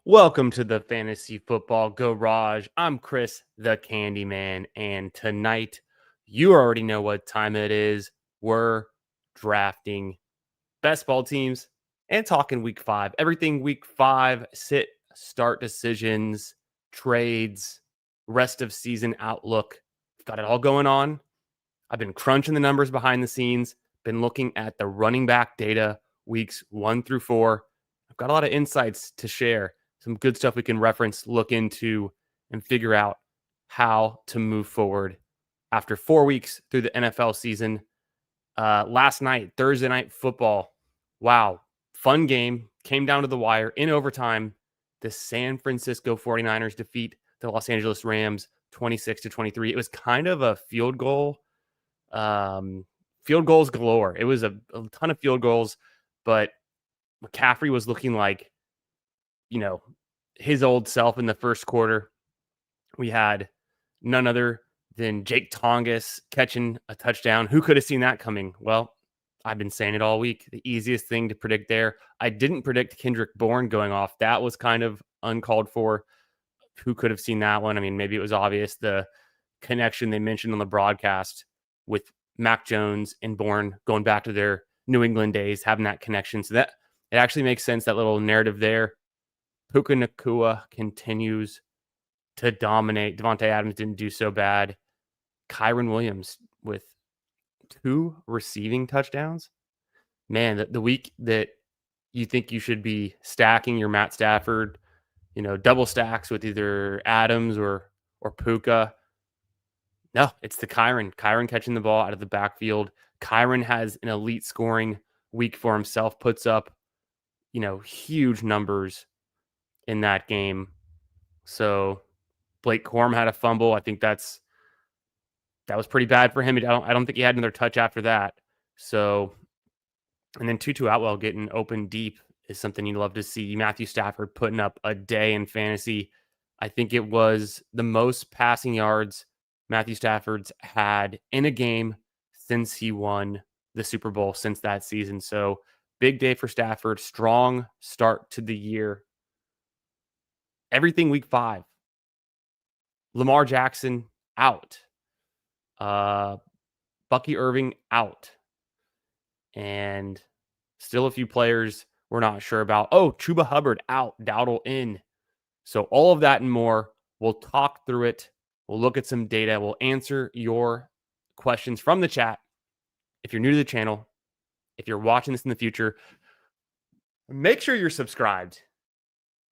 Welcome to the Fantasy Football Garage. I'm Chris, the Candyman, and tonight you already know what time it is. We're drafting best ball teams and talking week 5. Everything week 5, start decisions, trades, rest of season outlook. Got it all going on. I've been crunching the numbers behind the scenes, been looking at the running back data weeks 1 through 4. I've got a lot of insights to share, some good stuff we can reference, look into, and figure out how to move forward after 4 weeks through the NFL season. Last night, Thursday night football. Wow. Fun game. Came down to the wire in overtime. The San Francisco 49ers defeat the Los Angeles Rams 26-23. It was kind of a field goals galore. It was a ton of field goals, but McCaffrey was looking like, his old self in the first quarter. We had none other than Jake Tongas catching a touchdown. Who could have seen that coming? Well, I've been saying it all week. The easiest thing to predict there. I didn't predict Kendrick Bourne going off. That was kind of uncalled for. Who could have seen that one? I mean, maybe it was obvious, the connection they mentioned on the broadcast with Mac Jones and Bourne going back to their New England days, having that connection. So that it actually makes sense, that little narrative there. Puka Nacua continues to dominate. Devontae Adams didn't do so bad. Kyron Williams with 2 receiving touchdowns. Man, the week that you think you should be stacking your Matt Stafford, double stacks with either Adams or Puka. No, it's the Kyron. Kyron catching the ball out of the backfield. Kyron has an elite scoring week for himself, puts up, huge numbers in that game. So Blake Corum had a fumble. I think that was pretty bad for him. I don't think he had another touch after that. So, and then Tutu Atwell getting open deep is something you'd love to see. Matthew Stafford putting up a day in fantasy. I think it was the most passing yards Matthew Stafford's had in a game since he won the Super Bowl, since that season. So big day for Stafford. Strong start to the year. Everything week 5. Lamar Jackson out. Bucky Irving out. And still a few players we're not sure about. Oh, Chuba Hubbard out. Dowdle in. So all of that and more. We'll talk through it. We'll look at some data. We'll answer your questions from the chat. If you're new to the channel, if you're watching this in the future, make sure you're subscribed.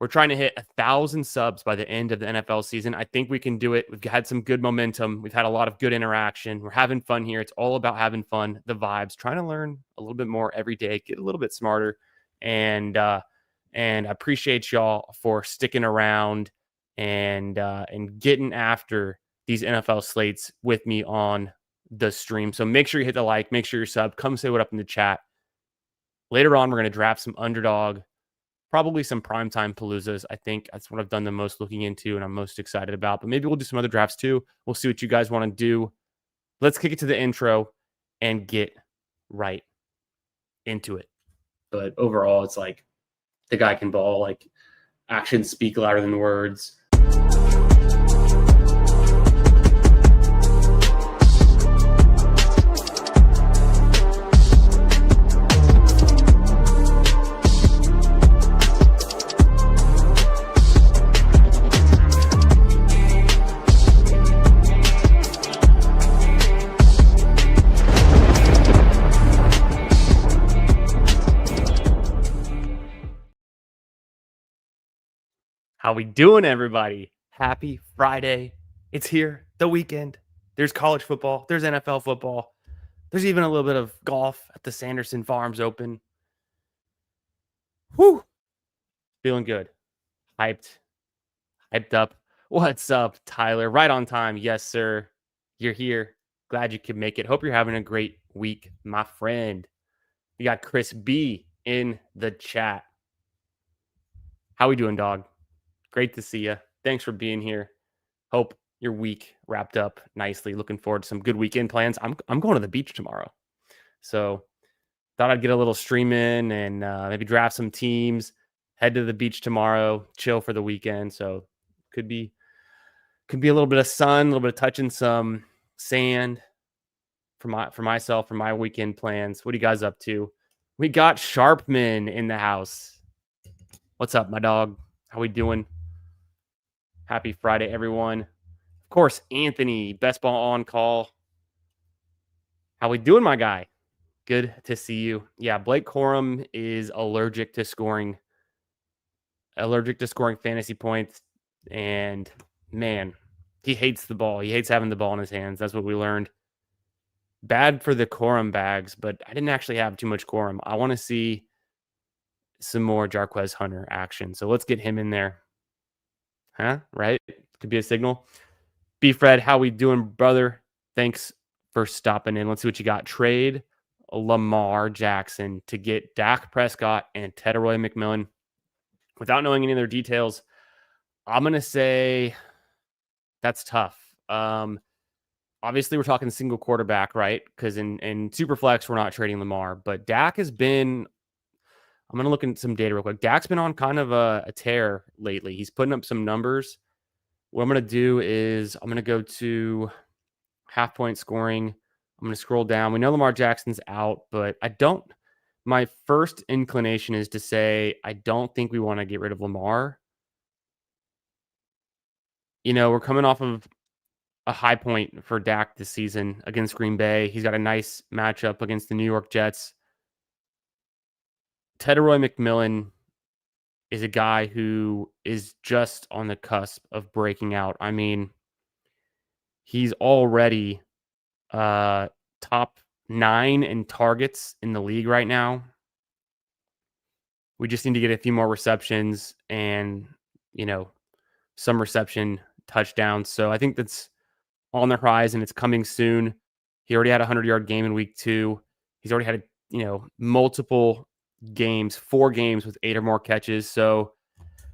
We're trying to hit 1,000 subs by the end of the NFL season. I think we can do it. We've had some good momentum. We've had a lot of good interaction. We're having fun here. It's all about having fun, the vibes, trying to learn a little bit more every day, get a little bit smarter. And I appreciate y'all for sticking around and getting after these NFL slates with me on the stream. So make sure you hit the like, make sure you're sub, come say what up in the chat. Later on, we're going to draft some Underdog, probably some primetime paloozas. I think that's what I've done the most looking into and I'm most excited about. But maybe we'll do some other drafts too. We'll see what you guys want to do. Let's kick it to the intro and get right into it. But overall, it's like the guy can ball. Like, actions speak louder than words. How we doing, everybody? Happy Friday. It's here, the weekend. There's college football. There's NFL football. There's even a little bit of golf at the Sanderson Farms Open. Whew. Feeling good. Hyped up. What's up, Tyler? Right on time. Yes, sir. You're here. Glad you could make it. Hope you're having a great week, my friend. We got Chris B in the chat. How we doing, dog? Great to see you. Thanks for being here. Hope your week wrapped up nicely. Looking forward to some good weekend plans. I'm going to the beach tomorrow. So thought I'd get a little stream in and maybe draft some teams. Head to the beach tomorrow, chill for the weekend. So could be a little bit of sun, a little bit of touching some sand for myself, for my weekend plans. What are you guys up to? We got Sharpman in the house. What's up, my dog? How we doing? Happy Friday, everyone. Of course, Anthony, best ball on call. How we doing, my guy? Good to see you. Yeah, Blake Corum is allergic to scoring fantasy points. And man, he hates the ball. He hates having the ball in his hands. That's what we learned. Bad for the Corum bags, but I didn't actually have too much Corum. I want to see some more Jarquez Hunter action. So let's get him in there. Huh? Right? Could be a signal. B Fred, how we doing, brother? Thanks for stopping in. Let's see what you got. Trade Lamar Jackson to get Dak Prescott and Tedroy McMillan. Without knowing any of their details, I'm going to say that's tough. Obviously, we're talking single quarterback, right? Because in Superflex, we're not trading Lamar. But Dak has been, I'm going to look at some data real quick. Dak's been on kind of a tear lately. He's putting up some numbers. What I'm going to do is I'm going to go to half-point scoring. I'm going to scroll down. We know Lamar Jackson's out, but my first inclination is to say I don't think we want to get rid of Lamar. You know, we're coming off of a high point for Dak this season against Green Bay. He's got a nice matchup against the New York Jets. Tedroy McMillan is a guy who is just on the cusp of breaking out. I mean, he's already top 9 in targets in the league right now. We just need to get a few more receptions and, you know, some reception touchdowns. So I think that's on the horizon. It's coming soon. He already had a 100-yard game in week 2. He's already had, multiple games, 4 games with 8 or more catches. So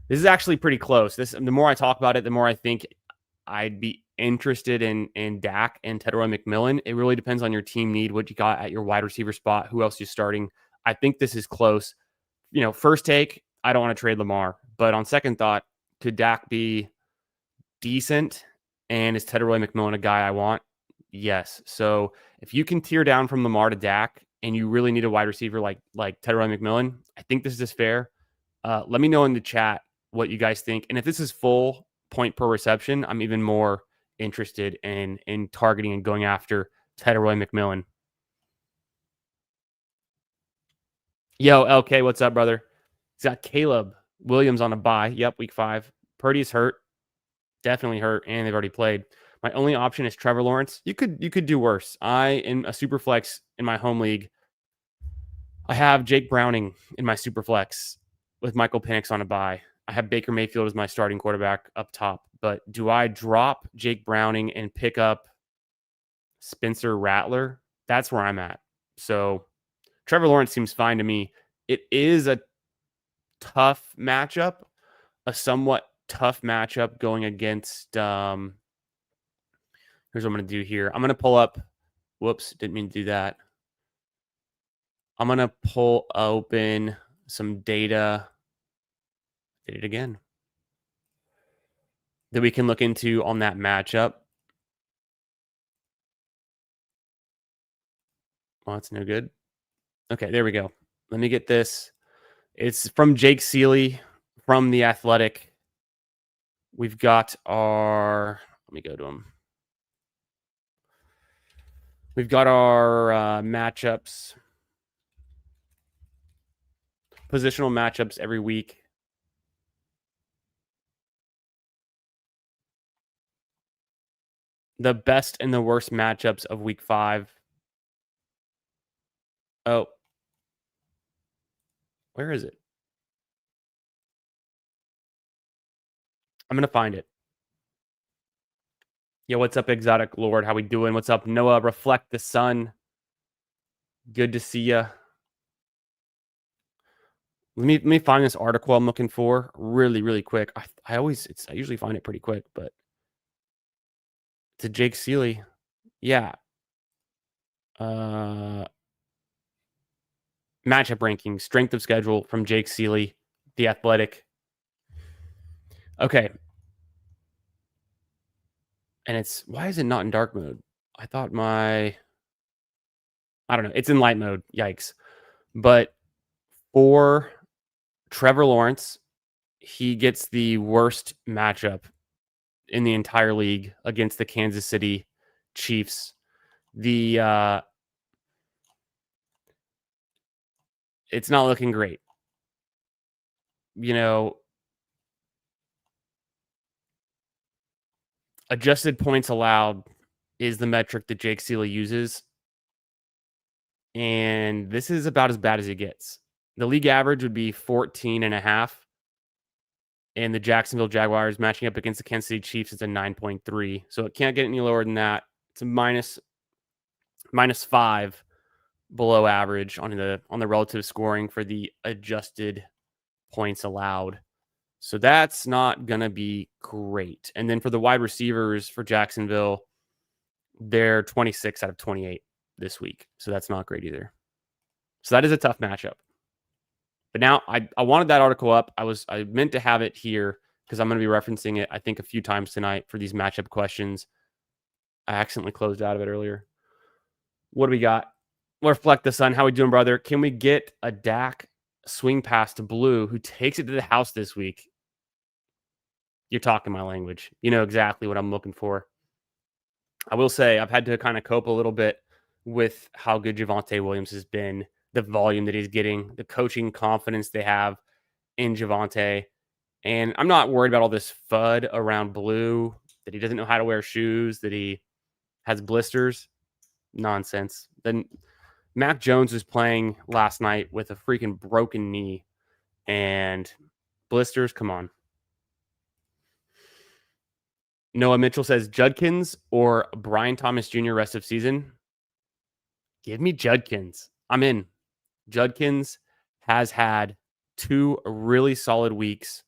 this is actually pretty close. The more I talk about it, the more I think I'd be interested in Dak and Tedroy McMillan. It really depends on your team need, what you got at your wide receiver spot, who else you're starting. I think this is close. First take, I don't want to trade Lamar. But on second thought, could Dak be decent? And is Tedroy McMillan a guy I want? Yes. So if you can tear down from Lamar to Dak and you really need a wide receiver like Tedroy McMillan, I think this is fair. Let me know in the chat what you guys think. And if this is full point per reception, I'm even more interested in targeting and going after Tedroy McMillan. Yo, LK, what's up, brother? He's got Caleb Williams on a bye. Yep, week 5. Purdy's hurt. Definitely hurt, and they've already played. My only option is Trevor Lawrence. You could do worse. In a super flex in my home league, I have Jake Browning in my super flex with Michael Penix on a bye. I have Baker Mayfield as my starting quarterback up top. But do I drop Jake Browning and pick up Spencer Rattler? That's where I'm at. So Trevor Lawrence seems fine to me. It is a tough matchup, a somewhat tough matchup going against. Here's what I'm going to do here. I'm going to pull up. Whoops, didn't mean to do that. I'm going to pull open some data. Did it again. That we can look into on that matchup. Well, that's no good. Okay, there we go. Let me get this. It's from Jake Seeley from The Athletic. We've got our, let me go to him. We've got our matchups, positional matchups every week. The best and the worst matchups of week 5. Oh, where is it? I'm going to find it. Yo, what's up, Exotic Lord? How we doing? What's up, Noah? Reflect the Sun. Good to see you. Let me find this article I'm looking for really, really quick. I usually find it pretty quick, but to Jake Seeley. Yeah. Matchup rankings, strength of schedule from Jake Seeley. The Athletic. Okay. And why is it not in dark mode? I thought I don't know. It's in light mode. Yikes. But for Trevor Lawrence, he gets the worst matchup in the entire league against the Kansas City Chiefs. It's not looking great. Adjusted points allowed is the metric that Jake Seeley uses. And this is about as bad as it gets. The league average would be 14.5. And the Jacksonville Jaguars matching up against the Kansas City Chiefs is a 9.3. So it can't get any lower than that. It's a -5 below average on the relative scoring for the adjusted points allowed. So that's not going to be great. And then for the wide receivers for Jacksonville, they're 26 out of 28 this week. So that's not great either. So that is a tough matchup. But now I wanted that article up. I meant to have it here because I'm going to be referencing it, I think, a few times tonight for these matchup questions. I accidentally closed out of it earlier. What do we got? Reflect the Sun. How we doing, brother? Can we get a Dak swing pass to Blue who takes it to the house this week? You're talking my language. You know exactly what I'm looking for. I will say I've had to kind of cope a little bit with how good Javonte Williams has been, the volume that he's getting, the coaching confidence they have in Javonte. And I'm not worried about all this FUD around Blue, that he doesn't know how to wear shoes, that he has blisters. Nonsense. Then Mac Jones was playing last night with a freaking broken knee and blisters. Come on. Noah Mitchell says Judkins or Brian Thomas Jr. rest of season. Give me Judkins. I'm in. Judkins has had 2 really solid weeks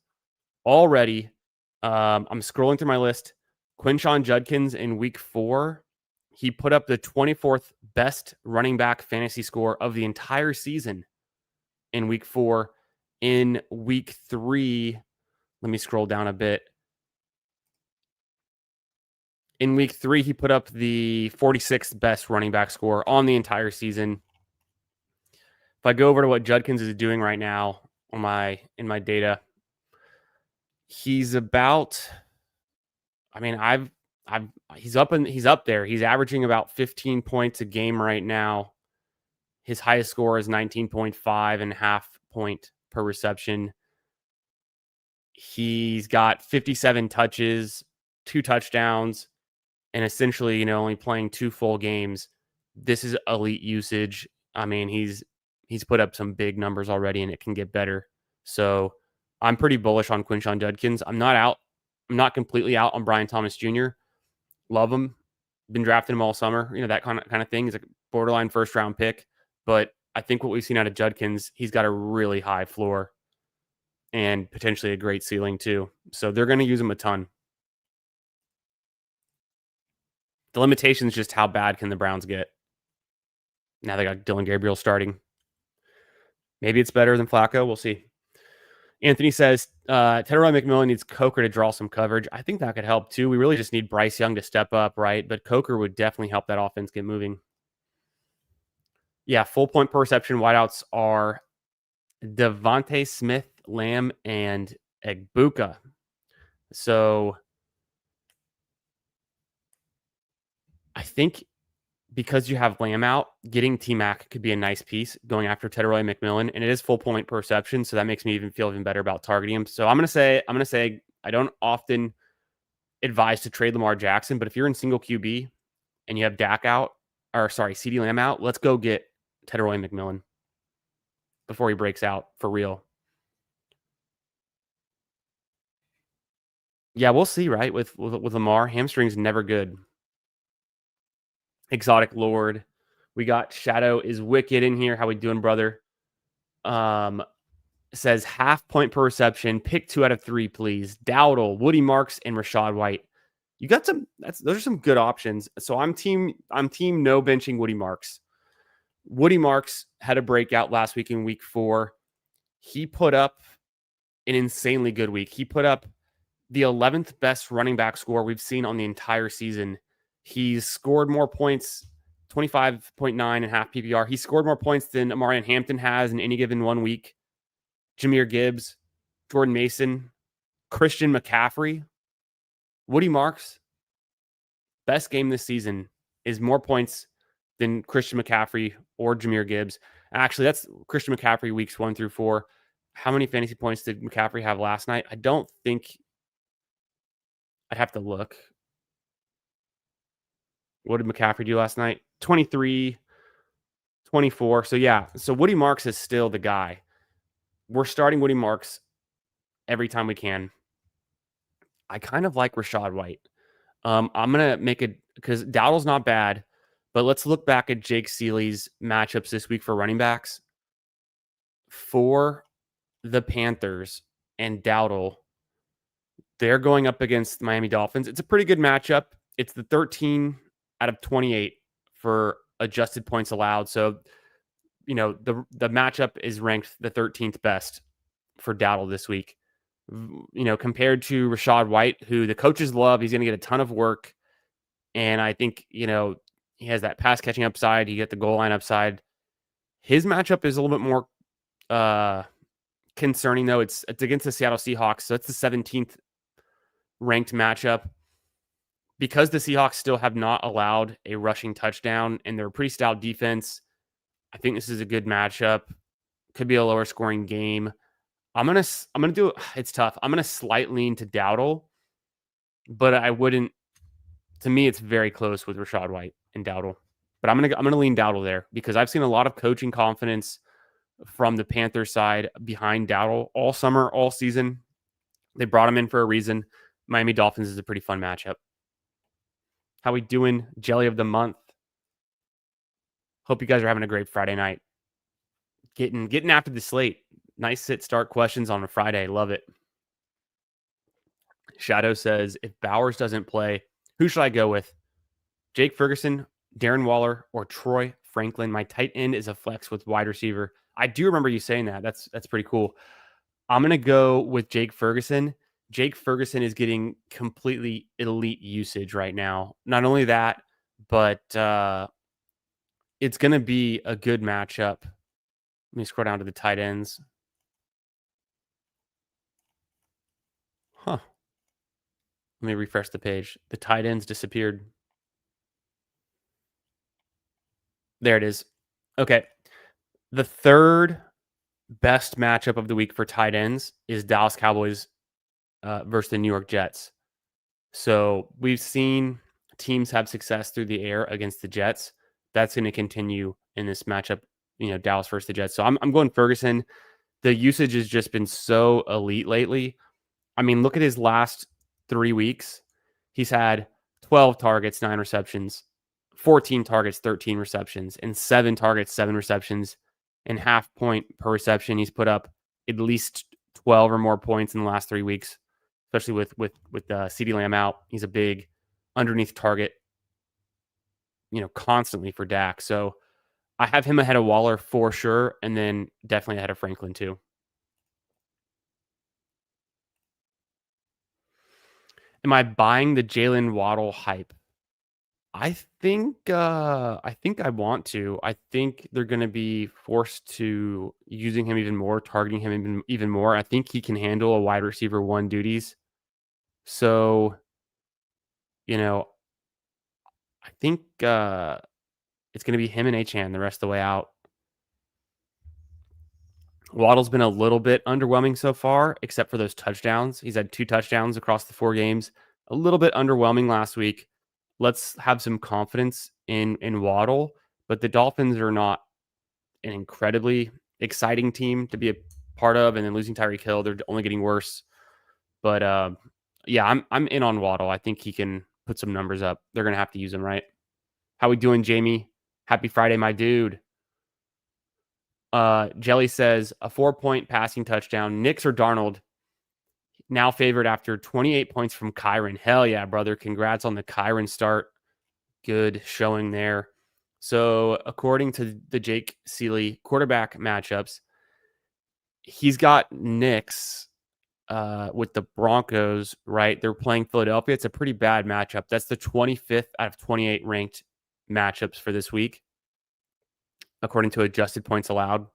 already. I'm scrolling through my list. Quinshon Judkins in week 4, he put up the 24th best running back fantasy score of the entire season in week 4. In week 3, let me scroll down a bit. In week 3, he put up the 46th best running back score on the entire season. If I go over to what Judkins is doing right now in my data, he's about, he's up there. He's averaging about 15 points a game right now. His highest score is 19.5 and a half point per reception. He's got 57 touches, 2 touchdowns, and essentially, only playing 2 full games. This is elite usage. He's put up some big numbers already, and it can get better. So I'm pretty bullish on Quinshon Judkins. I'm not completely out on Brian Thomas Jr. Love him. Been drafting him all summer. That kind of thing. He's a borderline first round pick. But I think what we've seen out of Judkins, he's got a really high floor and potentially a great ceiling too. So they're going to use him a ton. The limitation is just how bad can the Browns get. Now they got Dylan Gabriel starting. Maybe it's better than Flacco. We'll see. Anthony says, Teteroy McMillan needs Coker to draw some coverage. I think that could help too. We really just need Bryce Young to step up, right? But Coker would definitely help that offense get moving. Yeah, full point per reception wideouts are Devontae Smith, Lamb, and Egbuka. So I think because you have Lamb out, getting T-Mac could be a nice piece going after Teteroy McMillan, and it is full point per reception, so that makes me feel even better about targeting him. So I'm gonna say I don't often advise to trade Lamar Jackson, but if you're in single QB and you have CeeDee Lamb out, let's go get Teteroy McMillan before he breaks out for real. Yeah, we'll see, right? With Lamar, hamstring's never good. Exotic Lord. We got Shadow is Wicked in here. How we doing, brother? Says half point per reception. Pick 2 out of 3, please. Dowdle, Woody Marks, and Rachaad White. You got some. Those are some good options. So I'm team no benching Woody Marks. Woody Marks had a breakout last week in week 4. He put up an insanely good week. He put up the 11th best running back score we've seen on the entire season. He's scored more points, 25.9 and half PPR. He scored more points than Amarian Hampton has in any given 1 week. Jahmyr Gibbs, Jordan Mason, Christian McCaffrey, Woody Marks. Best game this season is more points than Christian McCaffrey or Jahmyr Gibbs. Actually, that's Christian McCaffrey weeks 1 through 4. How many fantasy points did McCaffrey have last night? I don't think. I'd have to look. What did McCaffrey do last night? 23, 24. So, yeah. So, Woody Marks is still the guy. We're starting Woody Marks every time we can. I kind of like Rachaad White. I'm going to make it because Dowdle's not bad, but let's look back at Jake Seeley's matchups this week for running backs. For the Panthers and Dowdle, they're going up against the Miami Dolphins. It's a pretty good matchup. It's the 13 out of 28 for adjusted points allowed. So, the matchup is ranked the 13th best for Dowdle this week. Compared to Rachaad White, who the coaches love. He's going to get a ton of work. And I think, he has that pass catching upside. You get the goal line upside. His matchup is a little bit more concerning, though. It's against the Seattle Seahawks. So it's the 17th ranked matchup. Because the Seahawks still have not allowed a rushing touchdown and they're a pretty stout defense, I think this is a good matchup. Could be a lower scoring game. I'm gonna do it. It's tough. I'm gonna slight lean to Dowdle, but I wouldn't. To me, it's very close with Rachaad White and Dowdle. But I'm gonna lean Dowdle there because I've seen a lot of coaching confidence from the Panthers side behind Dowdle all summer, all season. They brought him in for a reason. Miami Dolphins is a pretty fun matchup. How we doing? Jelly of the month. Hope you guys are having a great Friday night. Getting after the slate. Nice sit start questions on a Friday. Love it. Shadow says, if Bowers doesn't play, who should I go with? Jake Ferguson, Darren Waller, or Troy Franklin? My tight end is a flex with wide receiver. I do remember you saying that. That's pretty cool. I'm going to go with Jake Ferguson. Jake Ferguson is getting completely elite usage right now. Not only that, but it's going to be a good matchup. Let me scroll down to the tight ends. Huh. Let me refresh the page. The tight ends disappeared. There it is. Okay. The third best matchup of the week for tight ends is Dallas Cowboys versus the New York Jets. So we've seen teams have success through the air against the Jets. That's going to continue in this matchup, Dallas versus the Jets. So I'm going Ferguson. The usage has just been so elite lately. I mean, look at his last 3 weeks. He's had 12 targets, 9 receptions, 14 targets, 13 receptions, and 7 targets, 7 receptions, and half point per reception. He's put up at least 12 or more points in the last 3 weeks, especially with CeeDee Lamb out. He's a big underneath target, constantly for Dak. So I have him ahead of Waller for sure, and then definitely ahead of Franklin too. Am I buying the Jalen Waddle hype? I think I want to. I think they're going to be forced to using him even more, targeting him even more. I think he can handle a wide receiver 1 duties. So, I think it's going to be him and Achane the rest of the way out. Waddle's been a little bit underwhelming so far, except for those touchdowns. He's had 2 touchdowns across the 4 games. A little bit underwhelming last week. Let's have some confidence in Waddle, but the Dolphins are not an incredibly exciting team to be a part of, and then losing Tyreek Hill, they're only getting worse. But yeah, I'm in on Waddle. I think he can put some numbers up. They're gonna have to use him, right? How we doing, Jamie? Happy Friday, my dude. Jelly says a 4-point passing touchdown. Knicks or Darnold? Now favored after 28 points from Kyron. Hell yeah, brother. Congrats on the Kyron start. Good showing there. So according to the Jake Seeley quarterback matchups, he's got Knicks with the Broncos, right? They're playing Philadelphia. It's a pretty bad matchup. That's the 25th out of 28 ranked matchups for this week, according to adjusted points allowed.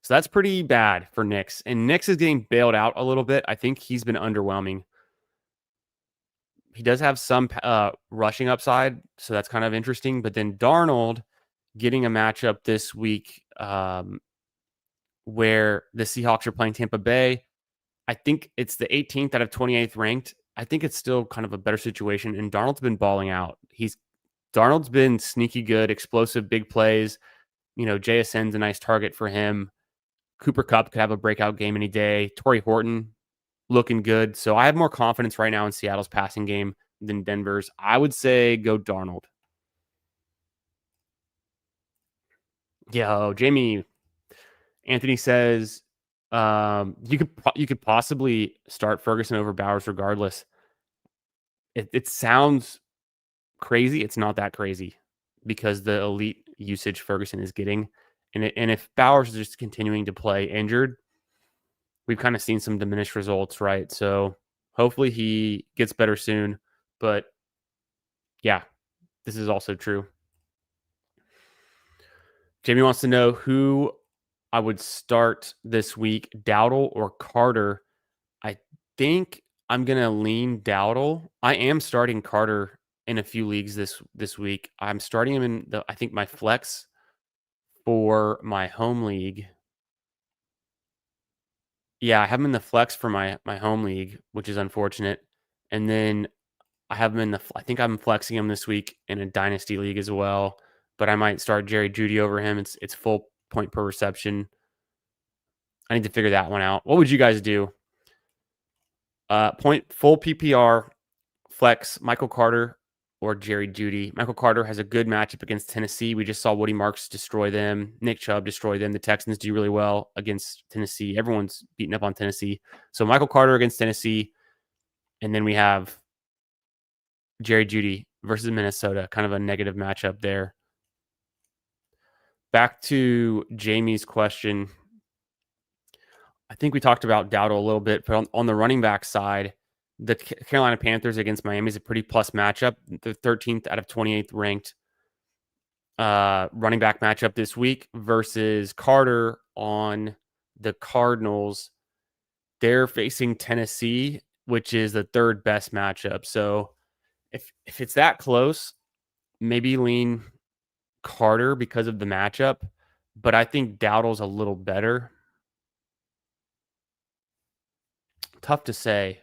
So that's pretty bad for Nix. And Nix is getting bailed out a little bit. I think he's been underwhelming. He does have some rushing upside, so that's kind of interesting. But then Darnold getting a matchup this week where the Seahawks are playing Tampa Bay. I think it's the 18th out of 28th ranked. I think it's still kind of a better situation. And Darnold's been balling out. Darnold's been sneaky good, explosive, big plays. JSN's a nice target for him. Cooper Kupp could have a breakout game any day. Torrey Horton looking good. So I have more confidence right now in Seattle's passing game than Denver's. I would say go Darnold. Yo, Jamie Anthony says you could possibly start Ferguson over Bowers regardless. It sounds crazy. It's not that crazy because the elite usage Ferguson is getting. And if Bowers is just continuing to play injured, we've kind of seen some diminished results, right? So hopefully he gets better soon. But yeah, this is also true. Jamie wants to know who I would start this week, Dowdle or Carter. I think I'm going to lean Dowdle. I am starting Carter in a few leagues this week. I'm starting him in I think my flex for my home league. Yeah, I have him in the flex for my home league, which is unfortunate. And then I have him I think I'm flexing him this week in a dynasty league as well. But I might start Jerry Jeudy over him. It's full point per reception. I need to figure that one out. What would you guys do? Full PPR flex Michael Carter or Jerry Jeudy. Michael Carter has a good matchup against Tennessee. We just saw Woody Marks destroy them. Nick Chubb destroy them. The Texans do really well against Tennessee. Everyone's beating up on Tennessee. So Michael Carter against Tennessee. And then we have Jerry Jeudy versus Minnesota. Kind of a negative matchup there. Back to Jamie's question. I think we talked about Dowdle a little bit, but on the running back side, the Carolina Panthers against Miami is a pretty plus matchup. The 13th out of 28th ranked running back matchup this week versus Carter on the Cardinals. They're facing Tennessee, which is the third best matchup. So if it's that close, maybe lean Carter because of the matchup, but I think Dowdle's a little better. Tough to say.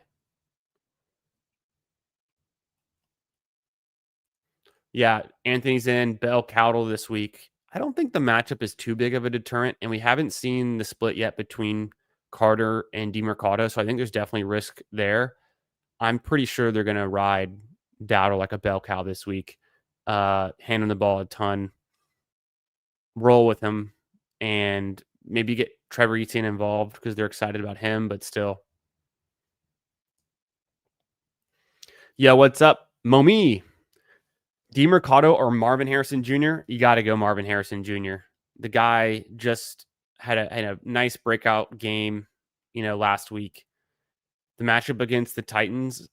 Yeah, Anthony's in, Bell Cowdle this week. I don't think the matchup is too big of a deterrent, and we haven't seen the split yet between Carter and DeMercado, so I think there's definitely risk there. I'm pretty sure they're going to ride Dowdle like a bell cow this week, hand him the ball a ton, roll with him, and maybe get Trevor Etienne involved because they're excited about him, but still. Yeah, what's up, Momi? DeMercado or Marvin Harrison Jr.? You got to go Marvin Harrison Jr. The guy just had a nice breakout game, last week. The matchup against the Titans,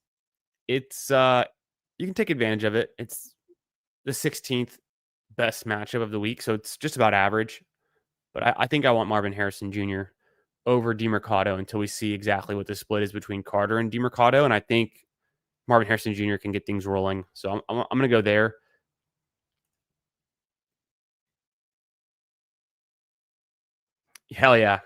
it's you can take advantage of it. It's the 16th best matchup of the week, so it's just about average. But I think I want Marvin Harrison Jr. over DeMercado until we see exactly what the split is between Carter and DeMercado, and I think Marvin Harrison Jr. can get things rolling. So I'm going to go there. Hell yeah.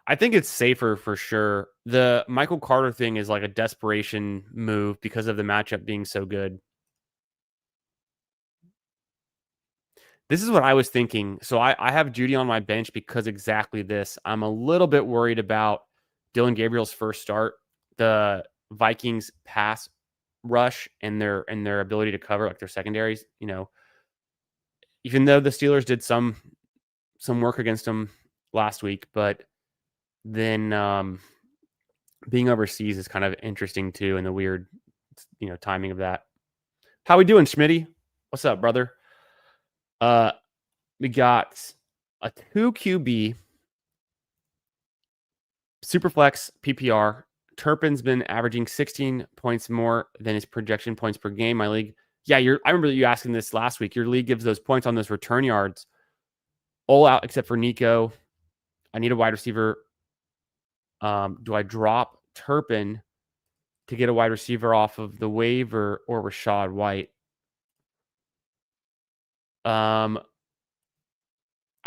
I think it's safer for sure. The Michael Carter thing is like a desperation move because of the matchup being so good. This is what I was thinking. So I have Jeudy on my bench because exactly this. I'm a little bit worried about Dylan Gabriel's first start, the Vikings pass rush and their ability to cover, like their secondaries. Even though the Steelers did some work against them last week, but then being overseas is kind of interesting too, and the weird timing of that. How we doing, Schmitty? What's up, brother? We got a 2 QB Superflex PPR Turpin's been averaging 16 points more than his projection points per game. My league, yeah, I remember you asking this last week. Your league gives those points on those return yards all out except for Nico. I need a wide receiver. Do I drop Turpin to get a wide receiver off of the waiver or Rachaad White? I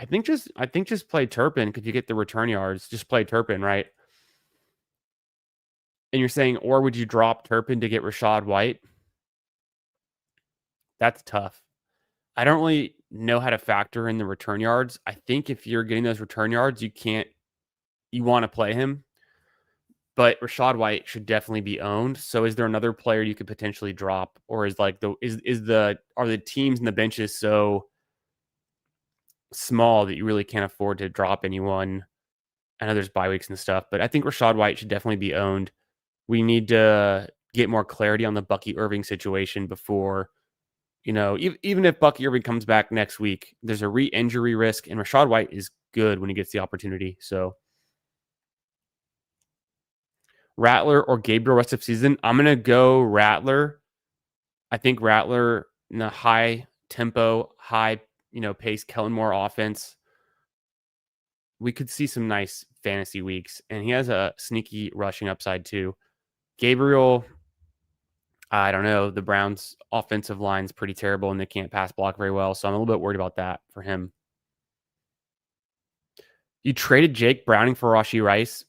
think just play Turpin because you get the return yards. Just play Turpin, right? And you're saying, or would you drop Turpin to get Rachaad White? That's tough. I don't really know how to factor in the return yards. I think if you're getting those return yards, you want to play him. But Rachaad White should definitely be owned. So is there another player you could potentially drop? Or is like are the teams and the benches so small that you really can't afford to drop anyone? I know there's bye weeks and stuff, but I think Rachaad White should definitely be owned. We need to get more clarity on the Bucky Irving situation before, even if Bucky Irving comes back next week, there's a re-injury risk, and Rachaad White is good when he gets the opportunity. So Rattler or Gabriel rest of season, I'm going to go Rattler. I think Rattler in the high tempo, high, pace Kellen Moore offense, we could see some nice fantasy weeks, and he has a sneaky rushing upside too. Gabriel, I don't know. The Browns' offensive line's pretty terrible, and they can't pass block very well, so I'm a little bit worried about that for him. You traded Jake Browning for Rashee Rice.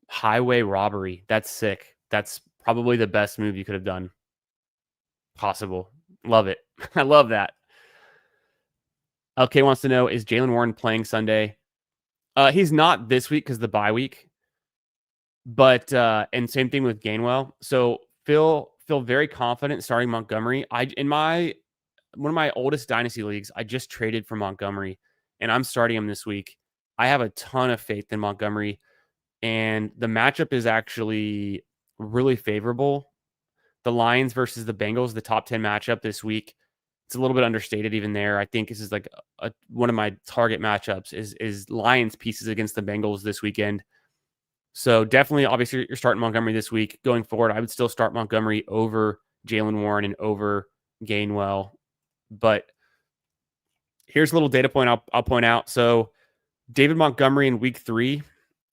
Highway robbery. That's sick. That's probably the best move you could have done. Possible. Love it. I love that. LK wants to know, is Jaylen Warren playing Sunday? He's not this week because the bye week. But and same thing with Gainwell. So feel very confident starting Montgomery. In one of my oldest dynasty leagues, I just traded for Montgomery, and I'm starting him this week. I have a ton of faith in Montgomery, and the matchup is actually really favorable. The Lions versus the Bengals, the top 10 matchup this week. It's a little bit understated even there. I think this is like one of my target matchups is Lions pieces against the Bengals this weekend. So definitely, obviously, you're starting Montgomery this week. Going forward, I would still start Montgomery over Jaylen Warren and over Gainwell. But here's a little data point I'll point out. So David Montgomery in week 3,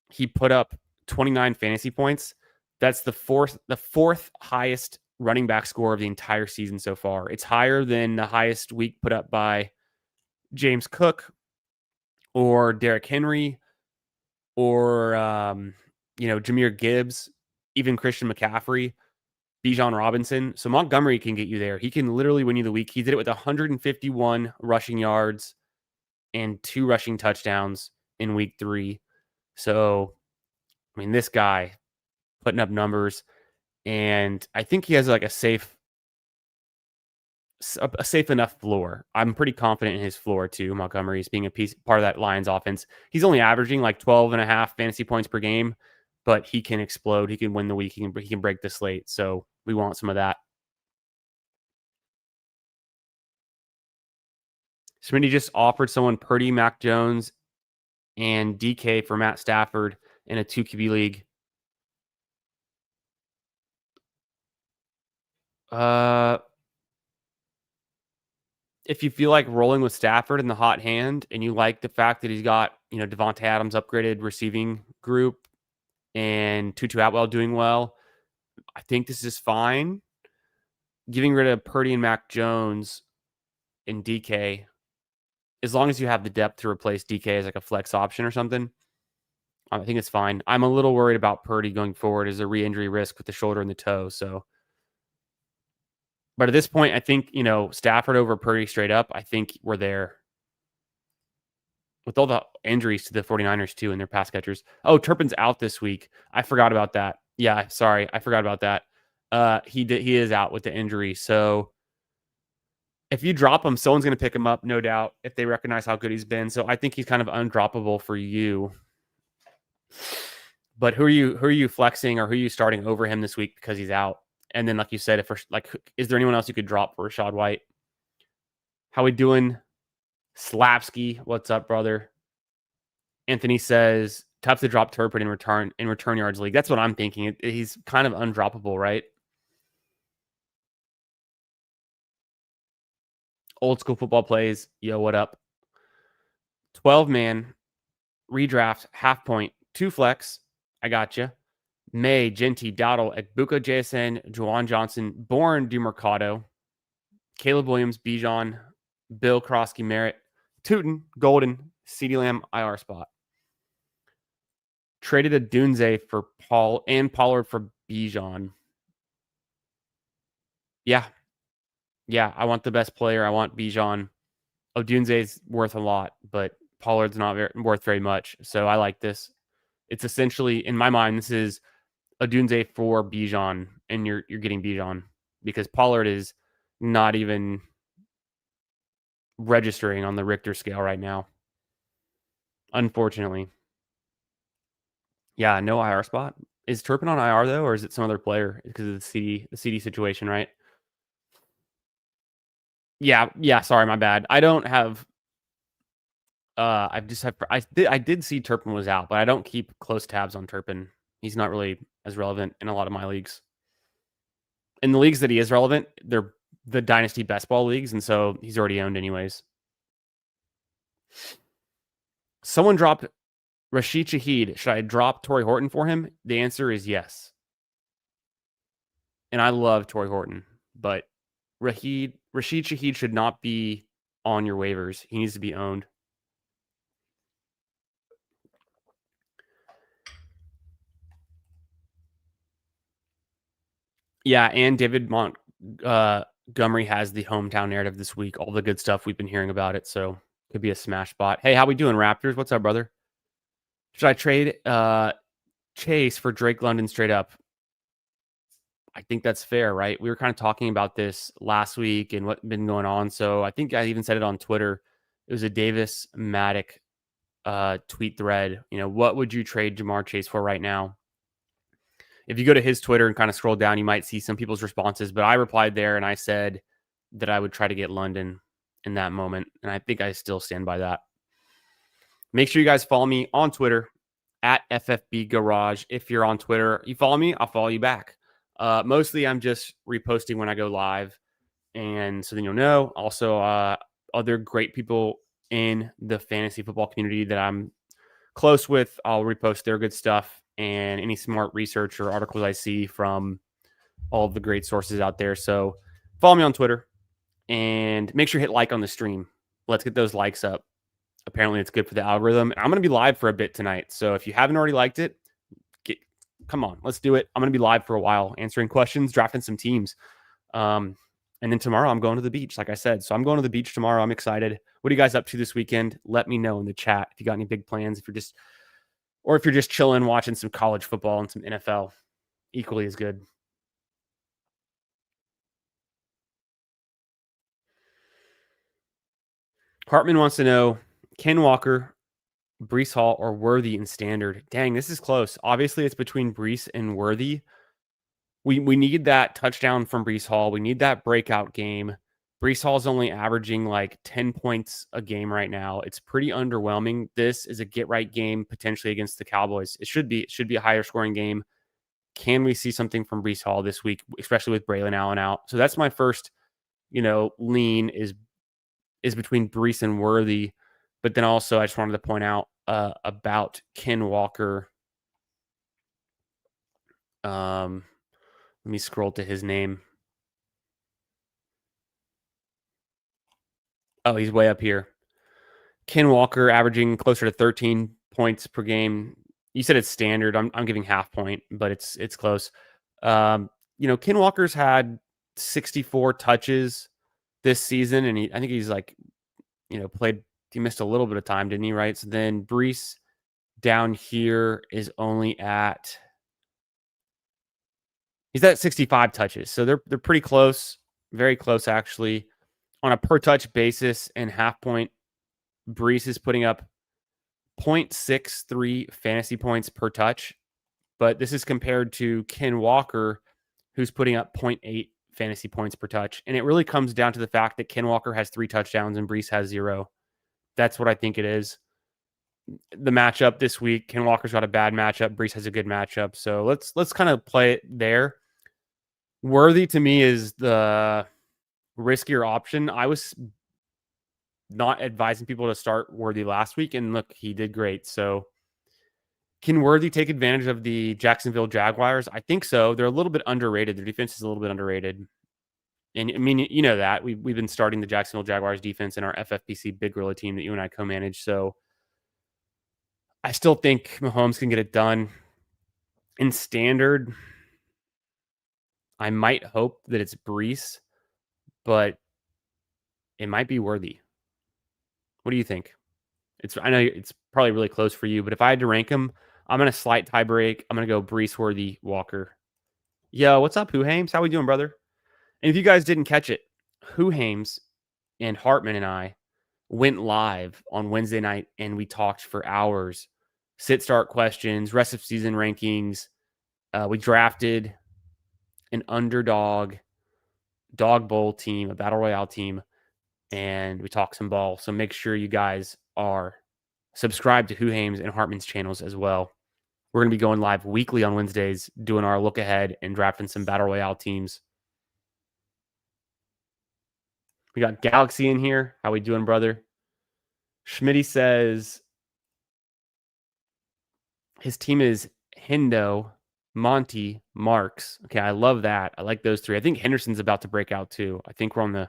he put up 29 fantasy points. That's the fourth highest running back score of the entire season so far. It's higher than the highest week put up by James Cook or Derrick Henry or Jahmyr Gibbs, even Christian McCaffrey, Bijan Robinson. So Montgomery can get you there. He can literally win you the week. He did it with 151 rushing yards and 2 rushing touchdowns in week 3. So, I mean, this guy putting up numbers, and I think he has like a safe enough floor. I'm pretty confident in his floor too. Montgomery's being part of that Lions offense. He's only averaging like 12.5 fantasy points per game, but he can explode. He can win the week. He can break the slate. So we want some of that. Smitty just offered someone Purdy, Mac Jones, and DK for Matt Stafford in a 2 QB league. If you feel like rolling with Stafford in the hot hand and you like the fact that he's got, Devontae Adams upgraded receiving group and Tutu Atwell doing well, I think this is fine. Getting rid of Purdy and Mac Jones and DK, as long as you have the depth to replace DK as like a flex option or something, I think it's fine. I'm a little worried about Purdy going forward as a re-injury risk with the shoulder and the toe. So, but at this point, I think, Stafford over Purdy straight up, I think we're there. With all the injuries to the 49ers too and their pass catchers. Oh, Turpin's out this week. I forgot about that. Yeah, sorry. I forgot about that. He is out with the injury. So if you drop him, someone's going to pick him up, no doubt, if they recognize how good he's been. So I think he's kind of undroppable for you. But who are you flexing or who are you starting over him this week because he's out? And then, like you said, is there anyone else you could drop for Rachaad White? How we doing? Slapsky, what's up, brother? Anthony says, Tough to drop Turpin in return yards league. That's what I'm thinking. He's kind of undroppable, right? Old school football plays. Yo, what up? 12-man redraft, half point, 2 flex. I got you. May, Genty, Dowdle, Ekbuka, JSN, Juwan Johnson, Bourne, DeMercado, Caleb Williams, Bijan, Bill Krosky, Merritt, Tootin, Golden, CeeDee Lamb, IR spot. Traded a Dunze for Paul and Pollard for Bijan. Yeah. Yeah, I want the best player. I want Bijan. Odunze's worth a lot, but Pollard's not worth very much. So I like this. It's essentially, in my mind, this is Odunze for Bijan, and you're getting Bijan because Pollard is not even registering on the Richter scale right now. Unfortunately. Yeah, no IR spot. Is Turpin on IR though, or is it some other player because of the CD situation, right? Yeah, sorry, my bad. I don't have I did see Turpin was out, but I don't keep close tabs on Turpin. He's not really as relevant in a lot of my leagues. In the leagues that he is relevant, they're the Dynasty Best Ball leagues, and so he's already owned anyways. Someone dropped Rashid Shaheed. Should I drop Torrey Horton for him? The answer is yes. And I love Torrey Horton, but Rashid Shaheed should not be on your waivers. He needs to be owned. Yeah, and David Montgomery has the hometown narrative this week. All the good stuff we've been hearing about it, so could be a smash spot. Hey, how we doing, Raptors? What's up, brother? Should I trade Chase for Drake London straight up? I think that's fair, right? We were kind of talking about this last week and what's been going on. So I think I even said it on Twitter. It was a Davis Maddock tweet thread. You know, what would you trade Jamar Chase for right now? If you go to his Twitter and kind of scroll down, you might see some people's responses. But I replied there and I said that I would try to get London in that moment. And I think I still stand by that. Make sure you guys follow me on Twitter at FFB Garage. If you're on Twitter, you follow me, I'll follow you back. Mostly I'm just reposting when I go live. And so then you'll know. Also, other great people in the fantasy football community that I'm close with, I'll repost their good stuff and any smart research or articles I see from all of the great sources out there. So follow me on Twitter and make sure you hit like on the stream. Let's get those likes up. Apparently it's good for the algorithm. And I'm going to be live for a bit tonight. So if you haven't already liked it, come on, let's do it. I'm going to be live for a while, answering questions, drafting some teams. And then tomorrow I'm going to the beach, like I said. So I'm going to the beach tomorrow. I'm excited. What are you guys up to this weekend? Let me know in the chat if you got any big plans. If you're just chilling, watching some college football and some NFL, equally as good. Hartman wants to know, Ken Walker, Breece Hall, or Worthy in standard? Dang, this is close. Obviously, it's between Breece and Worthy. We need that touchdown from Breece Hall. We need that breakout game. Breece Hall's only averaging like 10 points a game right now. It's pretty underwhelming. This is a get-right game potentially against the Cowboys. It should be a higher scoring game. Can we see something from Breece Hall this week, especially with Braylon Allen out? So that's my first, lean is between Breece and Worthy. But then also I just wanted to point out about Ken Walker. Let me scroll to his name. Oh, he's way up here. Ken Walker averaging closer to 13 points per game. You said it's standard. I'm giving half point, but it's close. Ken Walker's had 64 touches this season, and I think he's he missed a little bit of time, didn't he? Right. So then Breece down here is only he's at 65 touches. So they're pretty close, very close actually. On a per touch basis and half point, Breece is putting up 0.63 fantasy points per touch, but this is compared to Ken Walker, who's putting up 0.8 fantasy points per touch. And it really comes down to the fact that Ken Walker has 3 touchdowns and Breece has 0. That's what I think it is. the matchup this week. Ken Walker's got a bad matchup. Brees has a good matchup. So let's kind of play it there. Worthy to me is the riskier option. I was not advising people to start Worthy last week, and look, he did great. So can Worthy take advantage of the Jacksonville Jaguars? I think so. They're a little bit underrated. Their defense is a little bit underrated. And I mean, you know that. We've been starting the Jacksonville Jaguars defense in our FFPC Big Gorilla team that you and I co-manage. So I still think Mahomes can get it done. In standard, I might hope that it's Brees, but it might be Worthy. What do you think? I know it's probably really close for you, but if I had to rank them, I'm going to slight tie break. I'm going to go Brees, Worthy, Walker. Yo, what's up, Who Hames? How we doing, brother? And if you guys didn't catch it, Who Hames and Hartman and I went live on Wednesday night and we talked for hours. Sit start questions, rest of season rankings. We drafted an underdog dog bowl team, a battle royale team, and we talked some ball. So make sure you guys are subscribed to Who Hames and Hartman's channels as well. We're going to be going live weekly on Wednesdays, doing our look ahead and drafting some battle royale teams. We got Galaxy in here. How we doing, brother? Schmitty says his team is Hendo, Monty, Marks. Okay, I love that. I like those three. I think Henderson's about to break out too. I think we're on the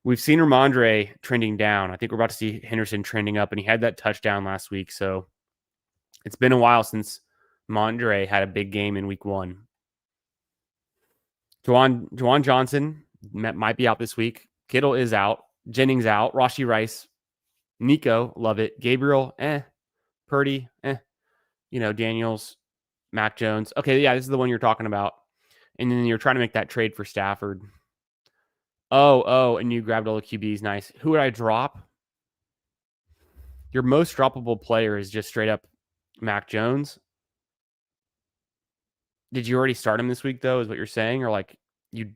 we've seen Ramondre trending down. I think we're about to see Henderson trending up, and he had that touchdown last week. So it's been a while since Mondre had a big game in week 1. Juwan Johnson might be out this week. Kittle is out. Jennings out. Rashi Rice. Nico, love it. Gabriel, Purdy, Daniels, Mac Jones. Okay, yeah, this is the one you're talking about. And then you're trying to make that trade for Stafford. And you grabbed all the QBs. Nice. Who would I drop? Your most droppable player is just straight up Mac Jones. Did you already start him this week, though, is what you're saying? Or like you...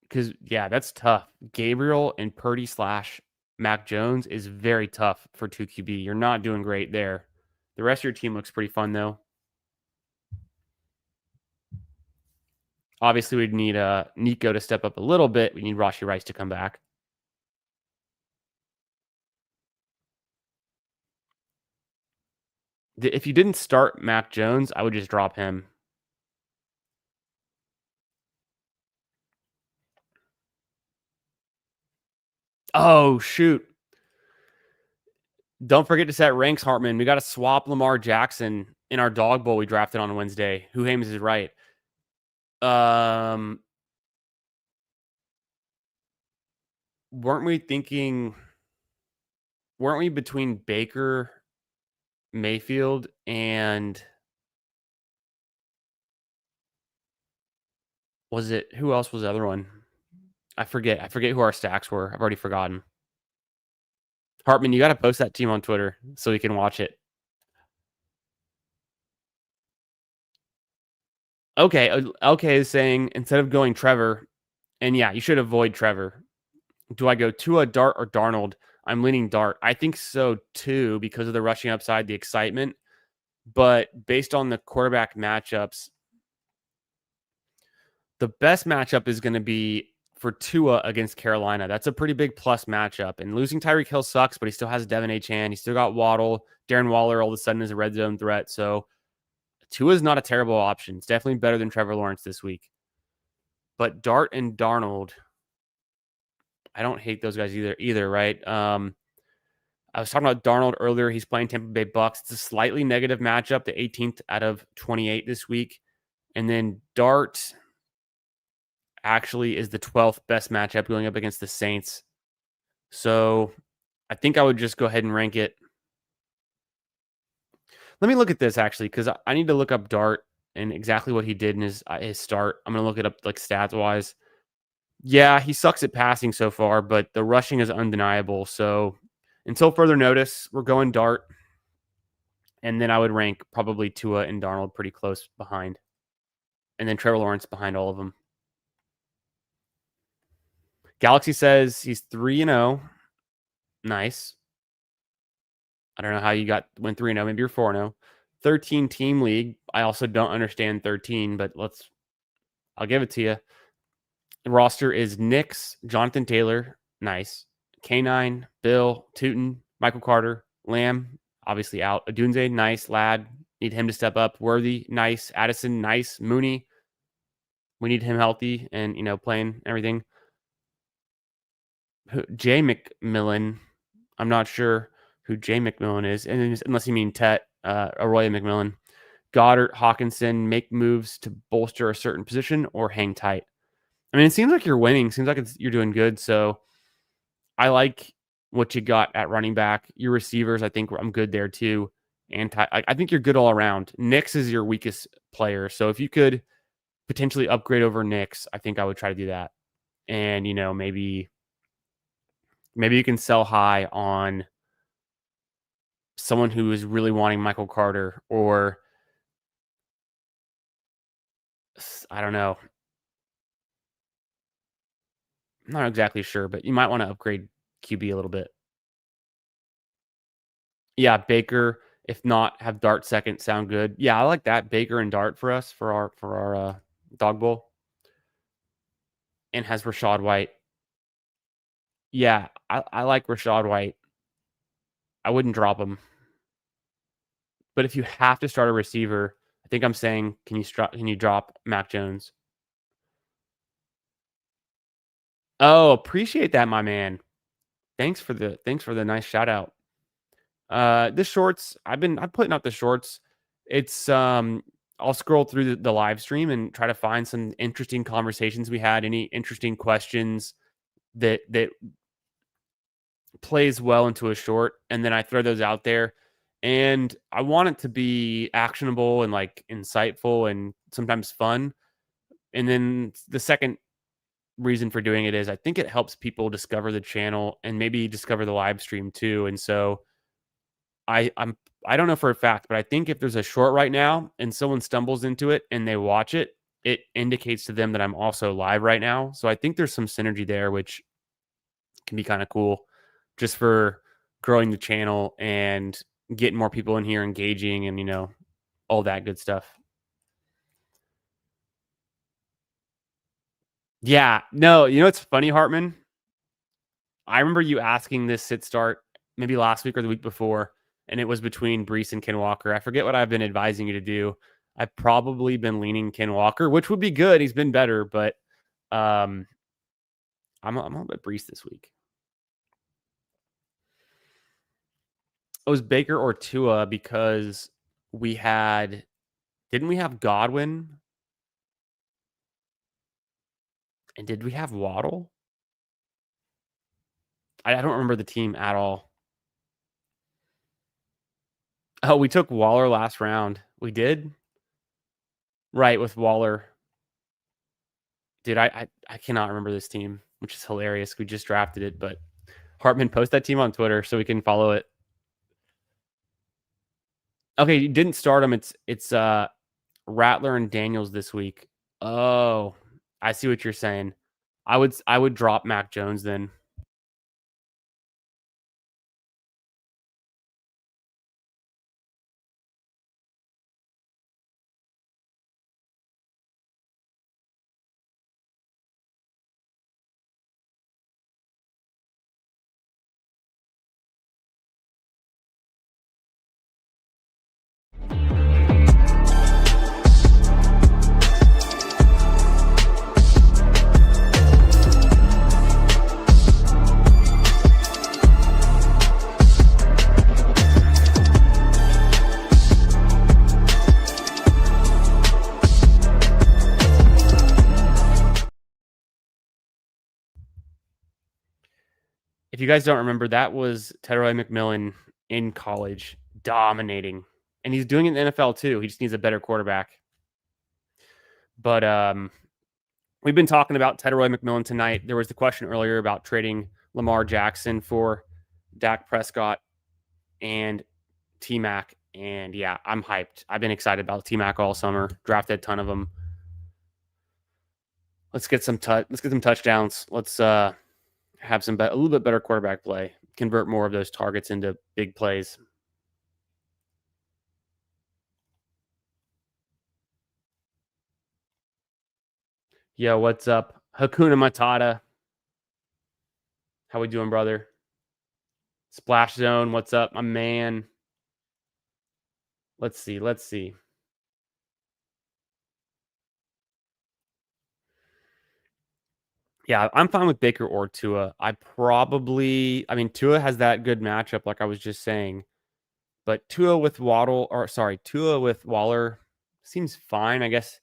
Because, yeah, that's tough. Gabriel and Purdy / Mac Jones is very tough for 2 QB. You're not doing great there. The rest of your team looks pretty fun, though. Obviously, we'd need Nico to step up a little bit. We need Rashi Rice to come back. If you didn't start Mac Jones, I would just drop him. Oh, shoot. Don't forget to set ranks, Hartman. We got to swap Lamar Jackson in our dog bowl we drafted on Wednesday. Who Hames is right. Weren't we between Baker, Mayfield, and who else was the other one? I forget who our stacks were. I've already forgotten. Hartman, you got to post that team on Twitter so we can watch it. Okay is saying instead of going Trevor, and yeah, you should avoid Trevor. Do I go Tua, Dart, or Darnold? I'm leaning Dart. I think so too because of the rushing upside, the excitement. But based on the quarterback matchups, the best matchup is going to be for Tua against Carolina. That's a pretty big plus matchup. And losing Tyreek Hill sucks, but he still has Devin Achane. He still got Waddle. Darren Waller all of a sudden is a red zone threat. So Tua is not a terrible option. It's definitely better than Trevor Lawrence this week. But Dart and Darnold, I don't hate those guys either, right? I was talking about Darnold earlier. He's playing Tampa Bay Bucks. It's a slightly negative matchup, the 18th out of 28 this week. And then Dart actually is the 12th best matchup going up against the Saints. So I think I would just go ahead and rank it. Let me look at this actually, because I need to look up Dart and exactly what he did in his start. I'm going to look it up like stats wise. Yeah, he sucks at passing so far, but the rushing is undeniable. So until further notice, we're going Dart. And then I would rank probably Tua and Darnold pretty close behind. And then Trevor Lawrence behind all of them. Galaxy says he's 3-0. Nice. I don't know how you went 3-0. Maybe you're 4-0. 13 team league. I also don't understand 13, but I'll give it to you. The roster is Nix, Jonathan Taylor, nice. K9, Bill, Tootin, Michael Carter, Lamb, obviously out. Adunze, nice. Lad, need him to step up. Worthy, nice. Addison, nice. Mooney, we need him healthy and, playing everything. Jay McMillan, I'm not sure who Jay McMillan is, and unless you mean Tet, Arroyo McMillan. Goddard, Hawkinson, make moves to bolster a certain position or hang tight. I mean, it seems like you're winning. Seems like you're doing good. So I like what you got at running back. Your receivers, I think I'm good there too. And I think you're good all around. Nix is your weakest player. So if you could potentially upgrade over Nix, I think I would try to do that. And, maybe you can sell high on someone who is really wanting Michael Carter, or I don't know. I'm not exactly sure, but you might want to upgrade QB a little bit. Yeah, Baker. If not, have Dart second. Sound good. Yeah, I like that. Baker and Dart for us for our dog bowl, and has Rashad White. Yeah, I like Rashad White. I wouldn't drop him, but if you have to start a receiver, I think I'm saying, can you drop Mac Jones? Oh, appreciate that, my man. Thanks for the nice shout out. The shorts, I'm putting out the shorts. It's I'll scroll through the live stream and try to find some interesting conversations we had, any interesting questions that plays well into a short, and then I throw those out there. And I want it to be actionable and like insightful and sometimes fun. And then the second reason for doing it is I think it helps people discover the channel and maybe discover the live stream too. And so I don't know for a fact, but I think if there's a short right now and someone stumbles into it and they watch it, it indicates to them that I'm also live right now. So I think there's some synergy there, which can be kind of cool just for growing the channel and getting more people in here engaging and, all that good stuff. Yeah. No, it's funny, Hartman. I remember you asking this sit start maybe last week or the week before, and it was between Brees and Ken Walker. I forget what I've been advising you to do. I've probably been leaning Ken Walker, which would be good. He's been better, but I'm a little bit Brees this week. It was Baker or Tua because didn't we have Godwin? And did we have Waddle? I don't remember the team at all. Oh, we took Waller last round. We did? Right, with Waller. Dude, I cannot remember this team, which is hilarious. We just drafted it, but Hartman, post that team on Twitter so we can follow it. Okay, you didn't start him. It's Rattler and Daniels this week. Oh, I see what you're saying. I would drop Mac Jones then. If you guys don't remember, that was Tedroy McMillan in college, dominating. And he's doing it in the NFL too. He just needs a better quarterback. But we've been talking about Tedroy McMillan tonight. There was the question earlier about trading Lamar Jackson for Dak Prescott and T-Mac. And yeah, I'm hyped. I've been excited about T-Mac all summer. Drafted a ton of them. Let's get some touchdowns. Let's have a little bit better quarterback play. Convert more of those targets into big plays. Yo, what's up? Hakuna Matata. How we doing, brother? Splash Zone, what's up, my man? Let's see. Let's see. Yeah, I'm fine with Baker or Tua. I mean, Tua has that good matchup, like I was just saying. But Tua with Waller seems fine. I guess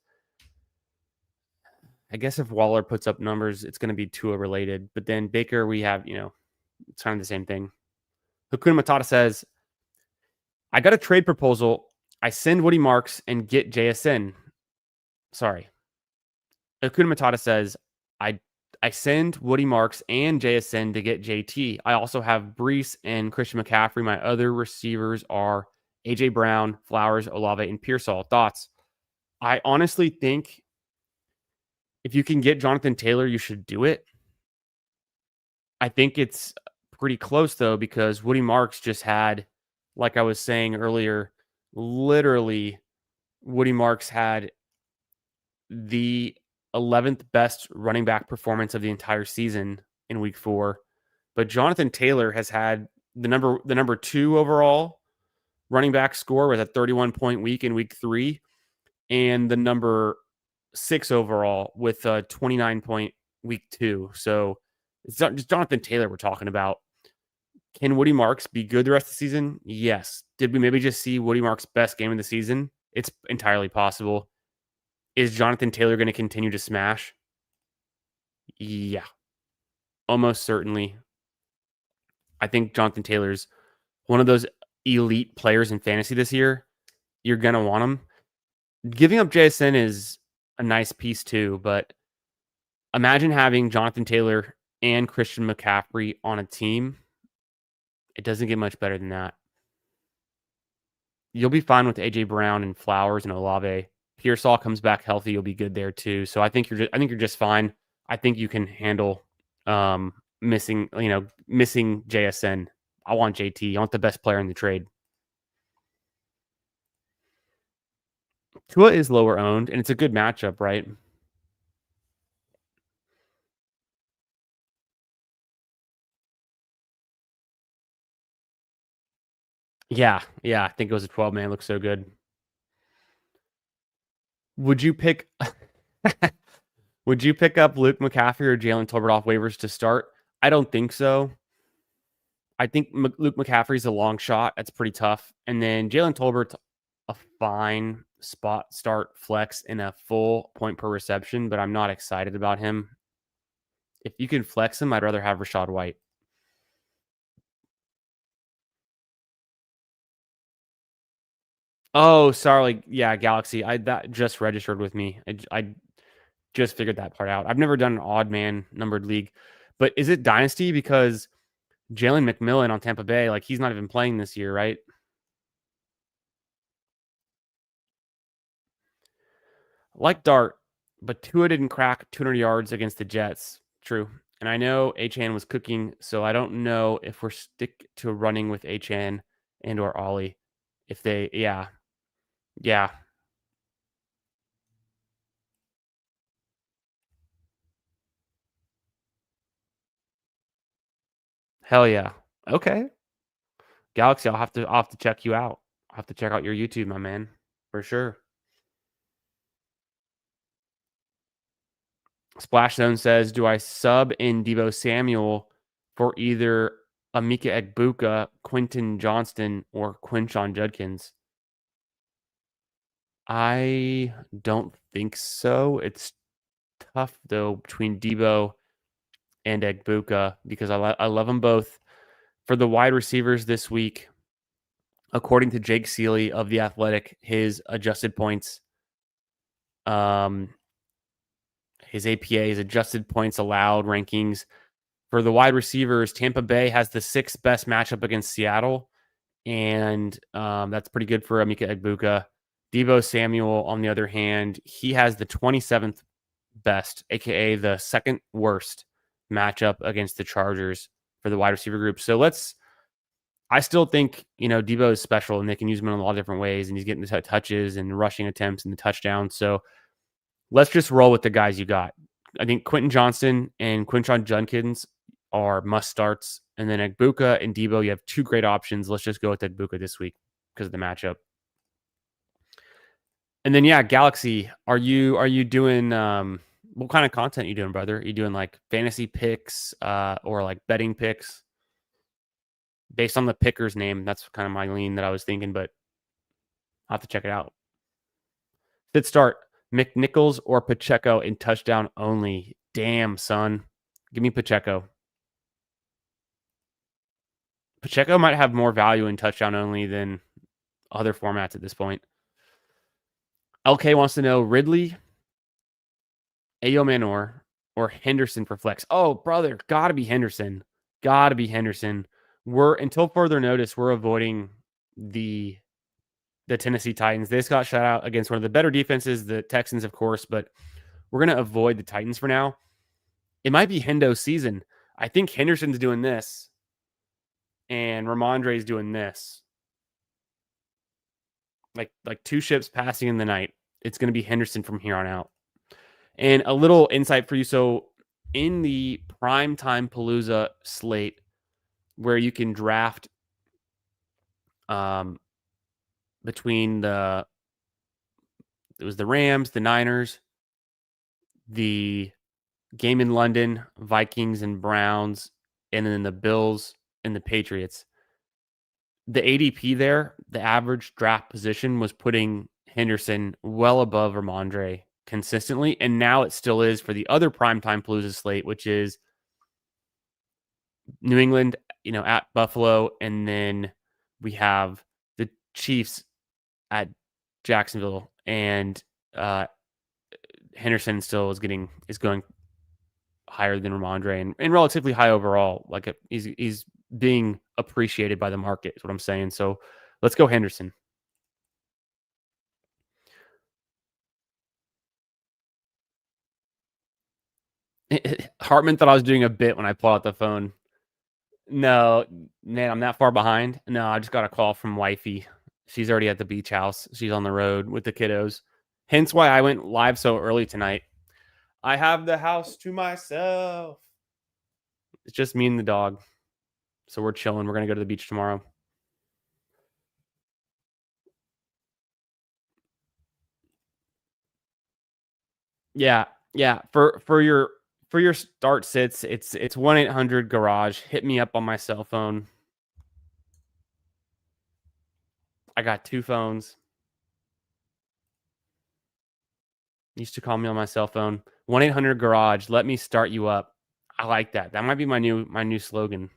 if Waller puts up numbers, it's going to be Tua related. But then Baker, we have, it's kind of the same thing. Hakuna Matata says, I got a trade proposal. I send Woody Marks and get JSN. Sorry. Hakuna Matata says, I I send Woody Marks and JSN to get JT. I also have Brees and Christian McCaffrey. My other receivers are AJ Brown, Flowers, Olave, and Pearsall. Thoughts? I honestly think if you can get Jonathan Taylor, you should do it. I think it's pretty close though, because Woody Marks just had, like I was saying earlier, literally Woody Marks had the 11th best running back performance of the entire season in week 4. But Jonathan Taylor has had the number 2 overall running back score with a 31-point week in week 3, and the number 6 overall with a 29-point week 2. So it's not just Jonathan Taylor we're talking about. Can Woody Marks be good the rest of the season? Yes. Did we maybe just see Woody Marks' best game of the season? It's entirely possible. Is Jonathan Taylor going to continue to smash? Yeah, almost certainly. I think Jonathan Taylor's one of those elite players in fantasy this year. You're going to want him. Giving up JSN is a nice piece too, but imagine having Jonathan Taylor and Christian McCaffrey on a team. It doesn't get much better than that. You'll be fine with AJ Brown and Flowers and Olave. Pearsall comes back healthy, you'll be good there too. So I think you're just fine. I think you can handle missing JSN. I want JT. I want the best player in the trade. Tua is lower owned, and it's a good matchup, right? Yeah. I think it was a 12 man. Looks so good. Would you pick Would you pick up Luke McCaffrey or Jalen Tolbert off waivers to start? I don't think so. I think Luke McCaffrey's a long shot. That's pretty tough. And then Jalen Tolbert's a fine spot start flex in a full point per reception, but I'm not excited about him. If you can flex him, I'd rather have Rashad White. Oh, sorry. Yeah, Galaxy. That just registered with me. I just figured that part out. I've never done an odd man numbered league, but is it Dynasty? Because Jalen McMillan on Tampa Bay, like he's not even playing this year, right? Like Dart, but Tua didn't crack 200 yards against the Jets. True. And I know Achan was cooking, so I don't know if we're stick to running with Achan and or Ollie. If they, yeah, hell yeah. Okay, Galaxy, I'll have to check you out. I'll have to check out your YouTube, my man, for sure. Splash Zone says, do I sub in Debo Samuel for either Amika Egbuka, Quentin Johnston, or Quinshon Judkins? I don't think so. It's tough though between Debo and Egbuka because I love them both. For the wide receivers this week, according to Jake Seeley of The Athletic, his adjusted points, his APA, his adjusted points allowed rankings for the wide receivers, Tampa Bay has the 6th best matchup against Seattle, and that's pretty good for Amika Egbuka. Debo Samuel, on the other hand, he has the 27th best, aka the second worst matchup against the Chargers for the wide receiver group. So I still think, Debo is special and they can use him in a lot of different ways, and he's getting the touches and rushing attempts and the touchdowns. So Let's just roll with the guys you got. I think Quentin Johnston and Quinshon Judkins are must starts. And then Egbuka and Debo, you have two great options. Let's just go with Egbuka this week because of the matchup. And then yeah, Galaxy, are you doing what kind of content are you doing, brother? Are you doing like fantasy picks or like betting picks? Based on the picker's name, that's kind of my lean that I was thinking, but I'll have to check it out. Fifth start, McNichols or Pacheco in touchdown only. Damn, son. Give me Pacheco. Pacheco might have more value in touchdown only than other formats at this point. LK wants to know Ridley, Ayo Manor, or Henderson for flex. Oh, brother, gotta be Henderson. Gotta be Henderson. We're until further notice, we're avoiding the Tennessee Titans. They just got shut out against one of the better defenses, the Texans, of course, but we're gonna avoid the Titans for now. It might be Hendo's season. I think Henderson's doing this, and Ramondre's doing this. Like two ships passing in the night. It's going to be Henderson from here on out. And a little insight for you. So in the primetime Palooza slate, where you can draft between it was the Rams, the Niners, the game in London, Vikings and Browns, and then the Bills and the Patriots. The ADP there, the average draft position was putting Henderson well above Ramondre consistently, and now it still is for the other primetime Palooza slate, which is New England, at Buffalo, and then we have the Chiefs at Jacksonville, and Henderson still is going higher than Ramondre and relatively high overall. Like he's being appreciated by the market is what I'm saying. So let's go Henderson. Hartman thought I was doing a bit when I pulled out the phone. No, man, I'm that far behind. No, I just got a call from wifey. She's already at the beach house. She's on the road with the kiddos. Hence why I went live so early tonight. I have the house to myself. It's just me and the dog. So we're chilling. We're going to go to the beach tomorrow. Yeah. Yeah. For your start sits, it's 1-800-garage. Hit me up on my cell phone. I got two phones. Used to call me on my cell phone. 1-800-garage. Let me start you up. I like that. That might be my new slogan.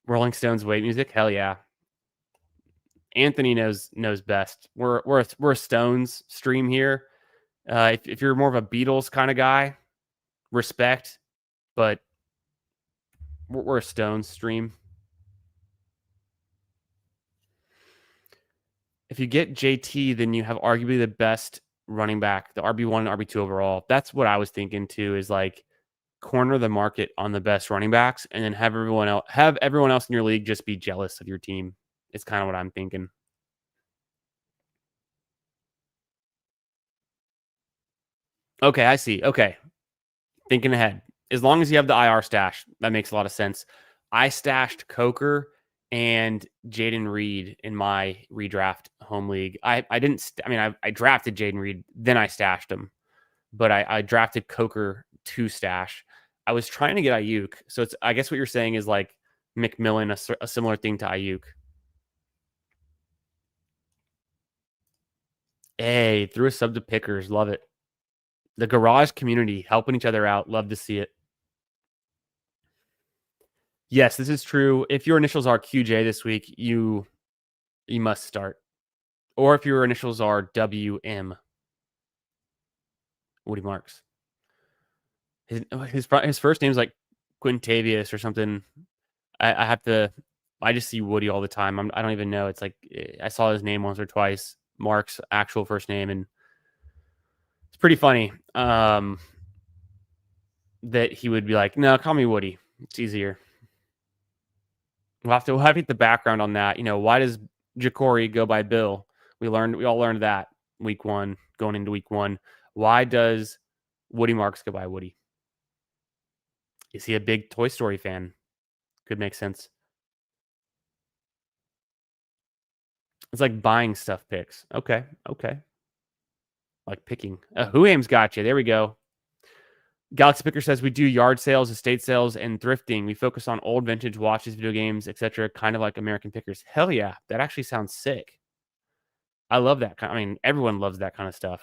Rolling Stones wait music. Hell yeah. Anthony knows best. We're a Stones stream here. If you're more of a Beatles kind of guy, respect, but we're a Stones stream. If you get JT, then you have arguably the best running back, the RB1 and RB2 overall. That's what I was thinking too, is like corner the market on the best running backs and then have everyone else in your league just be jealous of your team. It's kind of what I'm thinking. Okay, I see. Okay. Thinking ahead. As long as you have the IR stash, that makes a lot of sense. I stashed Coker and Jaden Reed in my redraft home league. I drafted Jaden Reed, then I stashed him. But I drafted Coker to stash. I was trying to get Ayuk. So I guess what you're saying is like McMillan, a similar thing to Ayuk. Hey, threw a sub to Pickers. Love it. The garage community helping each other out. Love to see it. Yes, this is true. If your initials are QJ this week, you must start. Or if your initials are WM, Woody Marks. His first name is like Quintavious or something. I just see Woody all the time. I don't even know. It's like I saw his name once or twice. Mark's actual first name, and it's pretty funny that he would be like, "No, call me Woody. It's easier." We'll have to get the background on that. Why does Jacory go by Bill? We all learned that week 1, going into week 1. Why does Woody Marks go by Woody? Is he a big Toy Story fan? Could make sense. It's like buying stuff picks. Okay, okay. Like picking. Who aims got you? There we go. Galaxy Picker says we do yard sales, estate sales, and thrifting. We focus on old vintage watches, video games, etc. Kind of like American Pickers. Hell yeah, that actually sounds sick. I love that. I mean, everyone loves that kind of stuff.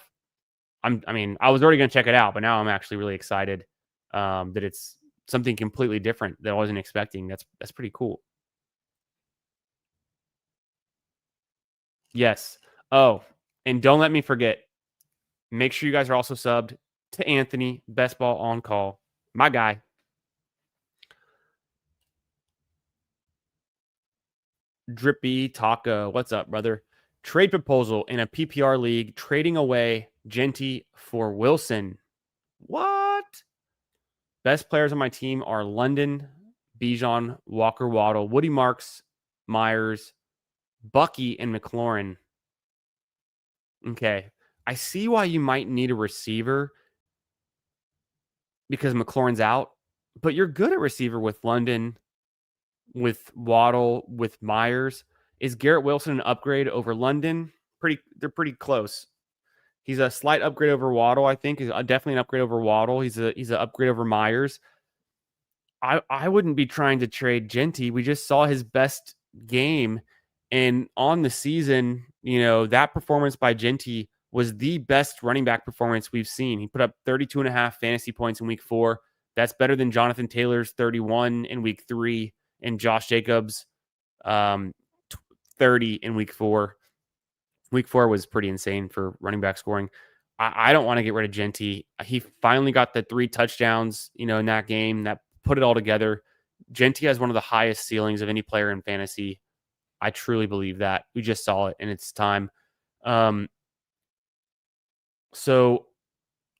I mean, I was already going to check it out, but now I'm actually really excited that it's something completely different that I wasn't expecting. That's pretty cool. Yes. Oh, and don't let me forget. Make sure you guys are also subbed to Anthony, Best Ball on Call, my guy. Drippy Taco, what's up, brother? Trade proposal in a PPR league, trading away Genty for Wilson. What? Best players on my team are London, Bijan, Walker Waddle, Woody Marks, Myers, Bucky, and McLaurin. Okay. I see why you might need a receiver because McLaurin's out, but you're good at receiver with London, with Waddle, with Myers. Is Garrett Wilson an upgrade over London? They're pretty close. He's a slight upgrade over Waddle, I think. He's definitely an upgrade over Waddle. He's an upgrade over Myers. I wouldn't be trying to trade Genty. We just saw his best game, and on the season, that performance by Genty was the best running back performance we've seen. He put up 32.5 fantasy points in week 4. That's better than Jonathan Taylor's 31 in week 3 and Josh Jacobs 30 in week 4. Week 4 was pretty insane for running back scoring. I don't want to get rid of Genty. He finally got the 3 touchdowns, in that game that put it all together. Genty has one of the highest ceilings of any player in fantasy. I truly believe that. We just saw it, and it's time. So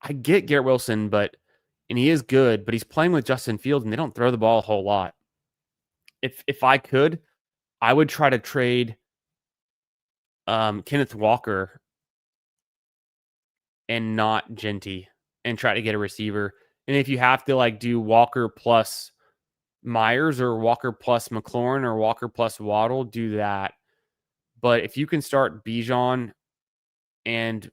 I get Garrett Wilson, and he is good, but he's playing with Justin Fields, and they don't throw the ball a whole lot. If I could, I would try to trade Kenneth Walker and not Genty and try to get a receiver. And if you have to do Walker plus Myers or Walker plus McLaurin or Walker plus Waddle, do that. But if you can start Bijan and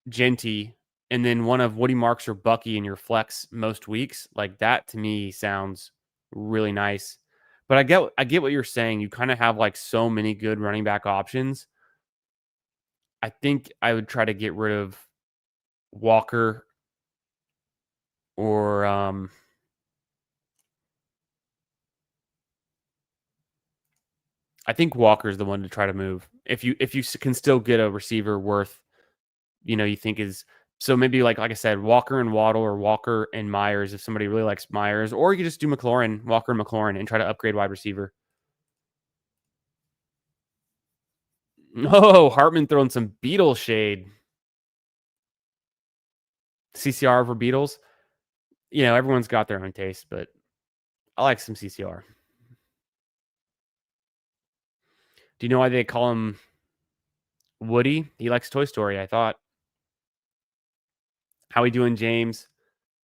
Genty and then one of Woody Marks or Bucky in your flex most weeks, that to me sounds really nice. But I get what you're saying. You kind of have so many good running back options. I think I would try to get rid of Walker or I think Walker's the one to try to move. If you can still get a receiver worth, you think is so maybe like I said, Walker and Waddle or Walker and Myers if somebody really likes Myers, or you could just do McLaurin, Walker and McLaurin, and try to upgrade wide receiver. Oh, Hartman throwing some Beatles shade. CCR over Beatles. Everyone's got their own taste, but I like some CCR. Do you know why they call him Woody? He likes Toy Story, I thought. How we doing, James?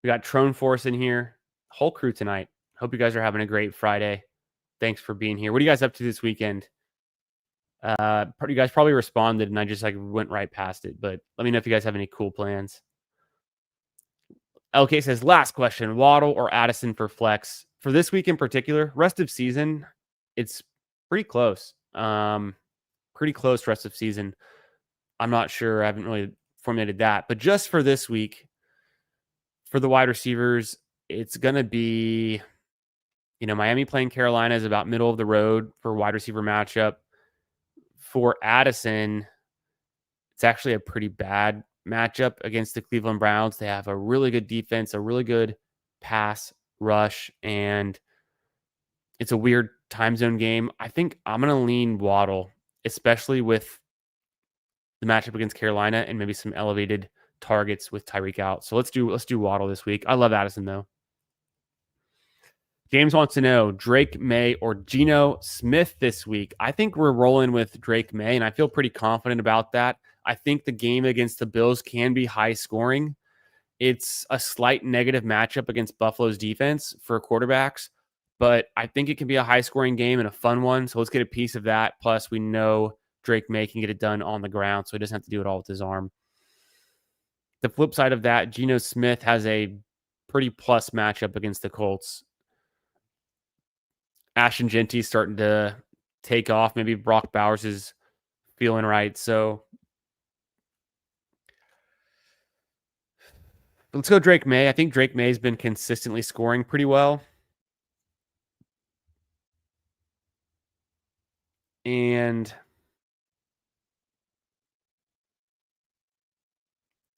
We got Trone Force in here. Whole crew tonight. Hope you guys are having a great Friday. Thanks for being here. What are you guys up to this weekend? You guys probably responded, and I just went right past it. But let me know if you guys have any cool plans. LK says, last question, Waddle or Addison for flex? For this week in particular, rest of season, it's pretty close. Pretty close rest of season. I'm not sure. I haven't really formulated that. But just for this week, for the wide receivers, it's going to be, Miami playing Carolina is about middle of the road for wide receiver matchup. For Addison, it's actually a pretty bad matchup against the Cleveland Browns. They have a really good defense, a really good pass rush, and it's a weird time zone game. I think I'm going to lean Waddle, especially with the matchup against Carolina and maybe some elevated targets with Tyreek out. So let's do Waddle this week. I love Addison though. James wants to know Drake May or Geno Smith this week. I think we're rolling with Drake May, and I feel pretty confident about that. I think the game against the Bills can be high scoring. It's a slight negative matchup against Buffalo's defense for quarterbacks, but I think it can be a high scoring game and a fun one. So let's get a piece of that. Plus, we know Drake May can get it done on the ground, so he doesn't have to do it all with his arm. The flip side of that, Geno Smith has a pretty plus matchup against the Colts. Ashton Genty's starting to take off. Maybe Brock Bowers is feeling right. So let's go Drake May. I think Drake May's been consistently scoring pretty well. And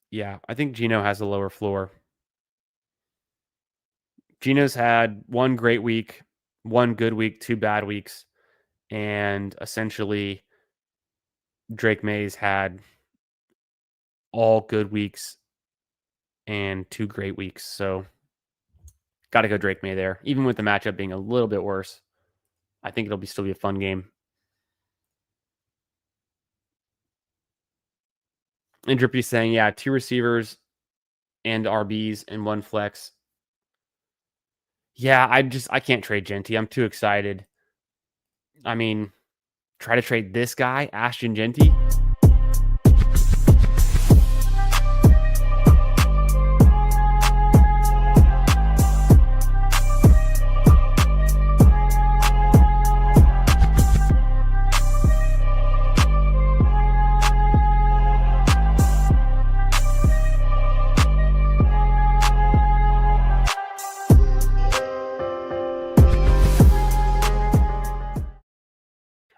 yeah, I think Geno has a lower floor. Geno's had one great week, one good week, two bad weeks. And essentially, Drake May's had all good weeks and two great weeks. So got to go Drake May there, even with the matchup being a little bit worse. I think it'll still be a fun game. And Drippy's saying, yeah, 2 receivers and RBs and 1 flex. Yeah, I can't trade Genty. I'm too excited. I mean, try to trade this guy, Ashton Genty.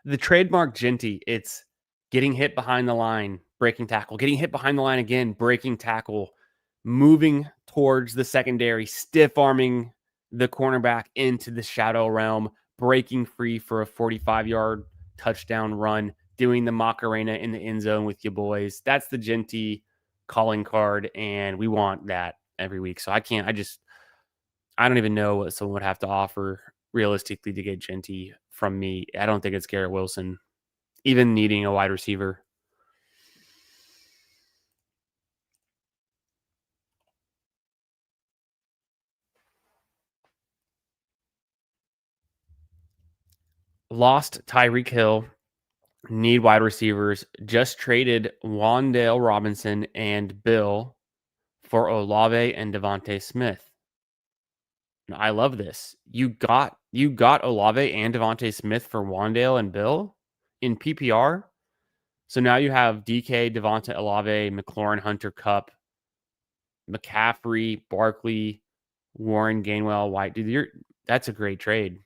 The trademark Genty, it's getting hit behind the line, breaking tackle, getting hit behind the line again, breaking tackle, moving towards the secondary, stiff arming the cornerback into the shadow realm, breaking free for a 45-yard touchdown run, doing the Macarena in the end zone with you boys. That's the Genty calling card, and we want that every week. So I don't even know what someone would have to offer realistically to get Genty from me. I don't think it's Garrett Wilson, even needing a wide receiver. Lost Tyreek Hill, need wide receivers, just traded Wan'Dale Robinson and Bill for Olave and Devontae Smith. I love this. You got Olave and Devontae Smith for Wan'Dale and Bill in PPR. So now you have DK, Devontae, Olave, McLaurin, Hunter, Cup, McCaffrey, Barkley, Warren, Gainwell, White. Dude, that's a great trade.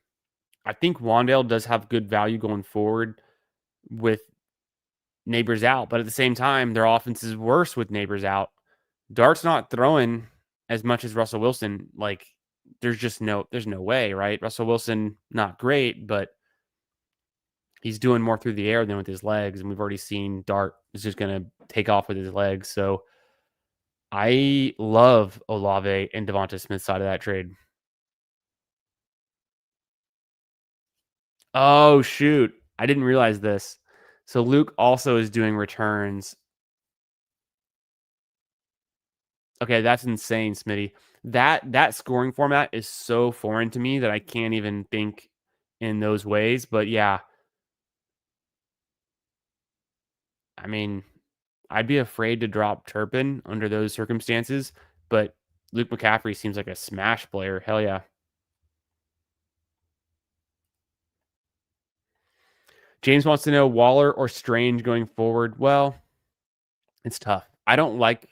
I think Wan'Dale does have good value going forward with Neighbors out, but at the same time, their offense is worse with Neighbors out. Dart's not throwing as much as Russell Wilson. Like, there's no way, right? Russell Wilson, not great, but he's doing more through the air than with his legs. And we've already seen Dart is just going to take off with his legs. So I love Olave and Devonta Smith's side of that trade. Oh, shoot. I didn't realize this. So Luke also is doing returns. Okay, that's insane, Smitty. That scoring format is so foreign to me that I can't even think in those ways. But yeah, I mean, I'd be afraid to drop Turpin under those circumstances. But Luke McCaffrey seems like a smash player. Hell yeah. James wants to know Waller or Strange going forward. Well, it's tough. I don't like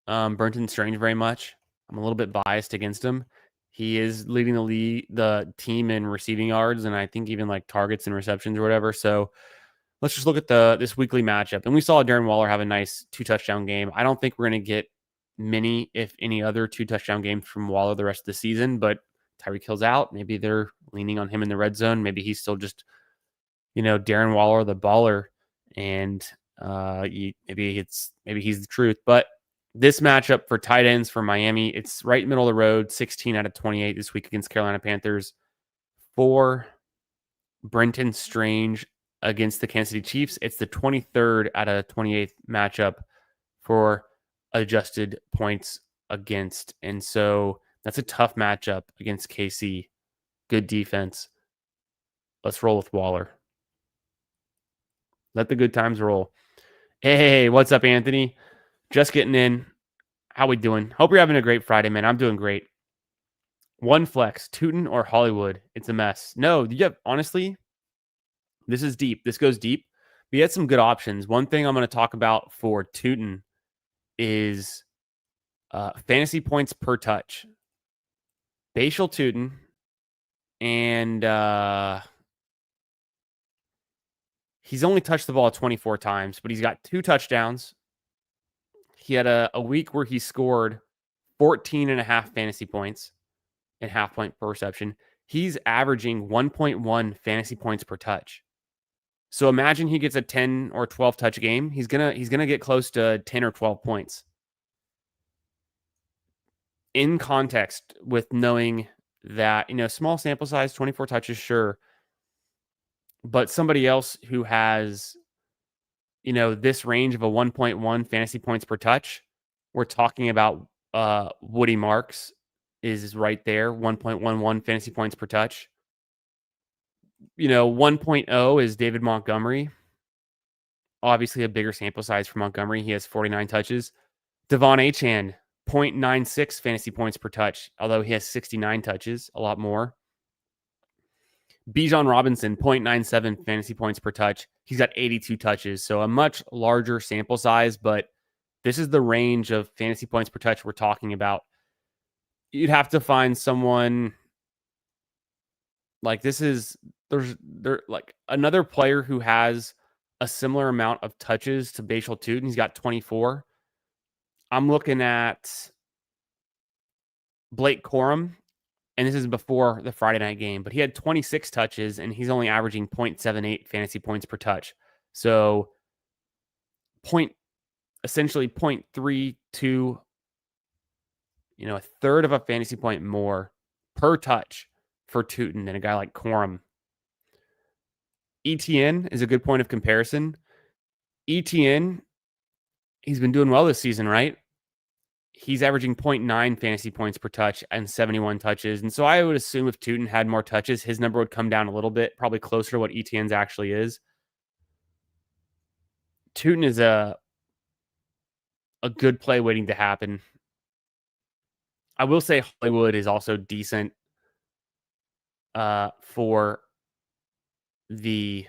Burnton Strange very much. I'm a little bit biased against him. He is leading the team in receiving yards, and I think even like targets and receptions or whatever. So let's just look at this weekly matchup. And we saw Darren Waller have a nice 2-touchdown game. I don't think we're going to get many, if any, other 2-touchdown games from Waller the rest of the season, but Tyreek Hill's out. Maybe they're leaning on him in the red zone. Maybe he's still just, Darren Waller, the baller, and maybe he's the truth. But This matchup for tight ends for Miami, it's right middle of the road, 16 out of 28 this week against Carolina Panthers. For Brenton Strange against the Kansas City Chiefs, it's the 23rd out of 28th matchup for adjusted points against. And so that's a tough matchup against KC. Good defense. Let's roll with Waller. Let the good times roll. Hey, what's up, Anthony? Just getting in. How we doing? Hope you're having a great Friday, man. I'm doing great. One flex, Tootin or Hollywood. It's a mess. No, you have, honestly, this is deep. This goes deep. We had some good options. One thing I'm going to talk about for Tootin is fantasy points per touch. Bashal Tootin and he's only touched the ball 24 times, but he's got 2 touchdowns. He had a week where he scored 14.5 fantasy points and half point per reception. He's averaging 1.1 fantasy points per touch. So imagine he gets a 10 or 12 touch game. He's gonna get close to 10 or 12 points. In context, with knowing that, small sample size, 24 touches, sure. But somebody else who has, this range of a 1.1 fantasy points per touch, we're talking about Woody Marks is right there, 1.11 fantasy points per touch. 1.0 is David Montgomery. Obviously a bigger sample size for Montgomery. He has 49 touches. Devon Achane, 0.96 fantasy points per touch, although he has 69 touches, a lot more. Bijan Robinson, 0.97 fantasy points per touch. He's got 82 touches, so a much larger sample size, but this is the range of fantasy points per touch we're talking about. You'd have to find someone like there's like another player who has a similar amount of touches to Bashal Tootin. He's got 24. I'm looking at Blake Corum, and this is before the Friday night game, but he had 26 touches, and he's only averaging 0.78 fantasy points per touch. So essentially 0.32, a third of a fantasy point more per touch for Tootin than a guy like Corum. ETN is a good point of comparison. ETN, he's been doing well this season, right? He's averaging 0.9 fantasy points per touch and 71 touches. And so I would assume if Tootin had more touches, his number would come down a little bit, probably closer to what ETN's actually is. Tootin is a good play waiting to happen. I will say Hollywood is also decent for the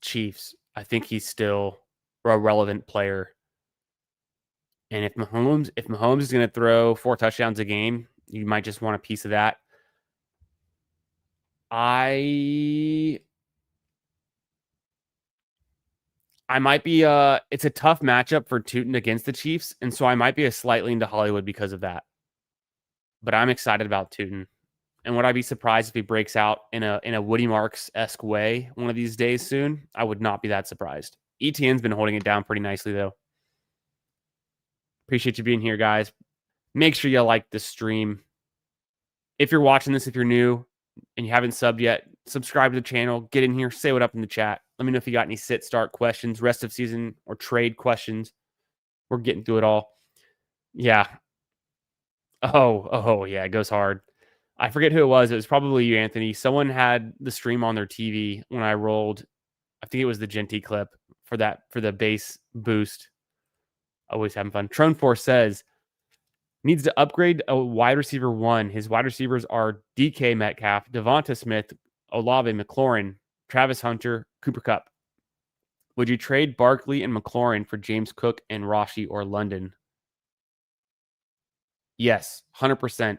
Chiefs. I think he's still a relevant player. And if Mahomes is going to throw 4 touchdowns a game, you might just want a piece of that. I might be it's a tough matchup for Tootin against the Chiefs, and so I might be a slightly into Hollywood because of that. But I'm excited about Tootin. And would I be surprised if he breaks out in a Woody Marks-esque way one of these days soon? I would not be that surprised. ETN's been holding it down pretty nicely, though. Appreciate you being here, guys. Make sure you like the stream. If you're watching this, if you're new and you haven't subbed yet, subscribe to the channel. Get in here. Say what up in the chat. Let me know if you got any sit-start questions, rest of season, or trade questions. We're getting through it all. Yeah. Oh, yeah, it goes hard. I forget who it was. It was probably you, Anthony. Someone had the stream on their TV when I rolled. I think it was the Genty clip for the base boost. Always having fun. Tron4 says, needs to upgrade a wide receiver 1. His wide receivers are DK Metcalf, Devonta Smith, Olave McLaurin, Travis Hunter, Cooper Kupp. Would you trade Barkley and McLaurin for James Cook and Rashi or London? Yes, 100%.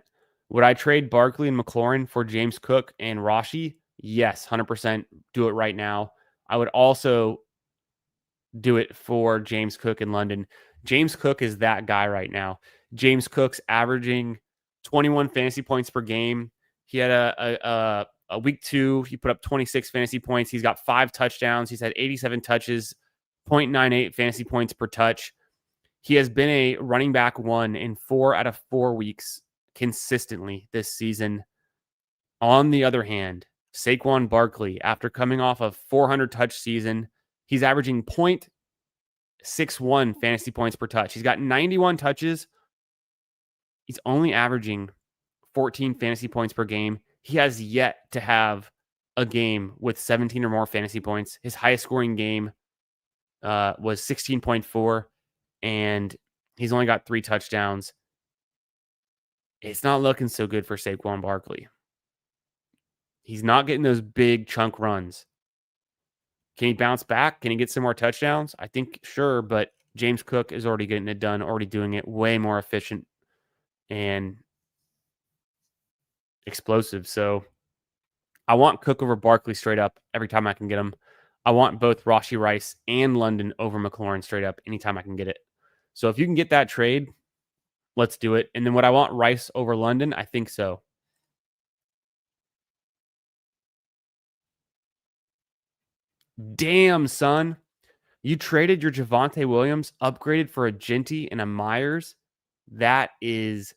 Would I trade Barkley and McLaurin for James Cook and Rashi? Yes, 100%. Do it right now. I would also do it for James Cook in London. James Cook is that guy right now. James Cook's averaging 21 fantasy points per game. He had a week 2. He put up 26 fantasy points. He's got 5 touchdowns. He's had 87 touches, 0.98 fantasy points per touch. He has been a running back 1 in 4 out of 4 weeks consistently this season. On the other hand, Saquon Barkley, after coming off a 400 touch season, he's averaging 0.61 fantasy points per touch. He's got 91 touches. He's only averaging 14 fantasy points per game. He has yet to have a game with 17 or more fantasy points. His highest scoring game was 16.4, and he's only got 3 touchdowns. It's not looking so good for Saquon Barkley. He's not getting those big chunk runs. Can he bounce back? Can he get some more touchdowns? I think sure, but James Cook is already getting it done, already doing it way more efficient and explosive. So I want Cook over Barkley straight up every time I can get him. I want both Rashee Rice and London over McLaurin straight up anytime I can get it. So if you can get that trade, let's do it. And then would I want Rice over London? I think so. Damn, son. You traded your Javonte Williams, upgraded for a Genty and a Myers. That is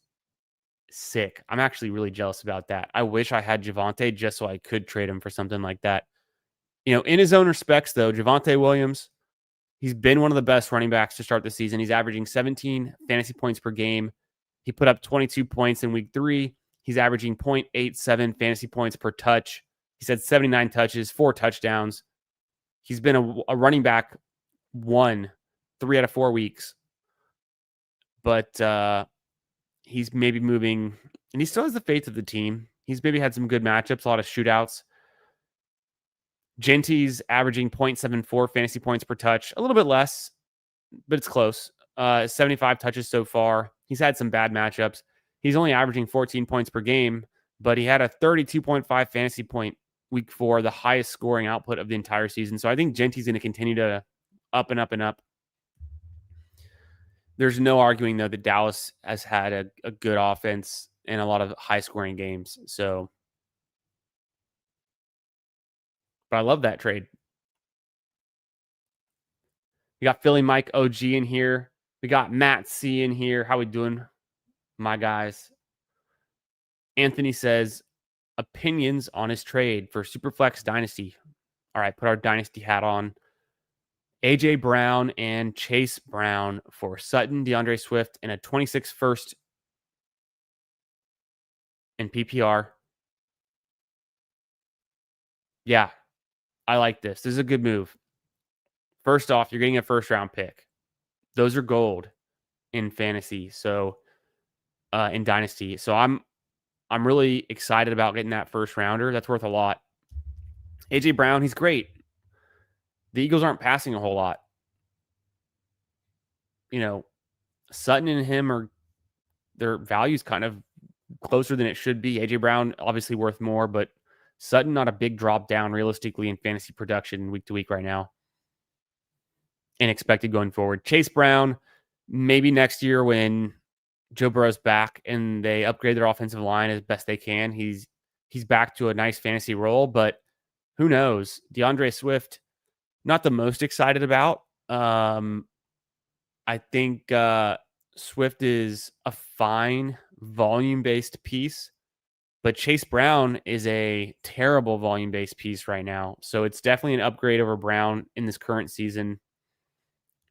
sick. I'm actually really jealous about that. I wish I had Javonte just so I could trade him for something like that. You know, in his own respects, though, Javonte Williams, he's been one of the best running backs to start the season. He's averaging 17 fantasy points per game. He put up 22 points in week 3. He's averaging 0.87 fantasy points per touch. He's had 79 touches, 4 touchdowns. He's been a running back 1, 3 out of 4 weeks. But he's maybe moving, and he still has the faith of the team. He's maybe had some good matchups, a lot of shootouts. Genty's averaging 0.74 fantasy points per touch, a little bit less, but it's close. 75 touches so far. He's had some bad matchups. He's only averaging 14 points per game, but he had a 32.5 fantasy point week 4, the highest scoring output of the entire season. So I think Genty's going to continue to up and up and up. There's no arguing, though, that Dallas has had a good offense and a lot of high-scoring games. So, but I love that trade. We got Philly Mike OG in here. We got Matt C in here. How we doing, my guys? Anthony says, opinions on his trade for Superflex Dynasty. All right, put our Dynasty hat on. A.J. Brown and Chase Brown for Sutton, DeAndre Swift, and a 26th first in PPR. Yeah, I like this. This is a good move. First off, you're getting a first-round pick. Those are gold in fantasy, so in Dynasty. So I'm really excited about getting that first-rounder. That's worth a lot. A.J. Brown, he's great. The Eagles aren't passing a whole lot. You know, Sutton and him are, their value's kind of closer than it should be. A.J. Brown, obviously worth more, but Sutton, not a big drop down realistically in fantasy production week to week right now. And expected going forward. Chase Brown, maybe next year when Joe Burrow's back and they upgrade their offensive line as best they can, he's back to a nice fantasy role, but who knows? DeAndre Swift, not the most excited about. I think Swift is a fine volume-based piece, but Chase Brown is a terrible volume-based piece right now. So it's definitely an upgrade over Brown in this current season.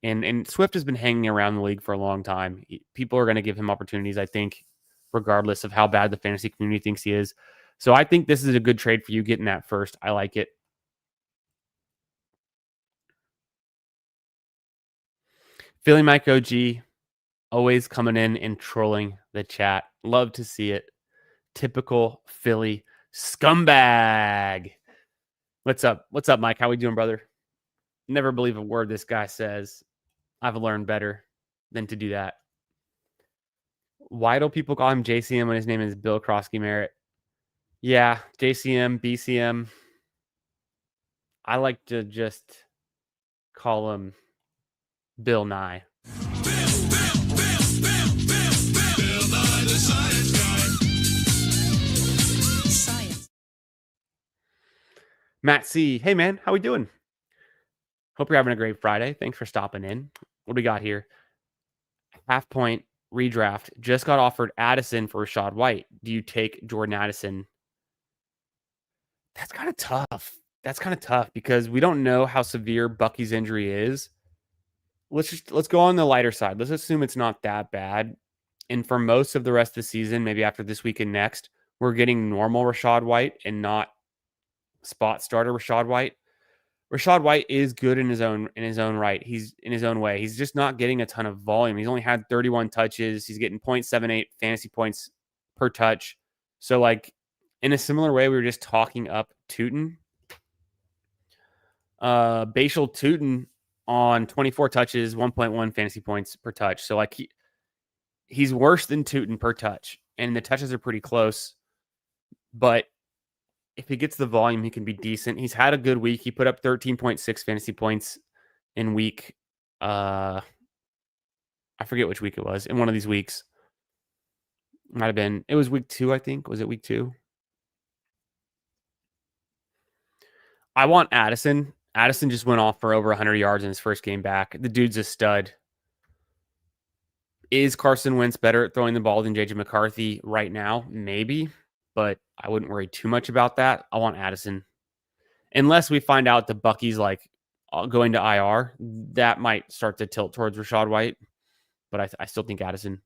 And Swift has been hanging around the league for a long time. People are going to give him opportunities, I think, regardless of how bad the fantasy community thinks he is. So I think this is a good trade for you getting that first. I like it. Philly Mike OG, always coming in and trolling the chat. Love to see it. Typical Philly scumbag. What's up? What's up, Mike? How we doing, brother? Never believe a word this guy says. I've learned better than to do that. Why do people call him JCM when his name is Bill Krosky Merritt? Yeah, JCM, BCM. I like to just call him Bill Nye. Bill Nye the Science Guy. Science. Matt C. Hey, man. How we doing? Hope you're having a great Friday. Thanks for stopping in. What do we got here? half point redraft. Just got offered Addison for Rashad White. Do you take Jordan Addison? That's kind of tough. That's kind of tough because we don't know how severe Bucky's injury is. Let's go on the lighter side. Let's assume it's not that bad. And for most of the rest of the season, maybe after this week and next, we're getting normal Rashad White and not spot starter Rashad White. Rashad White is good in his own right. He's in his own way. He's just not getting a ton of volume. He's only had 31 touches. He's getting 0.78 fantasy points per touch. So like in a similar way, we were just talking up Tootin. Bashal Tootin on 24 touches, 1.1 fantasy points per touch. So like he's worse than Tootin per touch, and the touches are pretty close. But if he gets the volume, he can be decent. He's had a good week. He put up 13.6 fantasy points in week. I forget which week it was. In one of these weeks, might have been. It was week 2, I think. Was it week 2? I want Addison. Addison just went off for over 100 yards in his first game back. The dude's a stud. Is Carson Wentz better at throwing the ball than JJ McCarthy right now? Maybe, but I wouldn't worry too much about that. I want Addison. Unless we find out the Bucky's like going to IR, that might start to tilt towards Rashad White, but I still think Addison.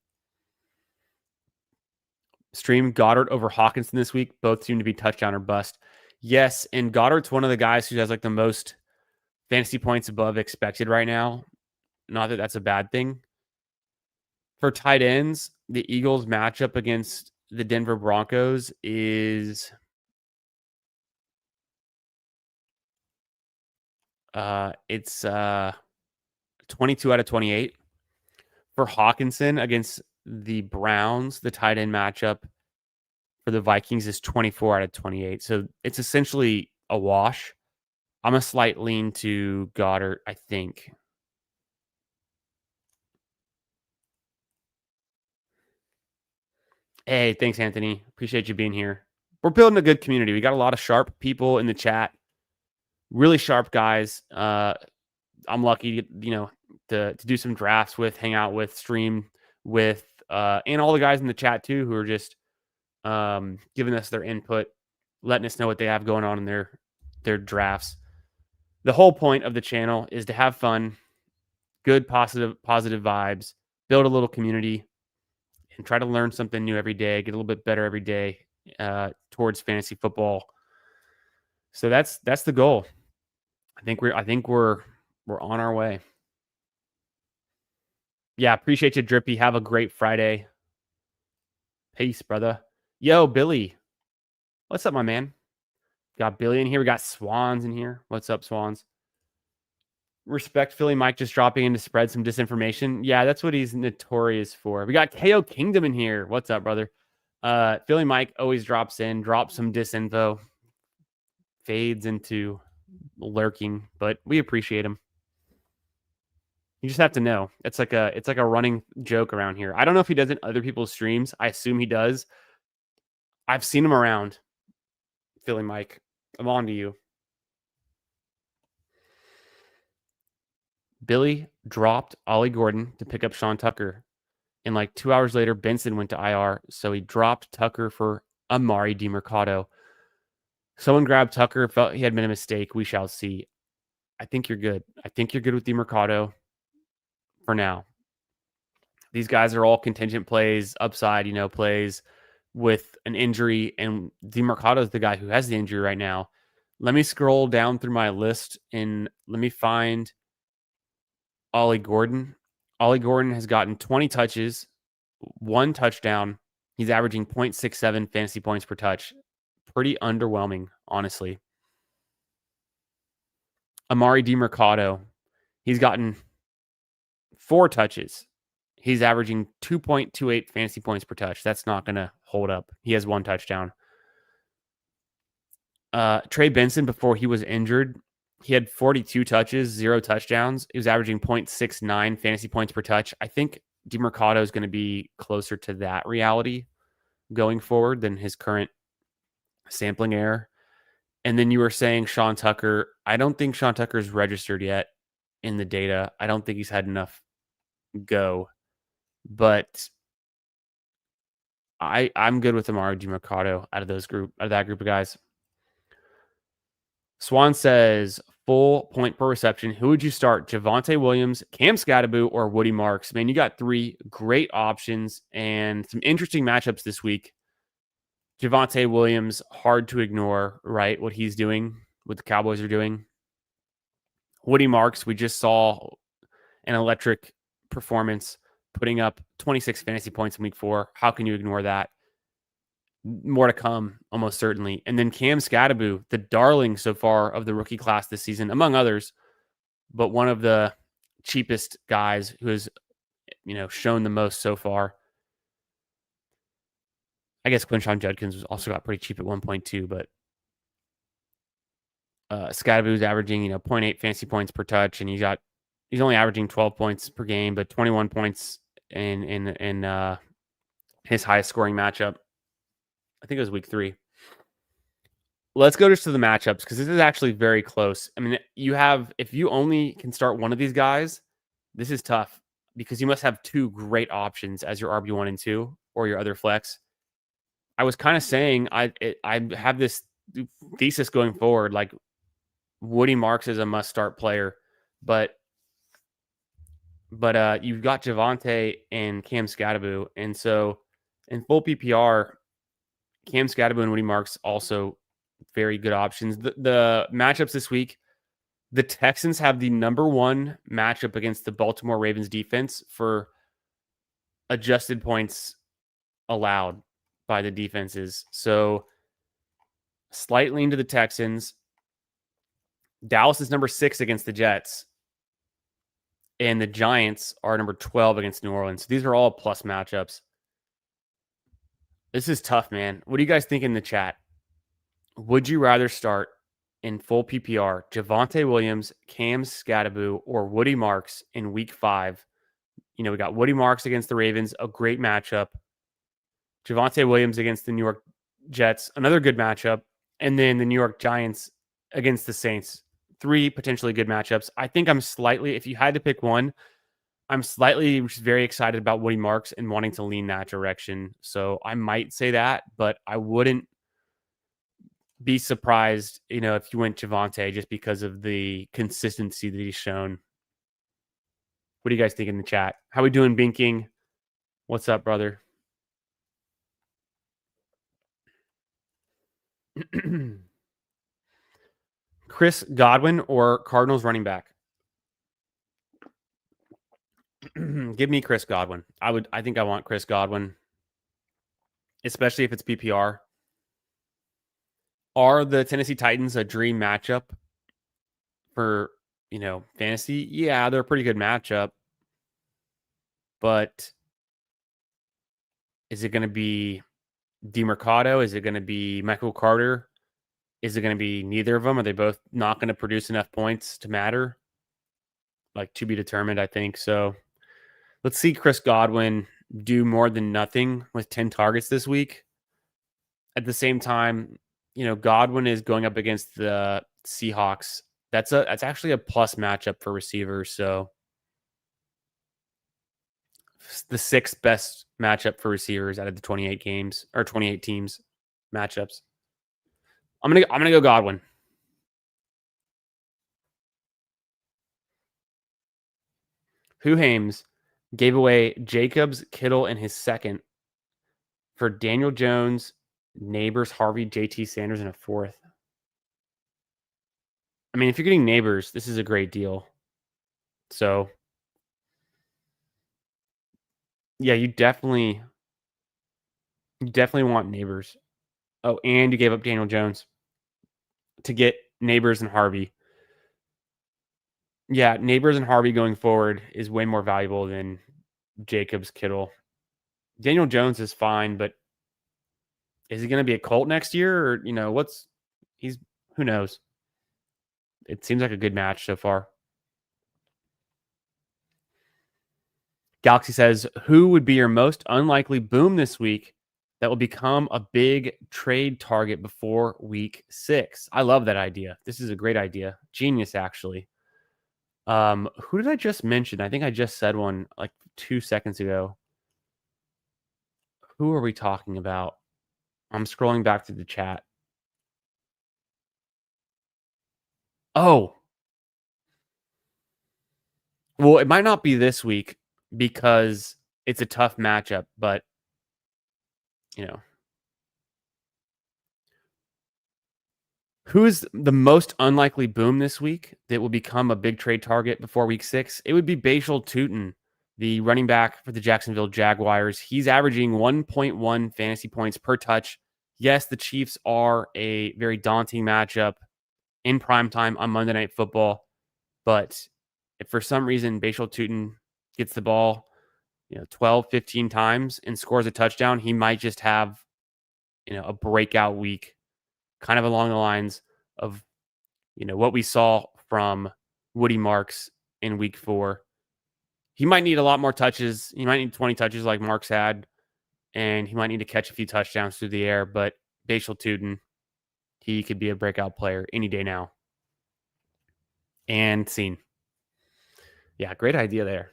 Stream Goddard over Hawkinson this week. Both seem to be touchdown or bust. Yes, and Goddard's one of the guys who has like the most fantasy points above expected right now. Not that that's a bad thing. For tight ends, the Eagles matchup against the Denver Broncos is it's 22 out of 28. For Hawkinson against the Browns, the tight end matchup for the Vikings is 24 out of 28. So it's essentially a wash. I'm a slight lean to Goddard, I think. Hey, thanks, Anthony. Appreciate you being here. We're building a good community. We got a lot of sharp people in the chat. Really sharp guys. I'm lucky, to do some drafts with, hang out with, stream with, and all the guys in the chat too who are just giving us their input, letting us know what they have going on in their drafts. The whole point of the channel is to have fun, good, positive vibes, build a little community, and try to learn something new every day, get a little bit better every day towards fantasy football. So that's the goal. I think we're on our way. Yeah, appreciate you, Drippy. Have a great Friday. Peace, brother. Yo, Billy. What's up, my man? Got Billy in here. We got Swans in here. What's up, Swans? Respect Philly Mike just dropping in to spread some disinformation. Yeah, that's what he's notorious for. We got KO Kingdom in here. What's up, brother? Philly Mike always drops in, drops some disinfo, fades into lurking, but we appreciate him. You just have to know. It's like a running joke around here. I don't know if he does it in other people's streams. I assume he does. I've seen him around. Philly Mike, I'm on to you. Billy dropped Ollie Gordon to pick up Sean Tucker. And like 2 hours later, Benson went to IR. So he dropped Tucker for Amari DiMercado. Someone grabbed Tucker, felt he had made a mistake. We shall see. I think you're good. I think you're good with DiMercado for now. These guys are all contingent plays, upside, plays with an injury. And DiMercado is the guy who has the injury right now. Let me scroll down through my list and let me find Ollie Gordon. Ollie Gordon has gotten 20 touches, 1 touchdown. He's averaging 0.67 fantasy points per touch. Pretty underwhelming, honestly. Amari DiMercado, he's gotten 4 touches. He's averaging 2.28 fantasy points per touch. That's not going to hold up. He has 1 touchdown. Trey Benson, before he was injured, he had 42 touches, 0 touchdowns. He was averaging 0.69 fantasy points per touch. I think DiMercado is going to be closer to that reality going forward than his current sampling error. And then you were saying Sean Tucker. I don't think Sean Tucker is registered yet in the data. I don't think he's had enough go. but I'm good with Amari DiMercado out of that group of guys. Swan says full point per reception. Who would you start? Javonte Williams, Cam Scatterboo, or Woody Marks? Man, you got 3 great options and some interesting matchups this week. Javonte Williams, hard to ignore, right? What he's doing, what the Cowboys are doing. Woody Marks, we just saw an electric performance, putting up 26 fantasy points in week 4. How can you ignore that? More to come, almost certainly. And then Cam Scatterboo, the darling so far of the rookie class this season, among others, but one of the cheapest guys who has, shown the most so far. I guess Quinshon Judkins was also got pretty cheap at 1.2, but Scatterboo's averaging, 0.8 fantasy points per touch, and he's only averaging 12 points per game, but 21 points in his highest scoring matchup. I think it was week 3. Let's go just to the matchups because this is actually very close. I mean, if you only can start one of these guys, this is tough because you must have 2 great options as your RB1 and 2 or your other flex. I was kind of saying I have this thesis going forward, like Woody Marks is a must start player, but you've got Javonte and Cam Scatterboo, and so in full PPR, Cam Scatterboo and Woody Marks also very good options. The matchups this week, the Texans have the number 1 matchup against the Baltimore Ravens defense for adjusted points allowed by the defenses. So slight lean to the Texans. Dallas is number 6 against the Jets. And the Giants are number 12 against New Orleans. So these are all plus matchups. This is tough, man. What do you guys think in the chat? Would you rather start in full PPR Javonte Williams, Cam Scatterboo, or Woody Marks in week 5? We got Woody Marks against the Ravens, a great matchup. Javonte Williams against the New York Jets, another good matchup. And then the New York Giants against the Saints, 3 potentially good matchups. I think if you had to pick one, I'm slightly very excited about Woody Marks and wanting to lean that direction. So I might say that, but I wouldn't be surprised, if you went Javonte just because of the consistency that he's shown. What do you guys think in the chat? How we doing, Binking? What's up, brother? Chris Godwin or Cardinals running back? Give me Chris Godwin. I think I want Chris Godwin, especially if it's PPR. Are the Tennessee Titans a dream matchup for, fantasy? Yeah, they're a pretty good matchup. But is it going to be DeMercado? Is it going to be Michael Carter? Is it going to be neither of them? Are they both not going to produce enough points to matter? Like, to be determined, I think. So let's see Chris Godwin do more than nothing with 10 targets this week. At the same time, Godwin is going up against the Seahawks. That's actually a plus matchup for receivers. So the 6th best matchup for receivers out of the 28 games or 28 teams matchups. I'm gonna go Godwin. Who Hames gave away Jacobs, Kittle in his 2nd for Daniel Jones, Neighbors, Harvey, JT Sanders in a 4th. I mean, if you're getting Neighbors, this is a great deal. So, yeah, you definitely want Neighbors. Oh, and you gave up Daniel Jones to get Neighbors and Harvey. Yeah, Neighbors and Harvey going forward is way more valuable than Jacobs, Kittle. Daniel Jones is fine, but is he going to be a Colt next year? Or, who knows? It seems like a good match so far. Galaxy says, who would be your most unlikely boom this week that will become a big trade target before week 6? I love that idea. This is a great idea. Genius, actually. Who did I just mention? I think I just said one like 2 seconds ago. Who are we talking about? I'm scrolling back to the chat. Oh, well, it might not be this week because it's a tough matchup, but, you know, who is the most unlikely boom this week that will become a big trade target before week 6? It would be Bashal Tutin, the running back for the Jacksonville Jaguars. He's averaging 1.1 fantasy points per touch. Yes, the Chiefs are a very daunting matchup in primetime on Monday Night Football, but if for some reason Bashal Tutin gets the ball, 12, 15 times and scores a touchdown, he might just have, a breakout week, kind of along the lines of, what we saw from Woody Marks in week 4. He might need a lot more touches. He might need 20 touches like Marks had, and he might need to catch a few touchdowns through the air, but Bashal Tutin, he could be a breakout player any day now. And scene. Yeah, great idea there.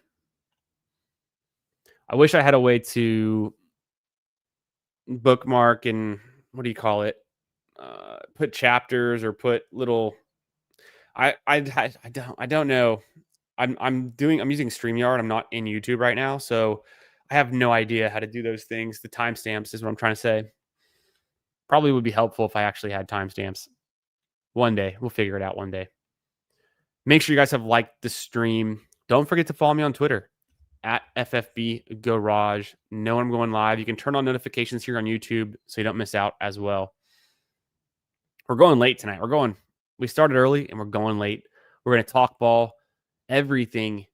I wish I had a way to bookmark and what do you call it? Put chapters or put little. I don't know. I'm using StreamYard. I'm not in YouTube right now, so I have no idea how to do those things. The timestamps is what I'm trying to say. Probably would be helpful if I actually had timestamps. One day we'll figure it out. One day. Make sure you guys have liked the stream. Don't forget to follow me on Twitter at FFB Garage. Know when I'm going live. You can turn on notifications here on YouTube so you don't miss out as well. We're going late tonight. We started early and we're going late. We're going to talk ball, everything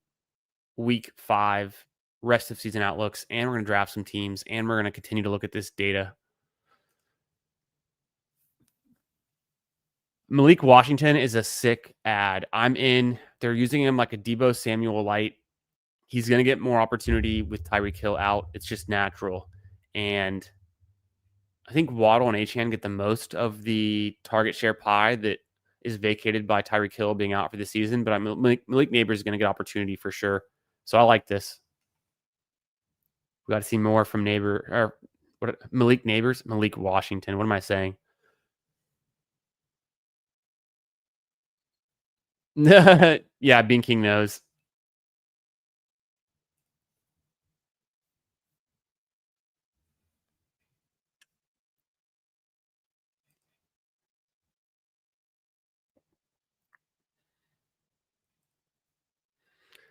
week 5, rest of season outlooks, and we're going to draft some teams, and we're going to continue to look at this data. Malik Washington is a sick ad. I'm in. They're using him like a Deebo Samuel light. He's going to get more opportunity with Tyreek Hill out. It's just natural. And I think Waddle and Achane get the most of the target share pie that is vacated by Tyreek Hill being out for the season. But Malik Neighbors is going to get opportunity for sure. So I like this. We got to see more from Malik Washington. What am I saying? Yeah, Bean King knows.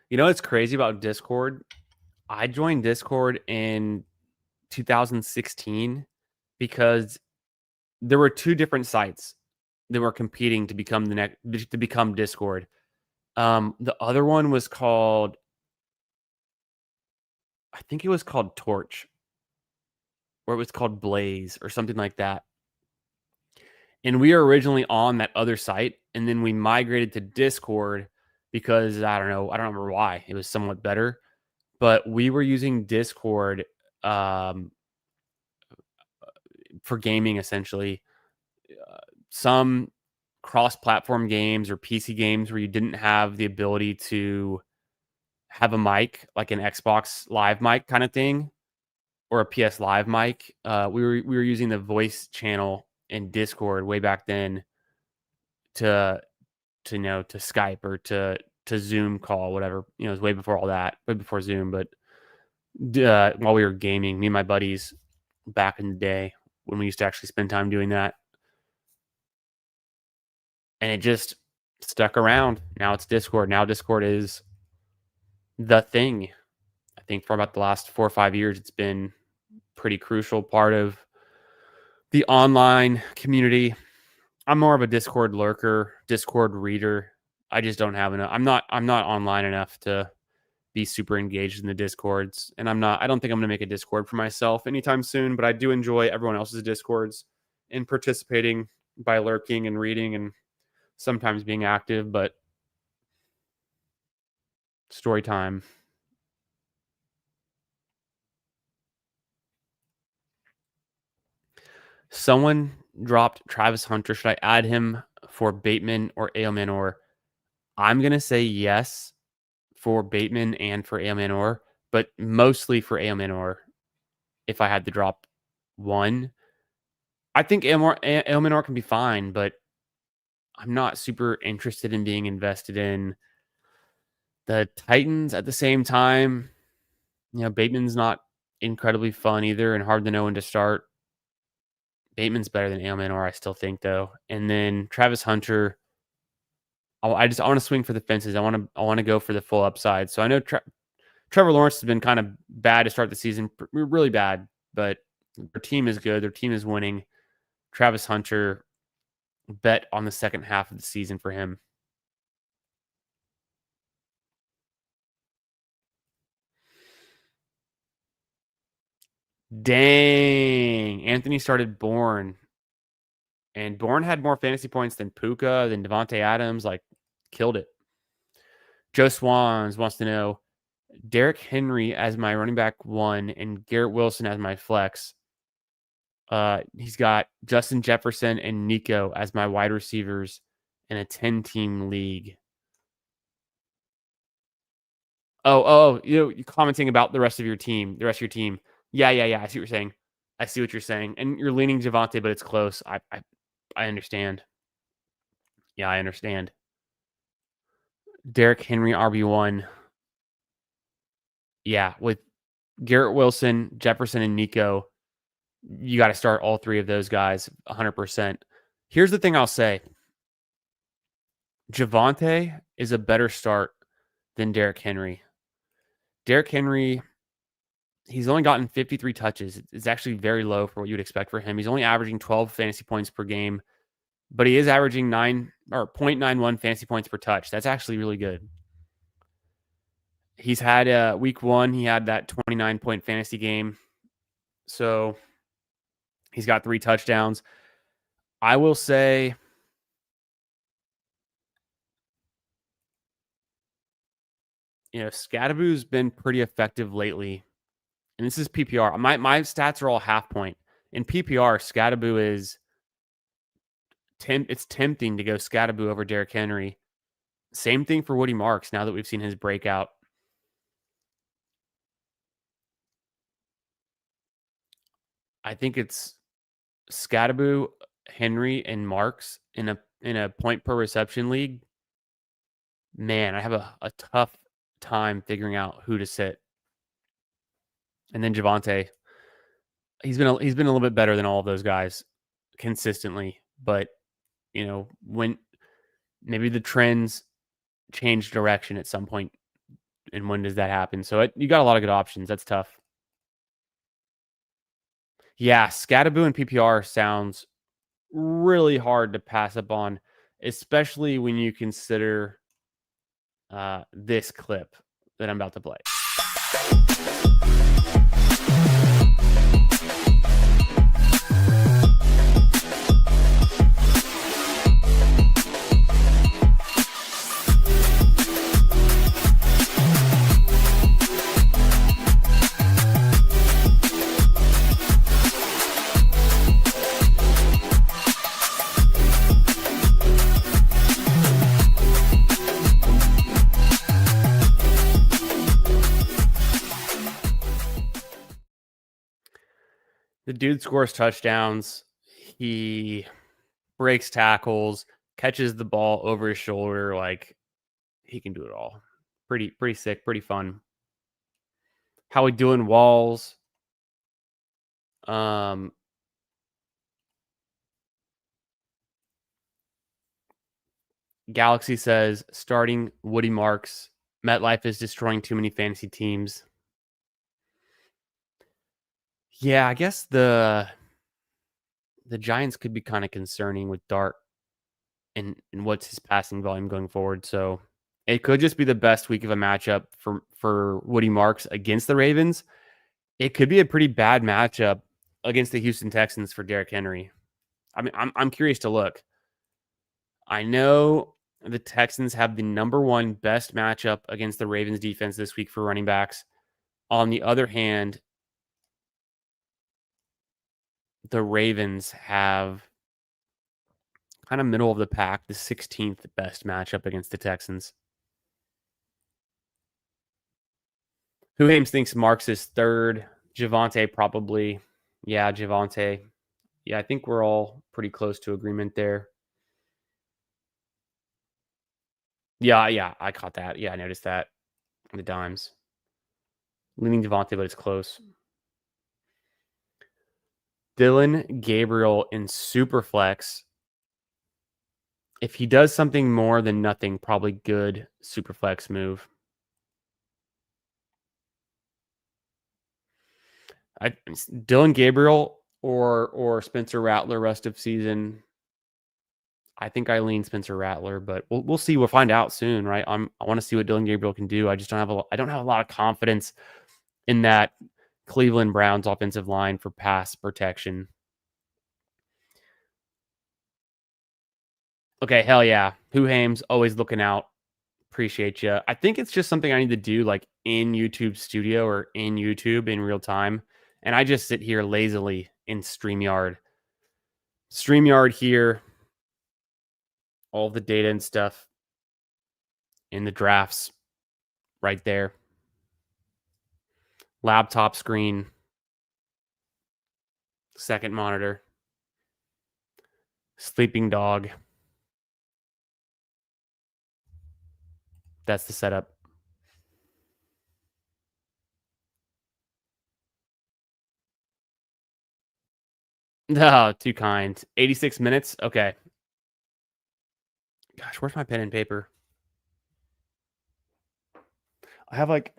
You know what's crazy about Discord? I joined Discord in 2016 because there were 2 different sites that were competing to become Discord. The other one was called, I think it was called Torch, or it was called Blaze or something like that. And we were originally on that other site, and then we migrated to Discord because I don't remember why. It was somewhat better, but we were using Discord for gaming essentially. Some cross-platform games or PC games where you didn't have the ability to have a mic, like an Xbox Live mic kind of thing, or a PS Live mic. We were using the voice channel in Discord way back then to Skype or to Zoom call, whatever. It was way before all that, way before Zoom. But while we were gaming, me and my buddies back in the day when we used to actually spend time doing that, and it just stuck around. Now it's Discord. Now Discord is the thing. I think for about the last 4 or 5 years, it's been pretty crucial part of the online community. I'm more of a Discord lurker, Discord reader. I just don't have enough. I'm not online enough to be super engaged in the Discords, and I don't think I'm going to make a Discord for myself anytime soon, but I do enjoy everyone else's Discords and participating by lurking and reading and sometimes being active, but story time. Someone dropped Travis Hunter. Should I add him for Bateman or Ailmanor? I'm going to say yes for Bateman and for Ailmanor, but mostly for Ailmanor. if I had to drop one. I think Elminor can be fine, but I'm not super interested in being invested in the Titans at the same time. Bateman's not incredibly fun either and hard to know when to start. Bateman's better than Elminor, I still think, though. And then Travis Hunter, I want to swing for the fences. I want to go for the full upside. So I know Trevor Lawrence has been kind of bad to start the season, really bad, but their team is good. Their team is winning. Travis Hunter, bet on the second half of the season for him. Dang. Anthony started Bourne. And Bourne had more fantasy points than Puka, than Devontae Adams. Like, killed it. Joe Swans wants to know, Derrick Henry as my running back 1 and Garrett Wilson as my flex. He's got Justin Jefferson and Nico as my wide receivers in a 10-team league. You're commenting about the rest of your team. Yeah. I see what you're saying. And you're leaning Javonte, but it's close. I understand. Yeah, I understand. Derrick Henry RB1. Yeah, with Garrett Wilson, Jefferson, and Nico, you got to start all three of those guys 100%. Here's the thing I'll say. Javonte is a better start than Derrick Henry. Derrick Henry, he's only gotten 53 touches. It's actually very low for what you'd expect for him. He's only averaging 12 fantasy points per game, but he is averaging 0.91 fantasy points per touch. That's actually really good. He's had week 1, he had that 29-point fantasy game. So he's got 3 touchdowns. I will say, Scadaboo's been pretty effective lately. And this is PPR. My stats are all half point. In PPR, Scadaboo is it's tempting to go Scadaboo over Derrick Henry. Same thing for Woody Marks now that we've seen his breakout. I think it's Scadaboo, Henry, and Marks in a point per reception league. Man, I have a tough time figuring out who to sit. And then Javonte, he's been a little bit better than all of those guys consistently, but when maybe the trends change direction at some point, and when does that happen? So you got a lot of good options. That's tough. Yeah, Scadaboo and PPR sounds really hard to pass up on, especially when you consider this clip that I'm about to play. The dude scores touchdowns. He breaks tackles, catches the ball over his shoulder. Like, he can do it all. Pretty sick, pretty fun. How we doing, Walls? Galaxy says, starting Woody Marks. MetLife is destroying too many fantasy teams. Yeah, I guess the Giants could be kind of concerning with Dart and what's his passing volume going forward. So it could just be the best week of a matchup for Woody Marks against the Ravens. It could be a pretty bad matchup against the Houston Texans for Derrick Henry. I mean, I'm curious to look. I know the Texans have the number 1 best matchup against the Ravens defense this week for running backs. On the other hand, the Ravens have kind of middle of the pack, the 16th best matchup against the Texans. Who Hames thinks Marks is third? Javonte probably. Yeah, Javonte. Yeah, I think we're all pretty close to agreement there. Yeah, I caught that. Yeah, I noticed that. The dimes. Leaning Javonte, but it's close. Dylan Gabriel in Superflex. If he does something more than nothing, probably good Superflex move. Dylan Gabriel or Spencer Rattler rest of season. I think I lean Spencer Rattler, but we'll see. We'll find out soon, right? I want to see what Dylan Gabriel can do. I just I don't have a lot of confidence in that Cleveland Browns offensive line for pass protection. Okay, hell yeah. Who Hames always looking out. Appreciate you. I think it's just something I need to do like in YouTube Studio or in YouTube in real time. And I just sit here lazily in StreamYard. StreamYard here, all the data and stuff in the drafts right there. Laptop screen, second monitor, sleeping dog. That's the setup. Oh, too kind. 86 minutes. Okay. Gosh, where's my pen and paper? I have like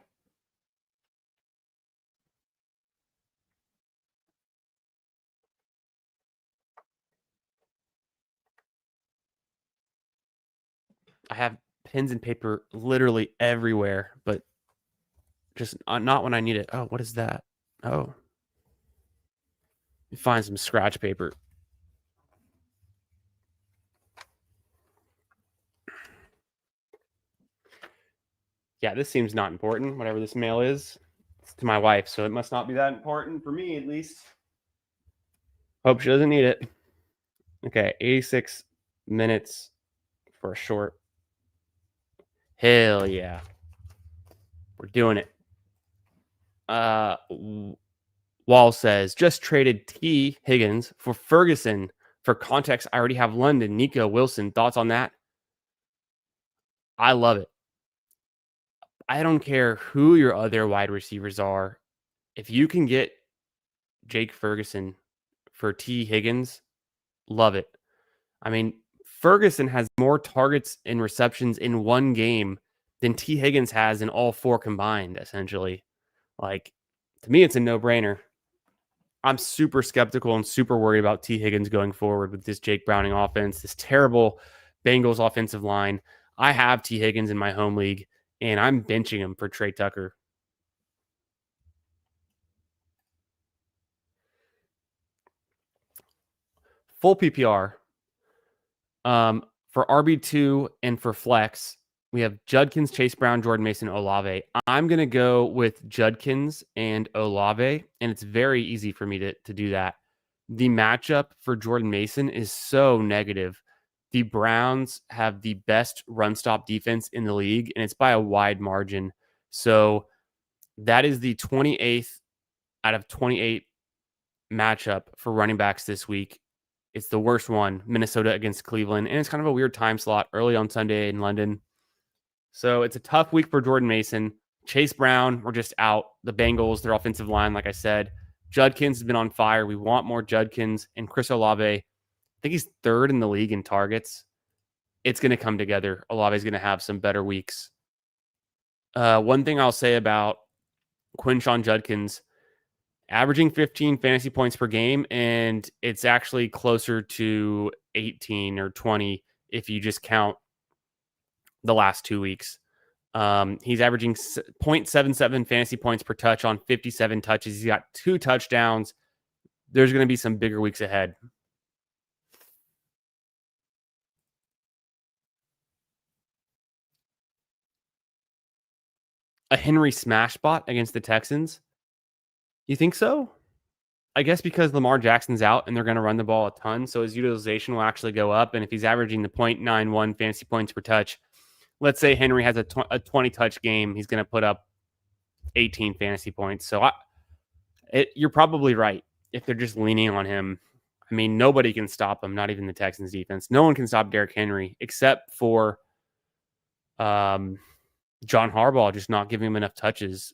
I have pens and paper literally everywhere, but just not when I need it. Oh, what is that? Oh, find some scratch paper. Yeah, this seems not important. Whatever this mail is, it's to my wife, so it must not be that important for me, at least. Hope she doesn't need it. Okay, 86 minutes for a short. Hell yeah. We're doing it. Wall says, just traded T. Higgins for Ferguson. For context, I already have London, Nico, Wilson. Thoughts on that? I love it. I don't care who your other wide receivers are. If you can get Jake Ferguson for T. Higgins, love it. I mean, Ferguson has more targets and receptions in one game than T. Higgins has in all four combined, essentially. Like, to me, it's a no-brainer. I'm super skeptical and super worried about T. Higgins going forward with this Jake Browning offense, this terrible Bengals offensive line. I have T. Higgins in my home league, and I'm benching him for Trey Tucker. Full PPR. For RB2 and for flex, we have Judkins, Chase Brown, Jordan Mason, Olave. I'm going to go with Judkins and Olave, and it's very easy for me to do that. The matchup for Jordan Mason is so negative. The Browns have the best run stop defense in the league, and it's by a wide margin. So that is the 28th out of 28 matchup for running backs this week. It's the worst one, Minnesota against Cleveland, and it's kind of a weird time slot early on Sunday in London. So it's a tough week for Jordan Mason. Chase Brown, we're just out. The Bengals, their offensive line, like I said. Judkins has been on fire. We want more Judkins. And Chris Olave, I think he's third in the league in targets. It's going to come together. Olave is going to have some better weeks. One thing I'll say about Quinshon Judkins, averaging 15 fantasy points per game, and it's actually closer to 18 or 20 if you just count the last 2 weeks. He's averaging 0.77 fantasy points per touch on 57 touches. He's got 2 touchdowns. There's going to be some bigger weeks ahead. A Henry smash spot against the Texans? You think so? I guess because Lamar Jackson's out and they're going to run the ball a ton, so his utilization will actually go up. And if he's averaging the 0.91 fantasy points per touch, let's say Henry has a 20 touch game, he's going to put up 18 fantasy points. So You're probably right. If they're just leaning on him, I mean, nobody can stop him, not even the Texans defense. No one can stop Derrick Henry except for um, John Harbaugh just not giving him enough touches.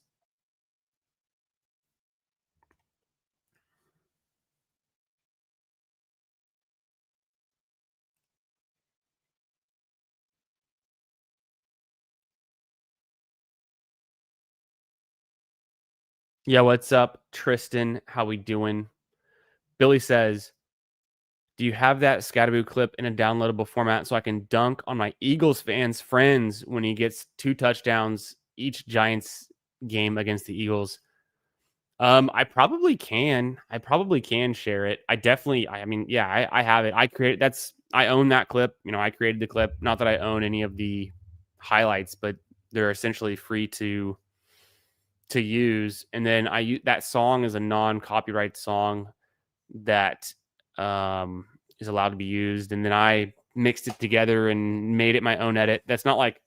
Yeah, what's up, Tristan? How we doing? Billy says, "Do you have that Scatterboo clip in a downloadable format so I can dunk on my Eagles fans' friends when he gets 2 touchdowns each Giants game against the Eagles?" I probably can. I probably can share it. I mean, yeah, I have it. I own that clip. I created the clip. Not that I own any of the highlights, but they're essentially free to use. And then that song is a non-copyright song that um is allowed to be used. And then I mixed it together and made it my own edit. That's not like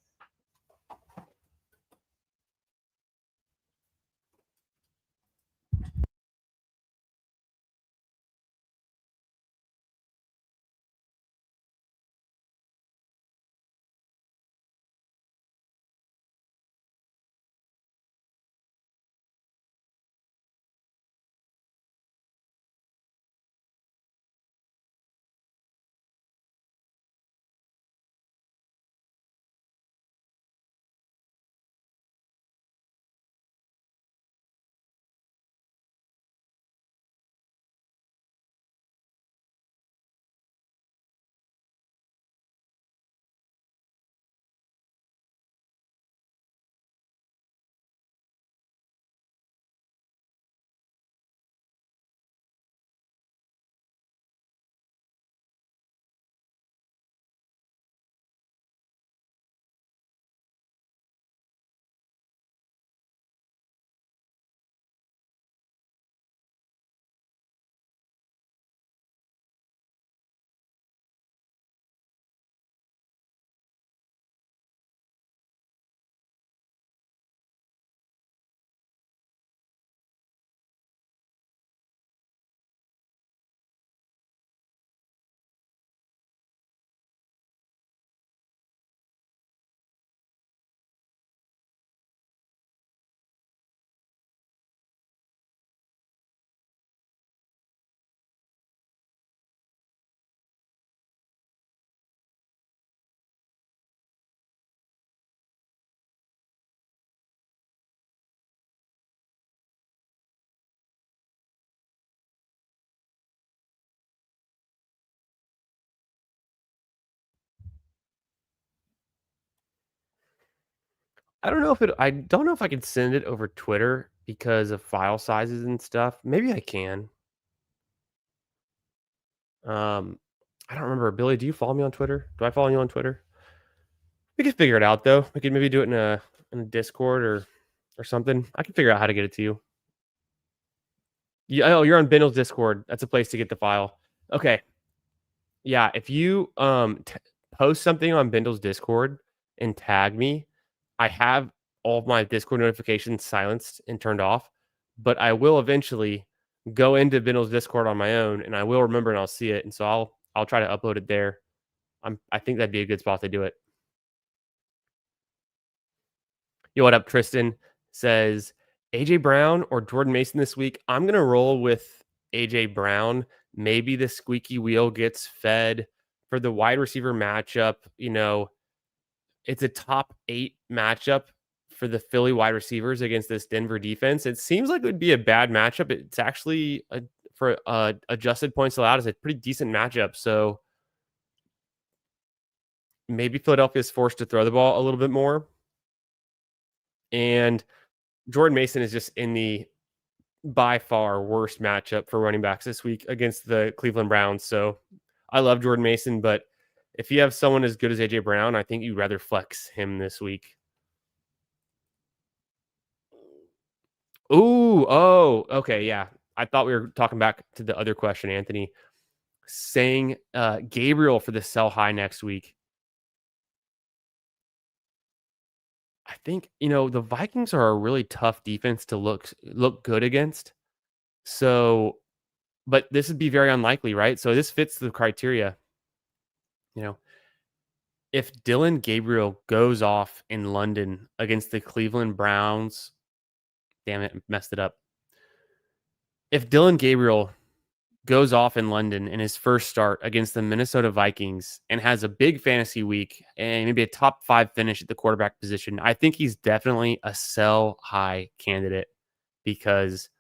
I don't know if I can send it over Twitter because of file sizes and stuff. Maybe I can. Um, I don't remember. Billy, do you follow me on Twitter? Do I follow you on Twitter? We could figure it out though. We could maybe do it in a Discord or something. I can figure out how to get it to you. Yeah, oh, you're on Bindle's Discord. That's a place to get the file. Okay. Yeah, if you post something on Bindle's Discord and tag me, I have all of my Discord notifications silenced and turned off, but I will eventually go into Bindle's Discord on my own, and I will remember and I'll see it, and so I'll try to upload it there. I think that'd be a good spot to do it. Yo, what up, Tristan? Says AJ Brown or Jordan Mason this week. I'm gonna roll with AJ Brown. Maybe the squeaky wheel gets fed for the wide receiver matchup. It's a top 8 matchup for the Philly wide receivers against this Denver defense. It seems like it would be a bad matchup. It's actually for adjusted points allowed is a pretty decent matchup. So maybe Philadelphia is forced to throw the ball a little bit more. And Jordan Mason is just in the by far worst matchup for running backs this week against the Cleveland Browns. So I love Jordan Mason, but if you have someone as good as AJ Brown, I think you'd rather flex him this week. Ooh, oh, okay, yeah. I thought we were talking back to the other question, Anthony, saying Gabriel for the sell high next week. I think the Vikings are a really tough defense to look good against. So, but this would be very unlikely, right? So this fits the criteria. You know, if Dylan Gabriel goes off in London against the Cleveland Browns, damn it, messed it up. If Dylan Gabriel goes off in London in his first start against the Minnesota Vikings and has a big fantasy week and maybe a top 5 finish at the quarterback position, I think he's definitely a sell high candidate because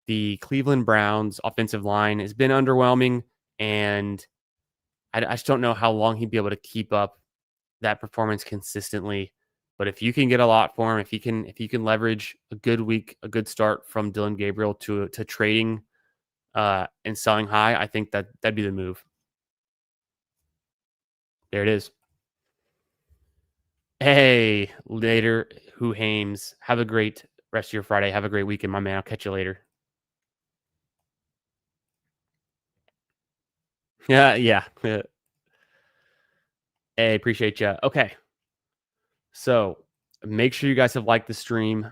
the Cleveland Browns offensive line has been underwhelming, and I just don't know how long he'd be able to keep up that performance consistently. But if you can get a lot for him, if you can leverage a good week, a good start from Dylan Gabriel to trading and selling high, I think that'd be the move. There it is. Hey, later, who Hames. Have a great rest of your Friday. Have a great weekend, my man. I'll catch you later. Yeah, yeah. Hey, appreciate you. Okay, so make sure you guys have liked the stream,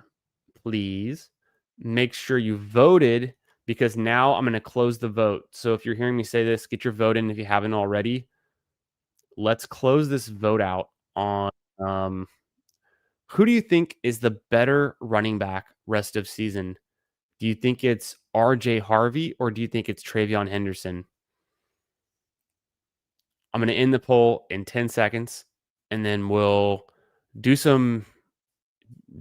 please. Make sure you voted because now I'm going to close the vote. So if you're hearing me say this, get your vote in if you haven't already. Let's close this vote out on who do you think is the better running back rest of season? Do you think it's RJ Harvey or do you think it's Travion Henderson? I'm going to end the poll in 10 seconds and then we'll do some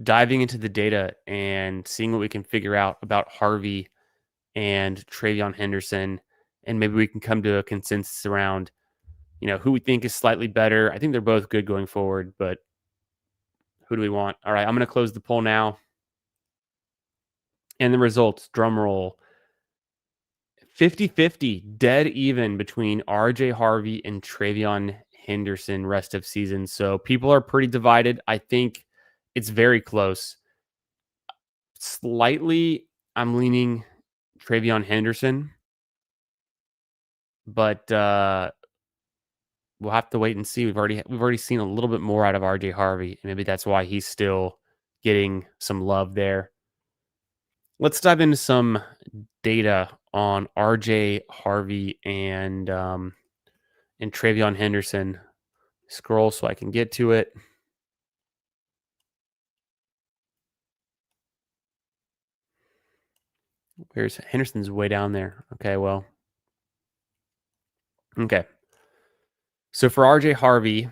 diving into the data and seeing what we can figure out about Harvey and Travion Henderson. And maybe we can come to a consensus around, who we think is slightly better. I think they're both good going forward, but who do we want? All right, I'm going to close the poll now. And the results, drum roll. 50-50, dead even between RJ Harvey and Travion Henderson rest of season. So people are pretty divided. I think it's very close. Slightly, I'm leaning Travion Henderson, but we'll have to wait and see. We've already seen a little bit more out of RJ Harvey, and maybe that's why he's still getting some love there. Let's dive into some data on RJ Harvey and Travion Henderson. Scroll so I can get to it. Where's Henderson's way down there? Okay, well. Okay. So for RJ Harvey,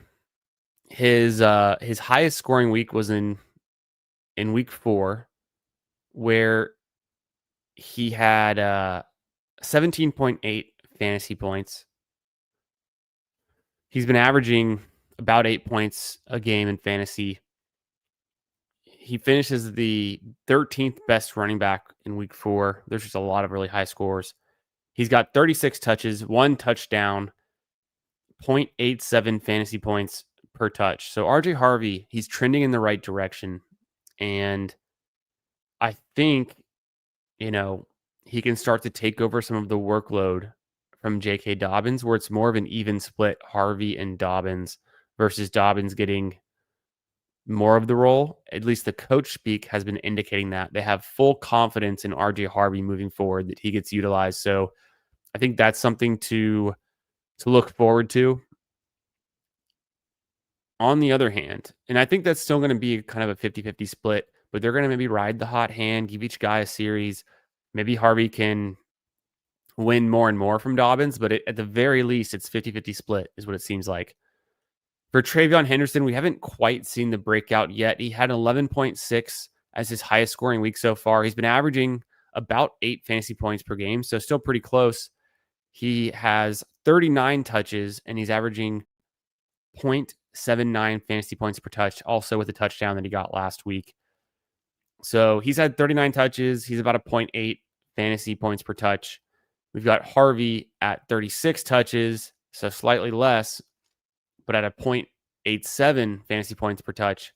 his highest scoring week was in week 4, where he had 17.8 fantasy points. He's been averaging about 8 points a game in fantasy. He finishes the 13th best running back in week 4. There's just a lot of really high scores. He's got 36 touches, 1 touchdown, 0.87 fantasy points per touch. So RJ Harvey, he's trending in the right direction. And I think, he can start to take over some of the workload from J.K. Dobbins, where it's more of an even split Harvey and Dobbins versus Dobbins getting more of the role. At least the coach speak has been indicating that they have full confidence in RJ Harvey moving forward, that he gets utilized. So I think that's something to look forward to. On the other hand, and I think that's still going to be kind of a 50-50 split, but they're going to maybe ride the hot hand, give each guy a series. Maybe Harvey can win more and more from Dobbins, but at the very least, it's 50-50 split is what it seems like. For Travion Henderson, we haven't quite seen the breakout yet. He had 11.6 as his highest scoring week so far. He's been averaging about 8 fantasy points per game, so still pretty close. He has 39 touches, and he's averaging 0.79 fantasy points per touch, also with a touchdown that he got last week. So he's had 39 touches. He's about a 0.8 fantasy points per touch. We've got Harvey at 36 touches, so slightly less, but at a 0.87 fantasy points per touch,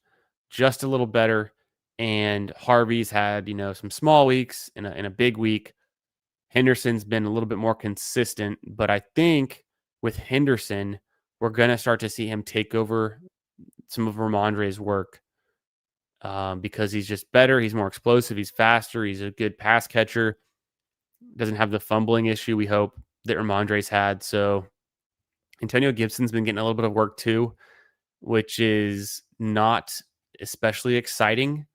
just a little better. And Harvey's had, some small weeks and a big week. Henderson's been a little bit more consistent, but I think with Henderson, we're going to start to see him take over some of Ramondre's work because he's just better. He's more explosive. He's faster. He's a good pass catcher. Doesn't have the fumbling issue we hope that Ramondre's had. So Antonio Gibson's been getting a little bit of work too, which is not especially exciting,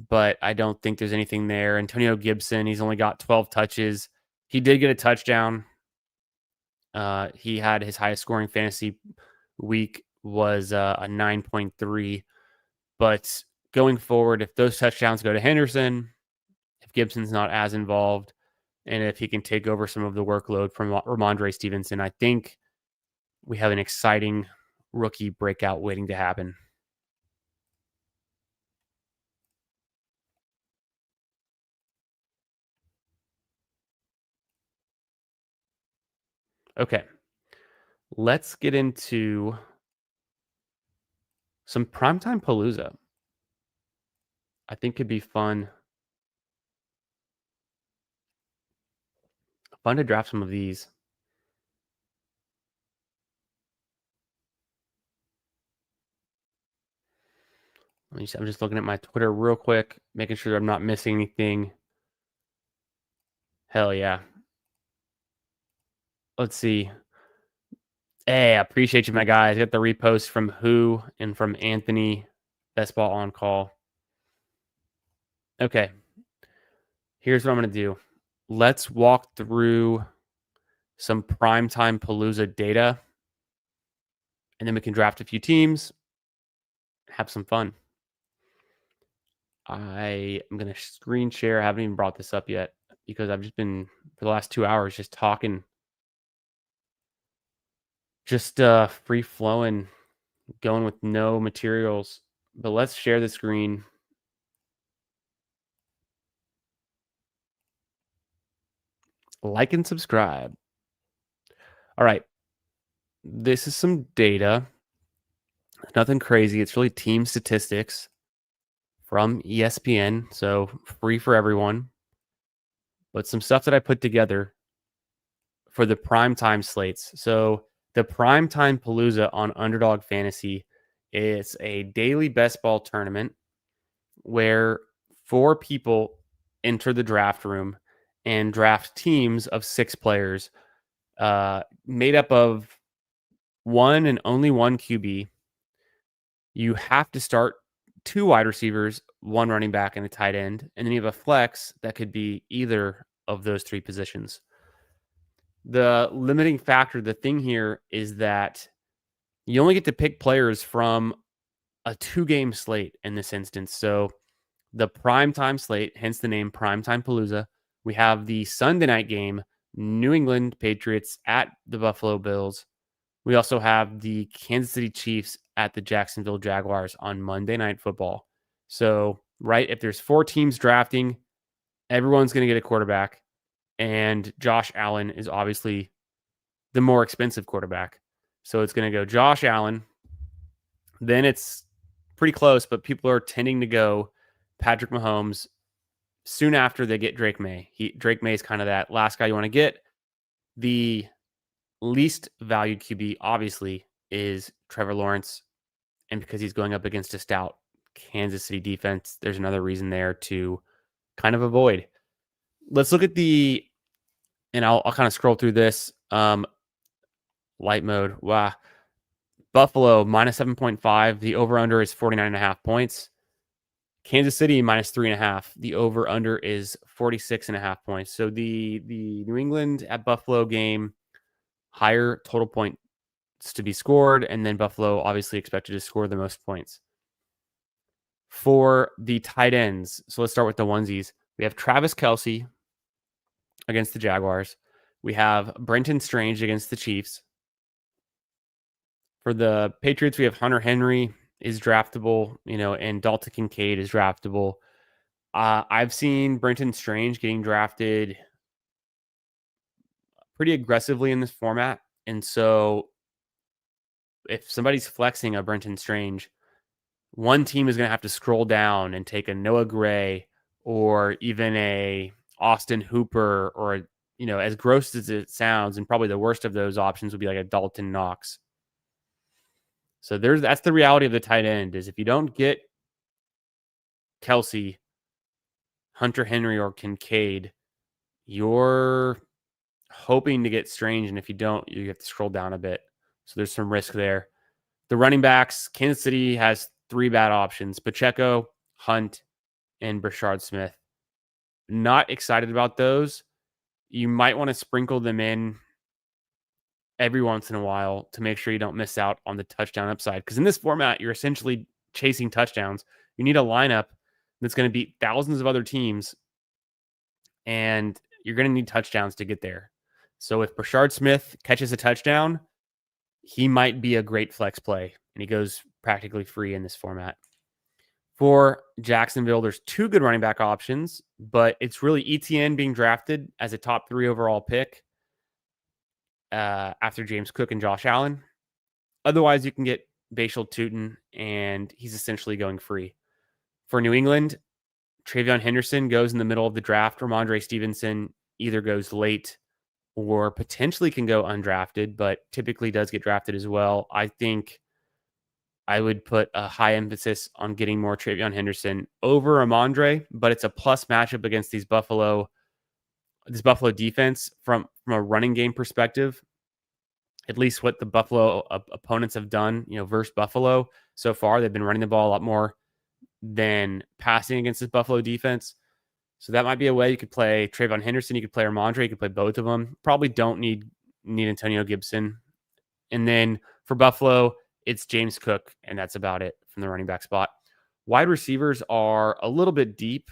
but I don't think there's anything there. Antonio Gibson, he's only got 12 touches. He did get a touchdown. He had his highest scoring fantasy week was a 9.3. But going forward, if those touchdowns go to Henderson, if Gibson's not as involved, and if he can take over some of the workload from Ramondre Stevenson, I think we have an exciting rookie breakout waiting to happen. Okay, let's get into some primetime Palooza. I think could be fun. Fun to draft some of these. I'm just looking at my Twitter real quick, making sure I'm not missing anything. Hell yeah. Let's see. Hey, I appreciate you, my guys. Got the repost from Who and from Anthony. Best ball on call. Okay. Here's what I'm going to do. Let's walk through some primetime Palooza data, and then we can draft a few teams, have some fun. I am going to screen share. I haven't even brought this up yet because I've just been, for the last 2 hours, just talking, just free flowing, going with no materials. But let's share the screen. Like and subscribe. All right. This is some data. Nothing crazy. It's really team statistics from ESPN. So free for everyone. But some stuff that I put together for the primetime slates. So the primetime Palooza on Underdog Fantasy is a daily best ball tournament where 4 people enter the draft room and draft teams of 6 players made up of one and only one QB. You have to start 2 wide receivers, 1 running back, and a tight end. And then you have a flex that could be either of those 3 positions. The limiting factor, the thing here is that you only get to pick players from a 2-game slate in this instance. So the primetime slate, hence the name Primetime Palooza, we have the Sunday night game, New England Patriots at the Buffalo Bills. We also have the Kansas City Chiefs at the Jacksonville Jaguars on Monday Night Football. So, right, if there's 4 teams drafting, everyone's going to get a quarterback. And Josh Allen is obviously the more expensive quarterback. So it's going to go Josh Allen. Then it's pretty close, but people are tending to go Patrick Mahomes soon after they get Drake May. Drake May is kind of that last guy you want to get. The least valued QB, obviously, is Trevor Lawrence. And because he's going up against a stout Kansas City defense, there's another reason there to kind of avoid. Let's look at and I'll kind of scroll through this. Light mode. Wow. Buffalo minus 7.5. The over-under is 49.5 points. Kansas City minus 3.5. The over-under is 46.5 points. So the New England at Buffalo game, higher total points to be scored, and then Buffalo obviously expected to score the most points. For the tight ends, so let's start with the onesies. We have Travis Kelce against the Jaguars. We have Brenton Strange against the Chiefs. For the Patriots, we have Hunter Henry is draftable, and Dalton Kincaid is draftable. I've seen Brenton Strange getting drafted pretty aggressively in this format. And so if somebody's flexing a Brenton Strange, one team is going to have to scroll down and take a Noah Gray or even a Austin Hooper, or, as gross as it sounds, and probably the worst of those options would be like a Dalton Knox. So that's the reality of the tight end, is if you don't get Kelce, Hunter Henry, or Kincaid, you're hoping to get Strange, and if you don't, you have to scroll down a bit. So there's some risk there. The running backs, Kansas City has 3 bad options: Pacheco, Hunt, and Brashard Smith. Not excited about those. You might want to sprinkle them in every once in a while to make sure you don't miss out on the touchdown upside. Because in this format, you're essentially chasing touchdowns. You need a lineup that's going to beat thousands of other teams, and you're going to need touchdowns to get there. So if Brashard Smith catches a touchdown, he might be a great flex play, and he goes practically free in this format. For Jacksonville, there's 2 good running back options, but it's really ETN being drafted as a top 3 overall pick after James Cook and Josh Allen. Otherwise, you can get Bashal Tutin, and he's essentially going free. For New England, Travion Henderson goes in the middle of the draft. Ramondre Stevenson either goes late or potentially can go undrafted, but typically does get drafted as well. I think I would put a high emphasis on getting more Travion Henderson over Ramondre, but it's a plus matchup against this Buffalo defense from a running game perspective. At least what the Buffalo opponents have done, versus Buffalo so far, they've been running the ball a lot more than passing against this Buffalo defense. So that might be a way you could play Travion Henderson. You could play Ramondre. You could play both of them. Probably don't need Antonio Gibson. And then for Buffalo, it's James Cook, and that's about it from the running back spot. Wide receivers are a little bit deep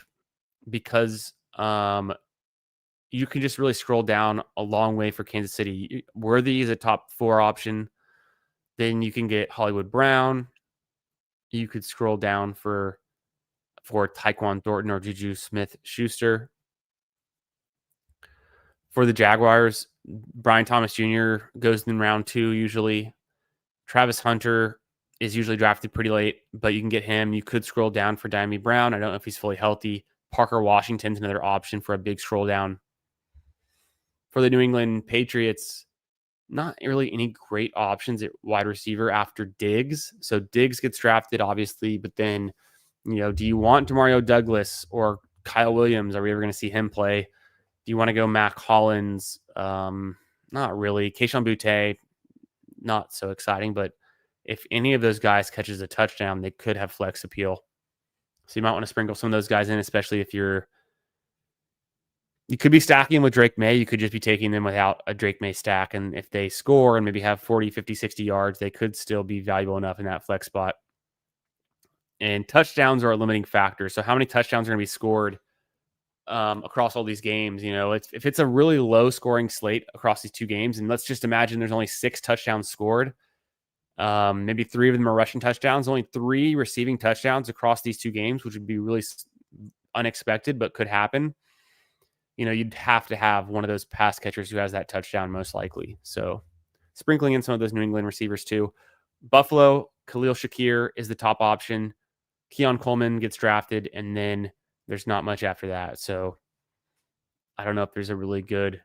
because you can just really scroll down a long way for Kansas City. Worthy is a top 4 option. Then you can get Hollywood Brown. You could scroll down for Tyquan Thornton or Juju Smith-Schuster. For the Jaguars, Brian Thomas Jr. goes in round 2 usually. Travis Hunter is usually drafted pretty late, but you can get him. You could scroll down for Diami Brown. I don't know if he's fully healthy. Parker Washington's another option for a big scroll down. For the New England Patriots, not really any great options at wide receiver after Diggs. So Diggs gets drafted, obviously, but then, do you want Demario Douglas or Kyle Williams? Are we ever going to see him play? Do you want to go Mac Hollins? Not really. Kayshon Boutte, not so exciting, but if any of those guys catches a touchdown, they could have flex appeal. So you might want to sprinkle some of those guys in, especially if you could be stacking with Drake May. You could just be taking them without a Drake May stack. And if they score and maybe have 40, 50, 60 yards, they could still be valuable enough in that flex spot. And touchdowns are a limiting factor. So how many touchdowns are going to be scored across all these games? If it's a really low scoring slate across these 2 games, and let's just imagine there's only 6 touchdowns scored, maybe 3 of them are rushing touchdowns, only 3 receiving touchdowns across these 2 games, which would be really unexpected, but could happen. You'd have to have one of those pass catchers who has that touchdown most likely. So sprinkling in some of those New England receivers too. Buffalo, Khalil Shakir is the top option. Keon Coleman gets drafted, and then there's not much after that. So I don't know if there's a really good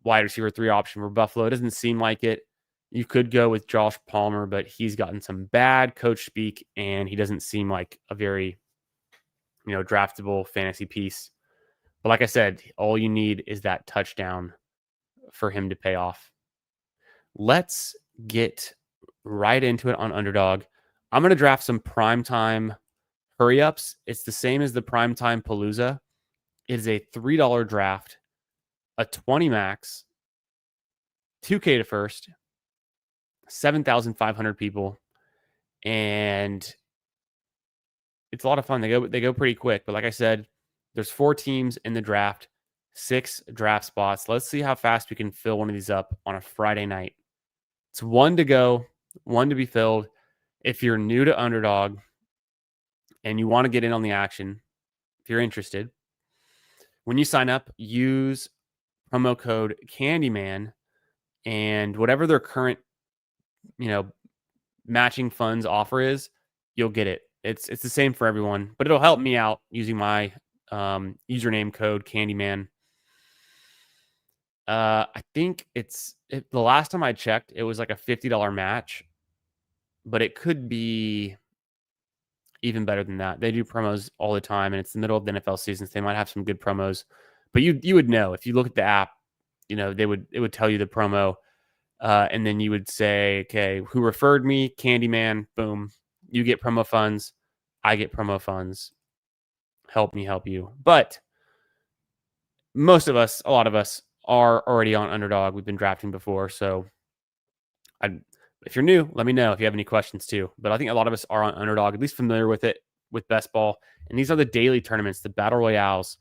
wide receiver 3 option for Buffalo. It doesn't seem like it. You could go with Josh Palmer, but he's gotten some bad coach speak, and he doesn't seem like a very, draftable fantasy piece. But like I said, all you need is that touchdown for him to pay off. Let's get right into it on Underdog. I'm going to draft some primetime hurry-ups. It's the same as the primetime Palooza. It is a $3 draft, a 20 max, 2K to first, 7,500 people, and it's a lot of fun. They go pretty quick, but like I said, there's 4 teams in the draft, 6 draft spots. Let's see how fast we can fill one of these up on a Friday night. It's 1 to go, 1 to be filled. If you're new to Underdog and you want to get in on the action, if you're interested, when you sign up, use promo code Candyman, and whatever their current, matching funds offer is, you'll get it. It's the same for everyone, but it'll help me out using my username code Candyman. I think the last time I checked, it was like a $50 match, but it could be even better than that. They do promos all the time, and it's the middle of the NFL season, so they might have some good promos. But you would know if you look at the app, you know, it would tell you the promo. And then you would say, okay, who referred me? Candyman. Boom. You get promo funds. I get promo funds. Help me help you. But most of us, a lot of us, are already on Underdog. We've been drafting before. So if you're new, let me know if you have any questions too. But I think a lot of us are on Underdog, at least familiar with it, with Best Ball. And these are the daily tournaments, the Battle Royales.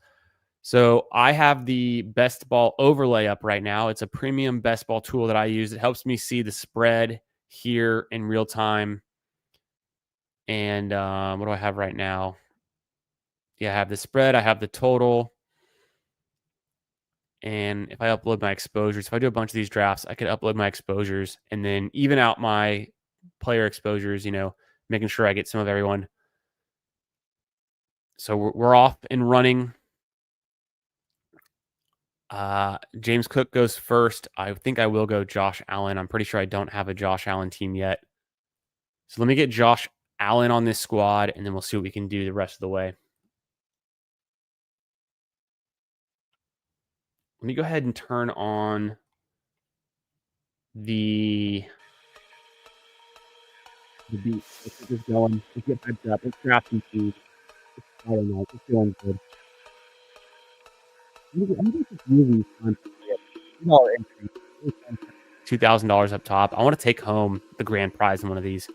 So I have the Best Ball overlay up right now. It's a premium Best Ball tool that I use. It helps me see the spread here in real time. And what do I have right now? Yeah, I have the spread. I have the total. And if I upload my exposures, if I do a bunch of these drafts, I could upload my exposures and then even out my player exposures, you know, making sure I get some of everyone. So we're off and running. James Cook goes first. I think I will go Josh Allen. I'm pretty sure I don't have a Josh Allen team yet. So let me get Josh Allen on this squad, and then we'll see what we can do the rest of the way. Let me go ahead and turn on the beat. Let's get this going. Let's get hyped up. Let's draft some food. I don't know. It's feeling good. I'm just really fun. $2,000 up top. I want to take home the grand prize in one of these.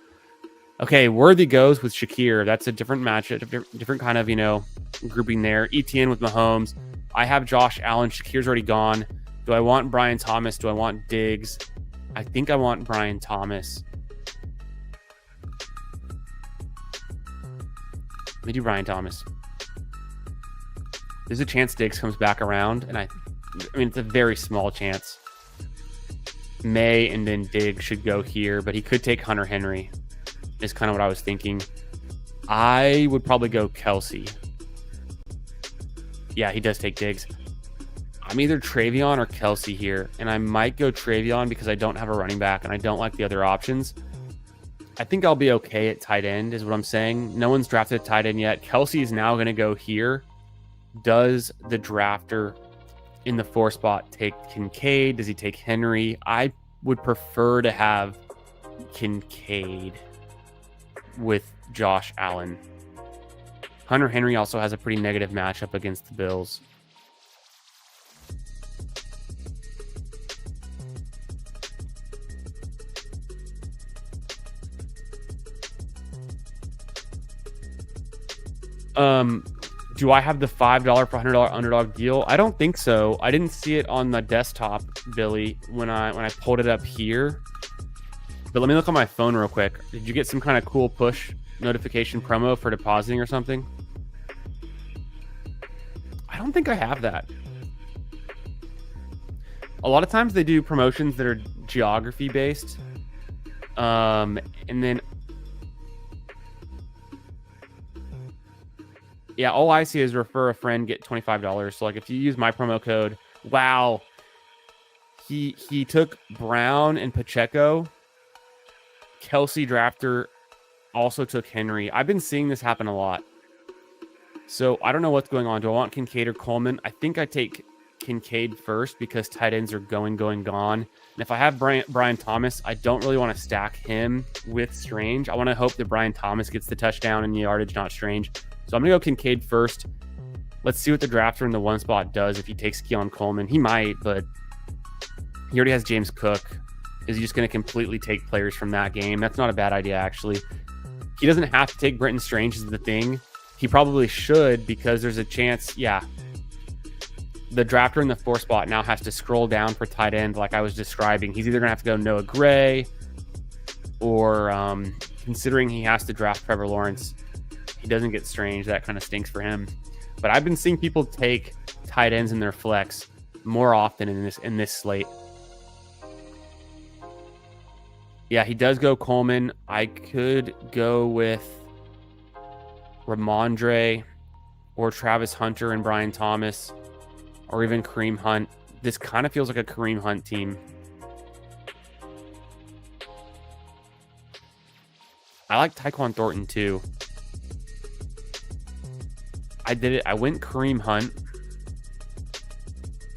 Okay, Worthy goes with Shakir. That's a different matchup, different kind of, you know, grouping there. ETN with Mahomes. I have Josh Allen. Shakir's already gone. Do I want Brian Thomas? Do I want Diggs? I think I want Brian Thomas. Let me do Brian Thomas. There's a chance Diggs comes back around, and I mean, it's a very small chance. May and then Diggs should go here, but he could take Hunter Henry. Is kind of what I was thinking. I would probably go Kelsey. Yeah, he does take Diggs. I'm either Travion or Kelsey here, and I might go Travion because I don't have a running back and I don't like the other options. I think I'll be okay at tight end is what I'm saying. No one's drafted a tight end yet. Kelsey is now going to go here. Does the drafter in the 4 spot take Kincaid? Does he take Henry? I would prefer to have Kincaid with Josh Allen. Hunter Henry also has a pretty negative matchup against the Bills. Do I have the $5 for $100 Underdog deal? I don't think so. I didn't see it on the desktop, Billy, when I pulled it up here. But let me look on my phone real quick. Did you get some kind of cool push notification promo for depositing or something? I don't think I have that. A lot of times they do promotions that are geography based. And then yeah, all I see is refer a friend, get $25. So like if you use my promo code, wow. He took Brown and Pacheco. Kelsey drafter also took Henry. I've been seeing this happen a lot. So I don't know what's going on. Do I want Kincaid or Coleman? I think I take Kincaid first because tight ends are going, gone. And if I have Brian Thomas, I don't really want to stack him with Strange. I want to hope that Brian Thomas gets the touchdown and the yardage, not Strange. So I'm going to go Kincaid first. Let's see what the drafter in the 1 spot does if he takes Keon Coleman. He might, but he already has James Cook. Is he just going to completely take players from that game? That's not a bad idea, actually. He doesn't have to take Brenton Strange is the thing. He probably should because there's a chance, yeah. The drafter in the 4 spot now has to scroll down for tight end like I was describing. He's either going to have to go Noah Gray or considering he has to draft Trevor Lawrence, he doesn't get Strange. That kind of stinks for him. But I've been seeing people take tight ends in their flex more often in this slate. Yeah, he does go Coleman. I could go with Ramondre or Travis Hunter and Brian Thomas or even Kareem Hunt. This kind of feels like a Kareem Hunt team. I like Tyquan Thornton too. I did it. I went Kareem Hunt.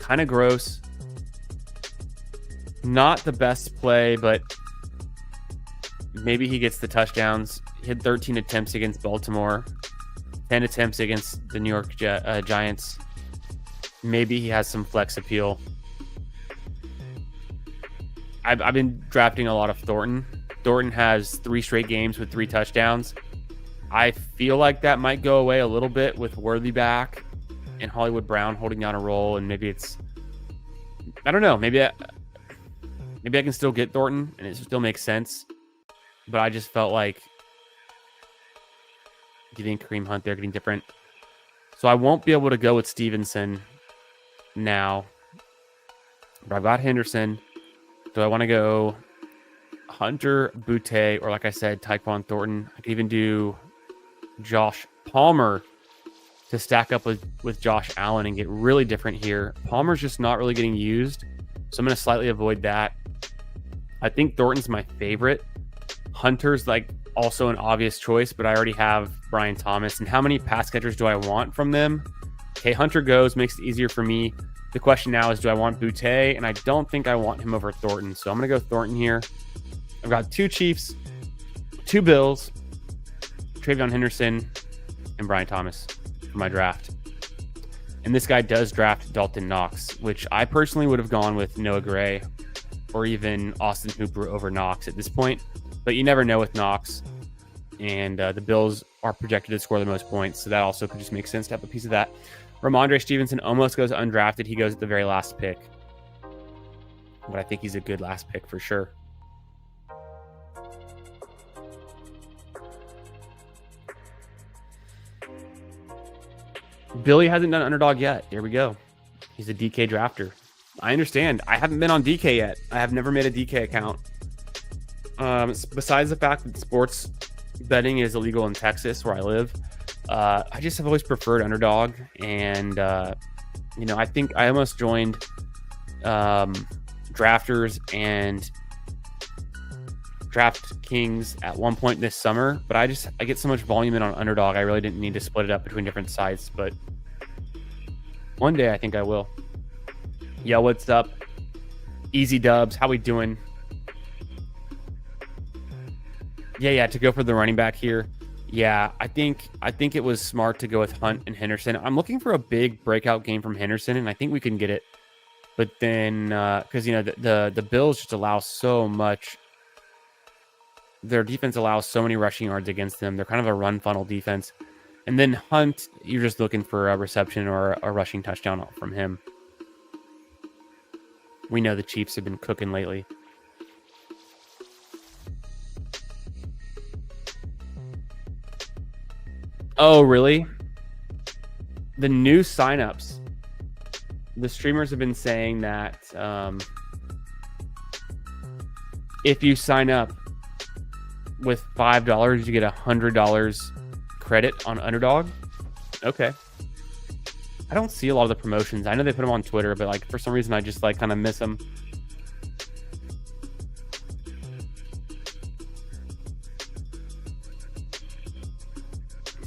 kind of gross. Not the best play, but maybe he gets the touchdowns. He had 13 attempts against Baltimore, 10 attempts against the New York Giants. Maybe he has some flex appeal. I've been drafting a lot of Thornton. Thornton has 3 straight games with 3 touchdowns. I feel like that might go away a little bit with Worthy back and Hollywood Brown holding down a role. And maybe it's, I don't know. Maybe I can still get Thornton and it still makes sense. But I just felt like getting Kareem Hunt there, getting different. So I won't be able to go with Stevenson now. But I've got Henderson. Do I want to go Hunter, Boutte, or like I said, Tyquan Thornton? I could even do Josh Palmer to stack up with Josh Allen and get really different here. Palmer's just not really getting used, so I'm going to slightly avoid that. I think Thornton's my favorite. Hunter's like also an obvious choice, but I already have Brian Thomas. And how many pass catchers do I want from them? Okay, Hunter goes, makes it easier for me. The question now is, do I want Boutte? And I don't think I want him over Thornton. So I'm going to go Thornton here. I've got 2 Chiefs, 2 Bills, Travion Henderson, and Brian Thomas for my draft. And this guy does draft Dalton Knox, which I personally would have gone with Noah Gray or even Austin Hooper over Knox at this point. But you never know with Knox. And the Bills are projected to score the most points. So that also could just make sense to have a piece of that. Ramondre Stevenson almost goes undrafted. He goes at the very last pick. But I think he's a good last pick for sure. Billy hasn't done Underdog yet. Here we go. He's a DK drafter. I understand. I haven't been on DK yet. I have never made a DK account. Besides the fact that sports betting is illegal in Texas, where I live, I just have always preferred Underdog. And, I think I almost joined Drafters and DraftKings at one point this summer, but I get so much volume in on Underdog. I really didn't need to split it up between different sites, but one day I think I will. Yo, what's up? Easy Dubs, how we doing? Yeah, to go for the running back here. Yeah, I think it was smart to go with Hunt and Henderson. I'm looking for a big breakout game from Henderson, and I think we can get it. But then, because the Bills just allow so much. Their defense allows so many rushing yards against them. They're kind of a run funnel defense. And then Hunt, you're just looking for a reception or a rushing touchdown from him. We know the Chiefs have been cooking lately. Oh, really? The new signups. The streamers have been saying that if you sign up with $5, you get $100 credit on Underdog. Okay. I don't see a lot of the promotions. I know they put them on Twitter, but like for some reason I just like kind of miss them.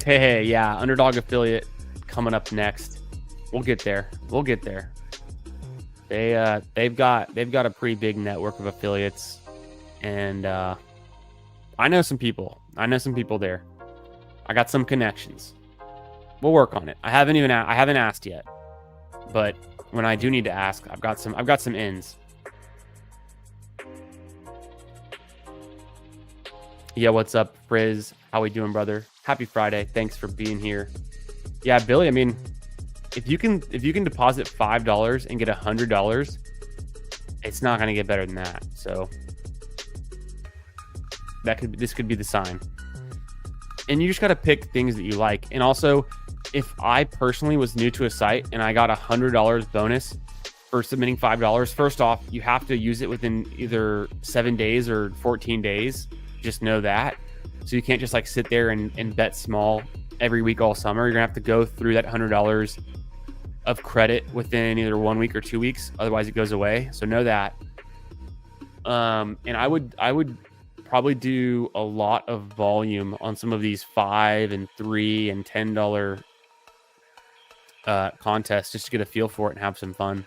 Hey, yeah, Underdog affiliate coming up next. We'll get there. They've got a pretty big network of affiliates, and I know some people. There. I got some connections. We'll work on it. I haven't asked yet, but when I do need to ask, I've got some ins. Yeah, what's up, Frizz? How we doing, brother? Happy Friday. Thanks for being here. Yeah, Billy, I mean, if you can deposit $5 and get $100, it's not going to get better than that. So this could be the sign. And you just got to pick things that you like. And also, if I personally was new to a site and I got $100 bonus for submitting $5, first off, you have to use it within either 7 days or 14 days. Just know that. So you can't just like sit there and bet small every week all summer. You're gonna have to go through that $100 of credit within either 1 week or 2 weeks. Otherwise it goes away. So know that. And I would probably do a lot of volume on some of these $5 and $3 and $10 contests just to get a feel for it and have some fun.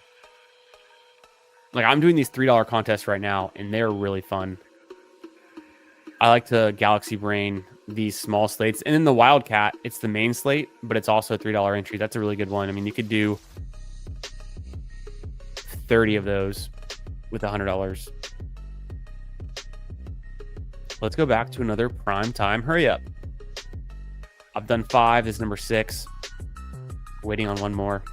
Like, I'm doing these $3 contests right now, and they're really fun. I like to Galaxy Brain these small slates. And then the Wildcat, it's the main slate, but it's also a $3 entry. That's a really good one. I mean, you could do 30 of those with $100. Let's go back to another prime time. Hurry up. I've done 5. This is number 6. Waiting on one more.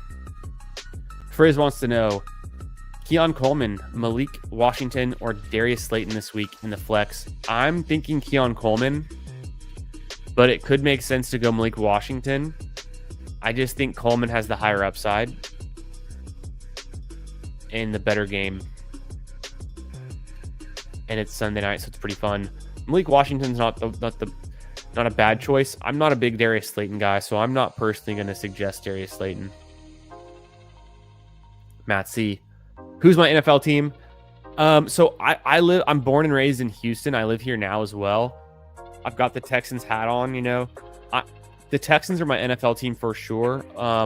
Frizz wants to know, Keon Coleman, Malik Washington, or Darius Slayton this week in the flex. I'm thinking Keon Coleman, but it could make sense to go Malik Washington. I just think Coleman has the higher upside in the better game. And it's Sunday night, so it's pretty fun. Malik Washington's not a bad choice. I'm not a big Darius Slayton guy, so I'm not personally going to suggest Darius Slayton. Matt C. Who's my NFL team? So I'm born and raised in Houston. I live here now as well. I've got the Texans hat on, you know. The Texans are my NFL team for sure.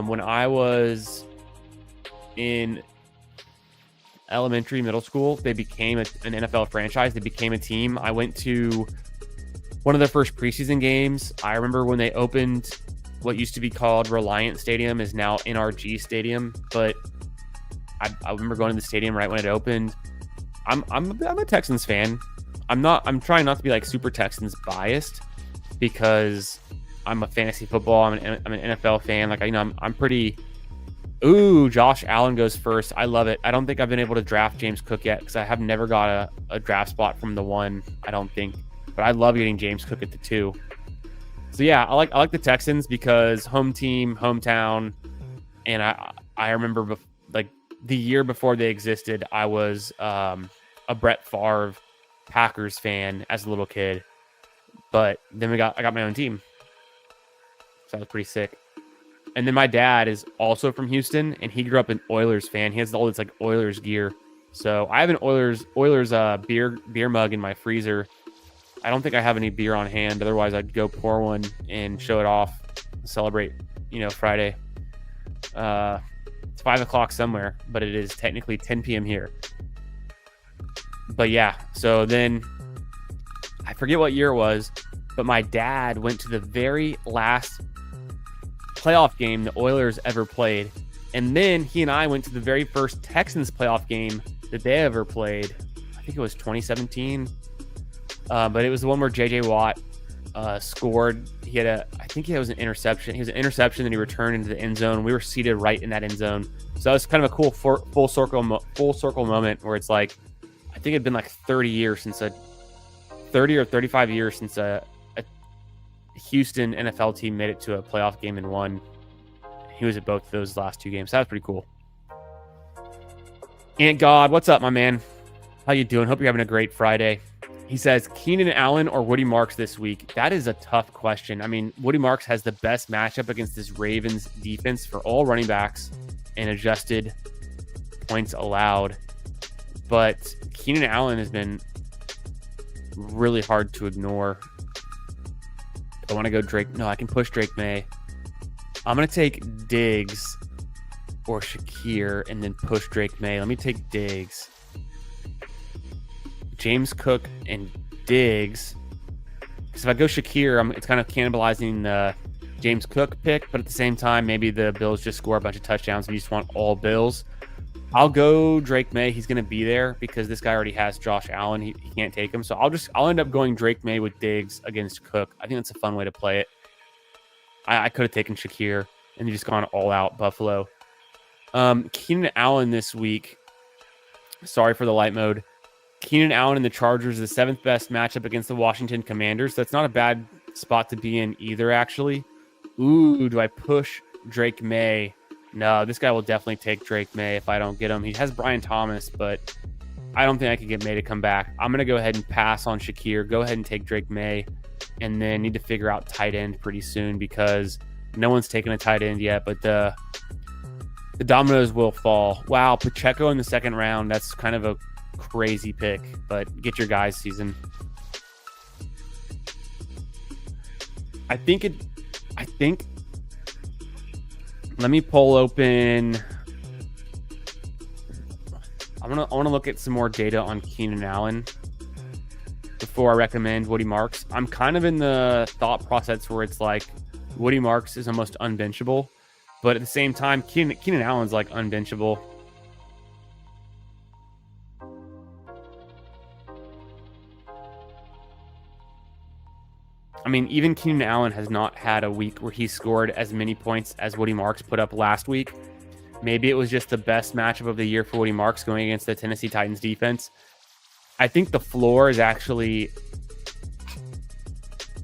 When I was in elementary, middle school, they became an NFL franchise. They became a team. I went to one of their first preseason games. I remember when they opened what used to be called Reliant Stadium, is now NRG Stadium, but I remember going to the stadium right when it opened. I'm a Texans fan. I'm trying not to be like super Texans biased because I'm a fantasy football. I'm an NFL fan. Like, I'm pretty. Ooh, Josh Allen goes first. I love it. I don't think I've been able to draft James Cook yet because I have never got a draft spot from the 1. I don't think, but I love getting James Cook at the 2. So yeah, I like the Texans because home team, hometown, and I remember the year before they existed, I was a Brett Favre Packers fan as a little kid. But then I got my own team. So that was pretty sick. And then my dad is also from Houston, and he grew up an Oilers fan. He has all this like Oilers gear. So I have an Oilers beer mug in my freezer. I don't think I have any beer on hand. Otherwise, I'd go pour one and show it off, celebrate, Friday. It's 5 o'clock somewhere, but it is technically 10 p.m. here. But yeah, so then I forget what year it was, but my dad went to the very last playoff game the Oilers ever played. And then he and I went to the very first Texans playoff game that they ever played. I think it was 2017. But it was the one where J.J. Watt scored. I think it was an interception. He was an interception, and he returned into the end zone. We were seated right in that end zone. So that was kind of a cool full circle moment where it's like, I think it'd been like 30 or 35 years since a Houston NFL team made it to a playoff game and won. He was at both of those last 2 games. That was pretty cool. Ant God, what's up, my man? How you doing? Hope you're having a great Friday. He says, Keenan Allen or Woody Marks this week? That is a tough question. I mean, Woody Marks has the best matchup against this Ravens defense for all running backs and adjusted points allowed. But Keenan Allen has been really hard to ignore. I want to go Drake. No, I can push Drake May. I'm going to take Diggs or Shakir and then push Drake May. Let me take Diggs. James Cook and Diggs. Because if I go Shakir, it's kind of cannibalizing the James Cook pick, but at the same time, maybe the Bills just score a bunch of touchdowns and you just want all Bills. I'll go Drake May. He's going to be there because this guy already has Josh Allen. He can't take him. So I'll end up going Drake May with Diggs against Cook. I think that's a fun way to play it. I could have taken Shakir and just gone all out Buffalo. Keenan Allen this week. Sorry for the light mode. Keenan Allen and the Chargers is the 7th best matchup against the Washington Commanders. That's not a bad spot to be in either, actually. Ooh, do I push Drake May? No, this guy will definitely take Drake May if I don't get him. He has Brian Thomas, but I don't think I can get May to come back. I'm going to go ahead and pass on Shakir. Go ahead and take Drake May, and then need to figure out tight end pretty soon because no one's taken a tight end yet, but the dominoes will fall. Wow, Pacheco in the 2nd round. That's kind of a crazy pick, but get your guys season. I think let me pull open. I wanna look at some more data on Keenan Allen before I recommend Woody Marks. I'm kind of in the thought process where it's like Woody Marks is almost unbenchable, but at the same time, Keenan Allen's like unbenchable. I mean, even Keenan Allen has not had a week where he scored as many points as Woody Marks put up last week. Maybe it was just the best matchup of the year for Woody Marks going against the Tennessee Titans defense. I think the floor is actually...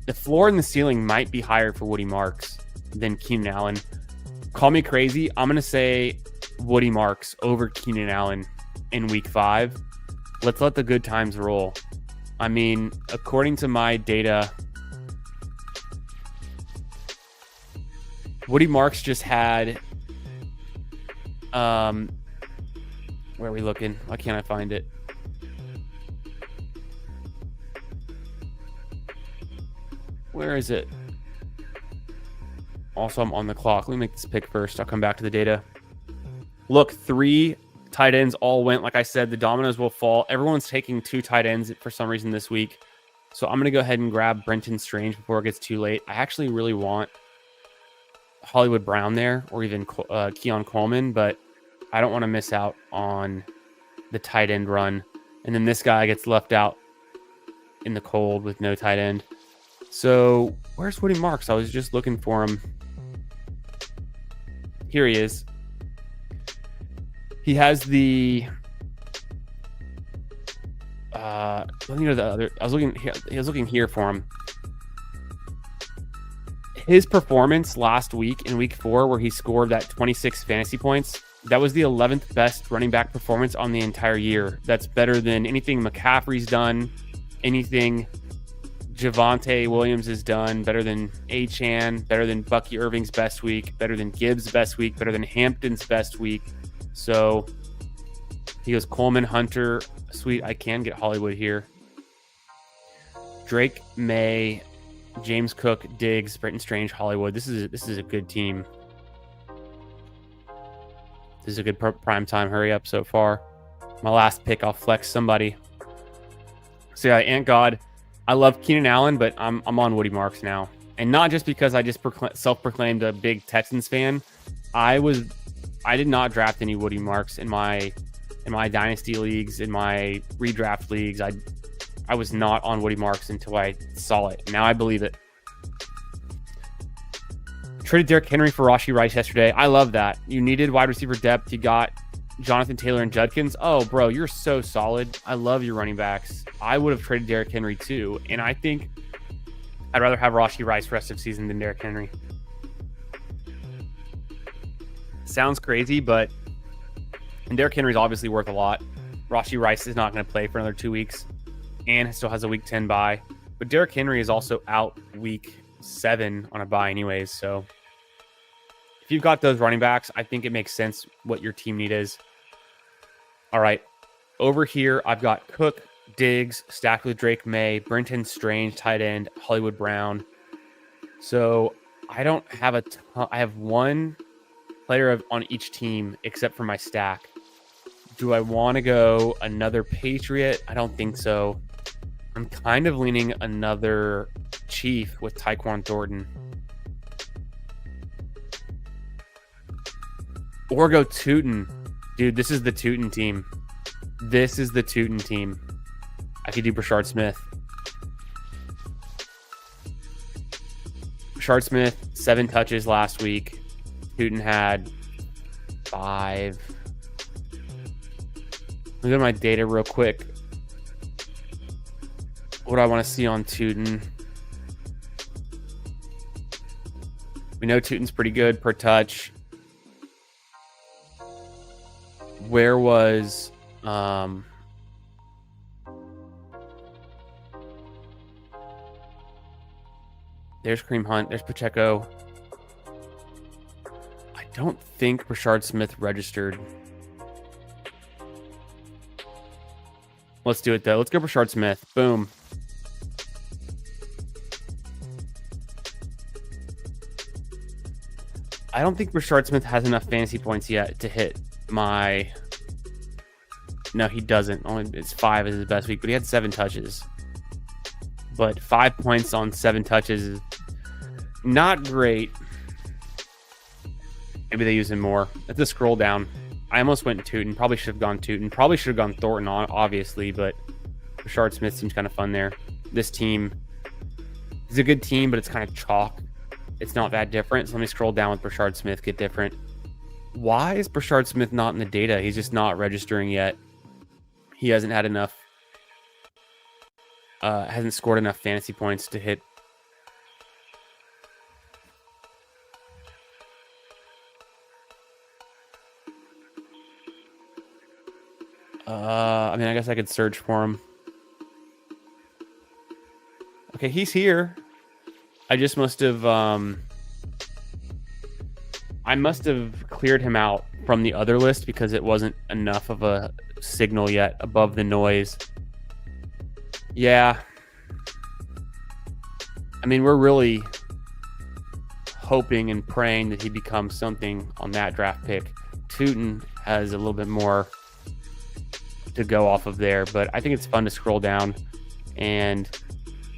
The floor and the ceiling might be higher for Woody Marks than Keenan Allen. Call me crazy. I'm going to say Woody Marks over Keenan Allen in week 5. Let's let the good times roll. I mean, according to my data... Woody Marks just had, where are we looking? Why can't I find it? Where is it? Also, I'm on the clock. Let me make this pick first. I'll come back to the data. Look, 3 tight ends all went. Like I said, the dominoes will fall. Everyone's taking 2 tight ends for some reason this week. So I'm going to go ahead and grab Brenton Strange before it gets too late. I actually really want Hollywood Brown there, or even Keon Coleman, but I don't want to miss out on the tight end run. And then this guy gets left out in the cold with no tight end. So where's Woody Marks? I was just looking for him. Here he is. He has the let me go to the other. I was looking here for him. His performance last week in week 4, where he scored that 26 fantasy points, that was the 11th best running back performance on the entire year. That's better than anything McCaffrey's done, anything Javonte Williams has done, better than Achane, better than Bucky Irving's best week, better than Gibbs' best week, better than Hampton's best week. So he goes Coleman, Hunter. Sweet, I can get Hollywood here. Drake, May, James Cook, Diggs, Brenton Strange, Hollywood. This is a good team. This is a good prime time hurry up so far. My last pick, I'll flex somebody. So yeah, Ant God. I love Keenan Allen, but I'm on Woody Marks now, and not just because I just self-proclaimed a big Texans fan. I did not draft any Woody Marks in my dynasty leagues, in my redraft leagues. I was not on Woody Marks until I saw it. Now I believe it. Traded Derrick Henry for Rashee Rice yesterday. I love that. You needed wide receiver depth. You got Jonathan Taylor and Judkins. Oh, bro, you're so solid. I love your running backs. I would have traded Derrick Henry too. And I think I'd rather have Rashee Rice rest of season than Derrick Henry. Sounds crazy, but and Derrick Henry is obviously worth a lot. Rashee Rice is not going to play for another 2 weeks and still has a week 10 bye. But Derrick Henry is also out week 7 on a bye anyways. So if you've got those running backs, I think it makes sense what your team need is. All right. Over here, I've got Cook, Diggs, stacked with Drake May, Brenton Strange, tight end, Hollywood Brown. So I don't have a ton. I have one player on each team except for my stack. Do I want to go another Patriot? I don't think so. I'm kind of leaning another Chief with Tyquan Thornton. Or go Tootin. Dude, this is the Tootin team. This is the Tootin team. I could do Brashard Smith. Brashard Smith, 7 touches last week. Tootin had 5. Let me go to my data real quick. What do I want to see on Tootin? We know Tootin's pretty good per touch. Where was there's Kareem Hunt, there's Pacheco. I don't think Brashard Smith registered. Let's do it though. Let's go Brashard Smith. Boom. I don't think Brashard Smith has enough fantasy points yet to hit my No, he doesn't. Only it's 5 is his best week, but he had 7 touches. But 5 points on 7 touches is not great. Maybe they use him more. Let's just scroll down. I almost went Tootin. Probably should have gone Tootin. Probably should have gone Thornton, obviously, but Rashard Smith seems kind of fun there. This team is a good team, but it's kind of chalk. It's not that different. So let me scroll down with Rashard Smith, get different. Why is Rashard Smith not in the data? He's just not registering yet. He hasn't had enough, hasn't scored enough fantasy points to hit. I mean, I guess I could search for him. Okay, he's here. I just must have, I must have cleared him out from the other list because it wasn't enough of a signal yet above the noise. Yeah. I mean, we're really hoping and praying that he becomes something on that draft pick. Tootin has a little bit more to go off of there, but I think it's fun to scroll down and,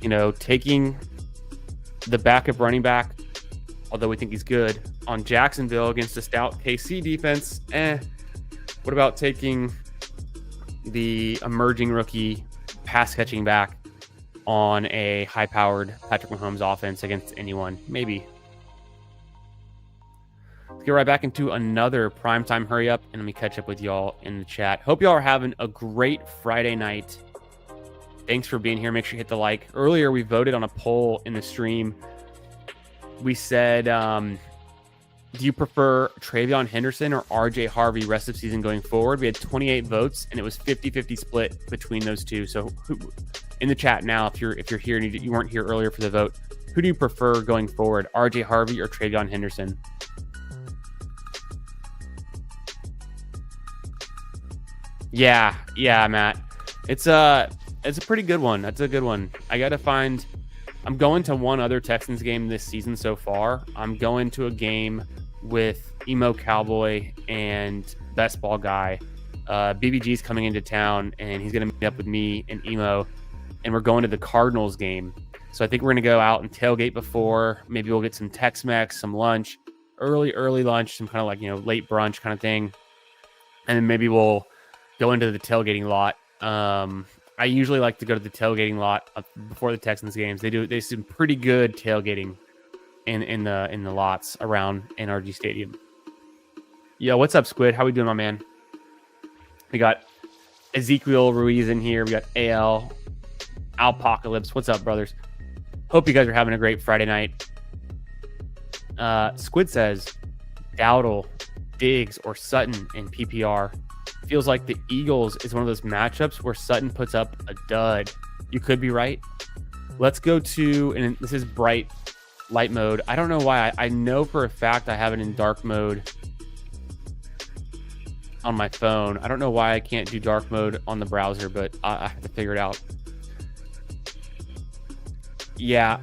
you know, taking the backup running back, although we think he's good, on Jacksonville against a stout KC defense. What about taking the emerging rookie pass catching back on a high-powered Patrick Mahomes offense against anyone? Maybe. Let's get right back into another primetime hurry up, and let me catch up with y'all in the chat. Hope y'all are having a great Friday night. Thanks for being here. Make sure you hit the like. Earlier, we voted on a poll in the stream. We said, do you prefer Travion Henderson or RJ Harvey rest of season going forward? We had 28 votes, and it was 50-50 split between those two. So in the chat now, if you're here and you weren't here earlier for the vote, who do you prefer going forward, RJ Harvey or Travion Henderson? Yeah, Matt. It's a pretty good one. That's a good one. I got to find... I'm going to one other Texans game this season so far. I'm going to a game with Emo Cowboy and Best Ball Guy. BBG's coming into town, and he's going to meet up with me and Emo, and we're going to the Cardinals game. So I think we're going to go out and tailgate before. Maybe we'll get some Tex-Mex, some lunch, early lunch, some kind of like, you know, late brunch kind of thing. And then maybe we'll go into the tailgating lot. I usually like to go to the tailgating lot before the Texans games. They do some pretty good tailgating in the lots around NRG Stadium. Yo, what's up, Squid? How we doing, my man? We got Ezekiel Ruiz in here. We got AL Alpocalypse. What's up, brothers? Hope you guys are having a great Friday night. Squid says Dowdle, Diggs, or Sutton in PPR. Feels like the Eagles is one of those matchups where Sutton puts up a dud. You could be right. Let's go to, and this is bright light mode. I don't know why. I know for a fact I have it in dark mode on my phone. I don't know why I can't do dark mode on the browser, but I have to figure it out. Yeah.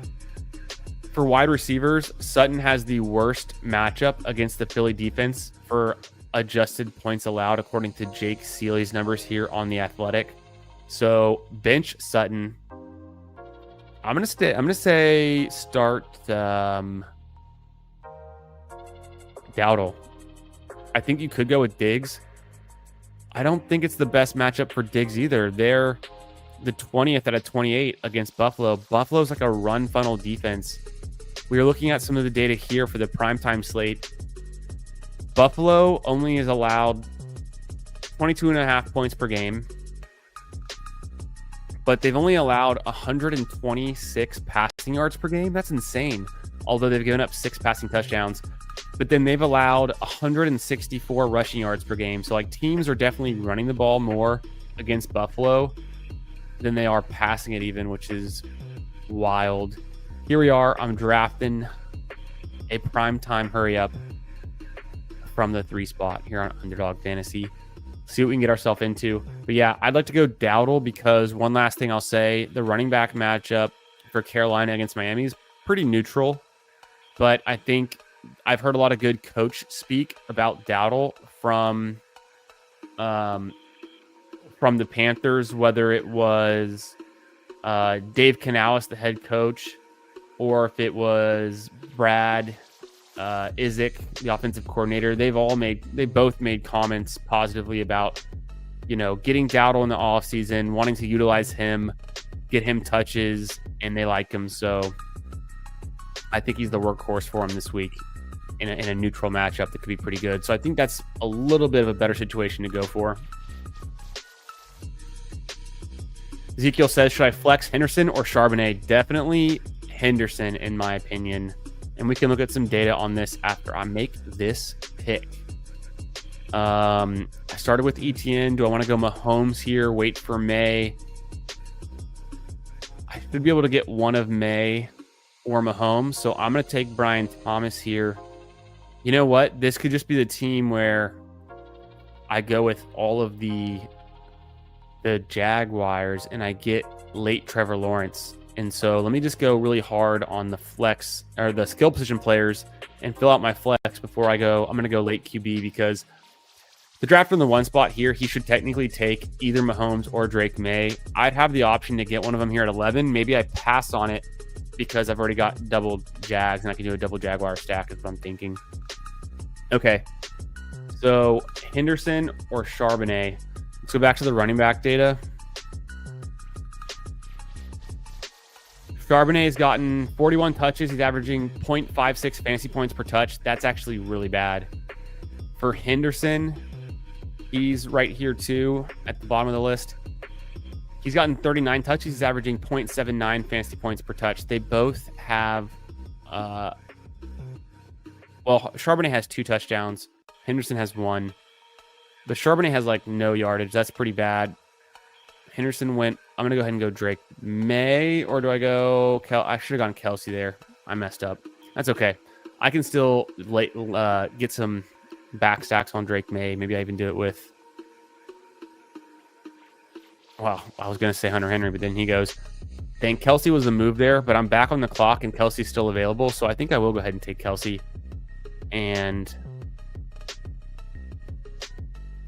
For wide receivers, Sutton has the worst matchup against the Philly defense for adjusted points allowed, according to Jake Seeley's numbers here on The Athletic. So bench Sutton. I'm gonna say start Dowdle. I think you could go with Diggs. I don't think it's the best matchup for Diggs either. They're the 20th out of 28 against Buffalo. Buffalo's like a run funnel defense. We are looking at some of the data here for the primetime slate. Buffalo only is allowed 22.5 points per game, but they've only allowed 126 passing yards per game. That's insane. Although they've given up 6 passing touchdowns, but then they've allowed 164 rushing yards per game. So like teams are definitely running the ball more against Buffalo than they are passing it even, which is wild. Here we are. I'm drafting a primetime hurry up from the 3 spot here on Underdog Fantasy. See what we can get ourselves into. But yeah, I'd like to go Dowdle because one last thing I'll say, the running back matchup for Carolina against Miami is pretty neutral. But I think I've heard a lot of good coach speak about Dowdle from from the Panthers, whether it was Dave Canales, the head coach, or if it was Brad Izik, the offensive coordinator. They both made comments positively about, getting Dowdle in the offseason, wanting to utilize him, get him touches, and they like him. So I think he's the workhorse for him this week in a neutral matchup that could be pretty good. So I think that's a little bit of a better situation to go for. Ezekiel says, should I flex Henderson or Charbonnet? Definitely Henderson, in my opinion. And we can look at some data on this after I make this pick. I started with ETN. Do I want to go Mahomes here? Wait for May. I should be able to get one of May or Mahomes. So I'm going to take Brian Thomas here. You know what? This could just be the team where I go with all of the Jaguars and I get late Trevor Lawrence. And so let me just go really hard on the flex or the skill position players and fill out my flex before I go. I'm going to go late QB because the draft from the one spot here, he should technically take either Mahomes or Drake May. I'd have the option to get one of them here at 11. Maybe I pass on it because I've already got double Jags and I can do a double Jaguar stack is what I'm thinking. Okay. So Henderson or Charbonnet. Let's go back to the running back data. Charbonnet has gotten 41 touches. He's averaging 0.56 fantasy points per touch. That's actually really bad. For Henderson, he's right here too at the bottom of the list. He's gotten 39 touches. He's averaging 0.79 fantasy points per touch. They both have, Charbonnet has 2 touchdowns. Henderson has 1. But Charbonnet has no yardage. That's pretty bad. Henderson went, I'm going to go ahead and go Drake May, or do I go I should have gone Kelsey there. I messed up. That's okay. I can still get some back stacks on Drake May. Maybe I even do it with, well, I was going to say Hunter Henry, but then he goes. Then Kelsey was the move there, but I'm back on the clock and Kelsey's still available. So I think I will go ahead and take Kelsey. And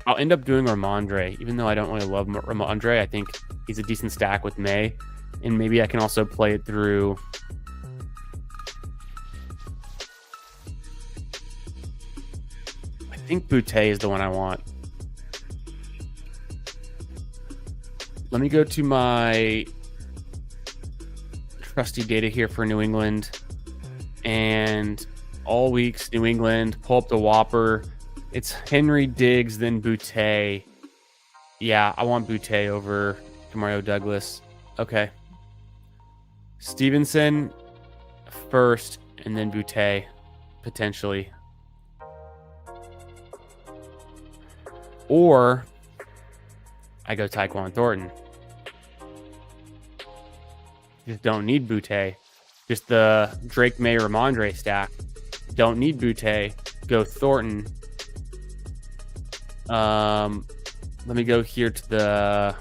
I'll end up doing Ramondre, even though I don't really love Ramondre. I think he's a decent stack with May. And maybe I can also play it through. I think Boutte is the one I want. Let me go to my trusty data here for New England. And all weeks, New England, pull up the Whopper. It's Henry, Diggs, then Boutte. Yeah, I want Boutte over Demario Douglas. Okay. Stevenson first, and then Boutte, potentially. Or I go Tyquan Thornton. Just don't need Boutte. Just the Drake May or Ramondre stack. Don't need Boutte. Go Thornton. Let me go here to the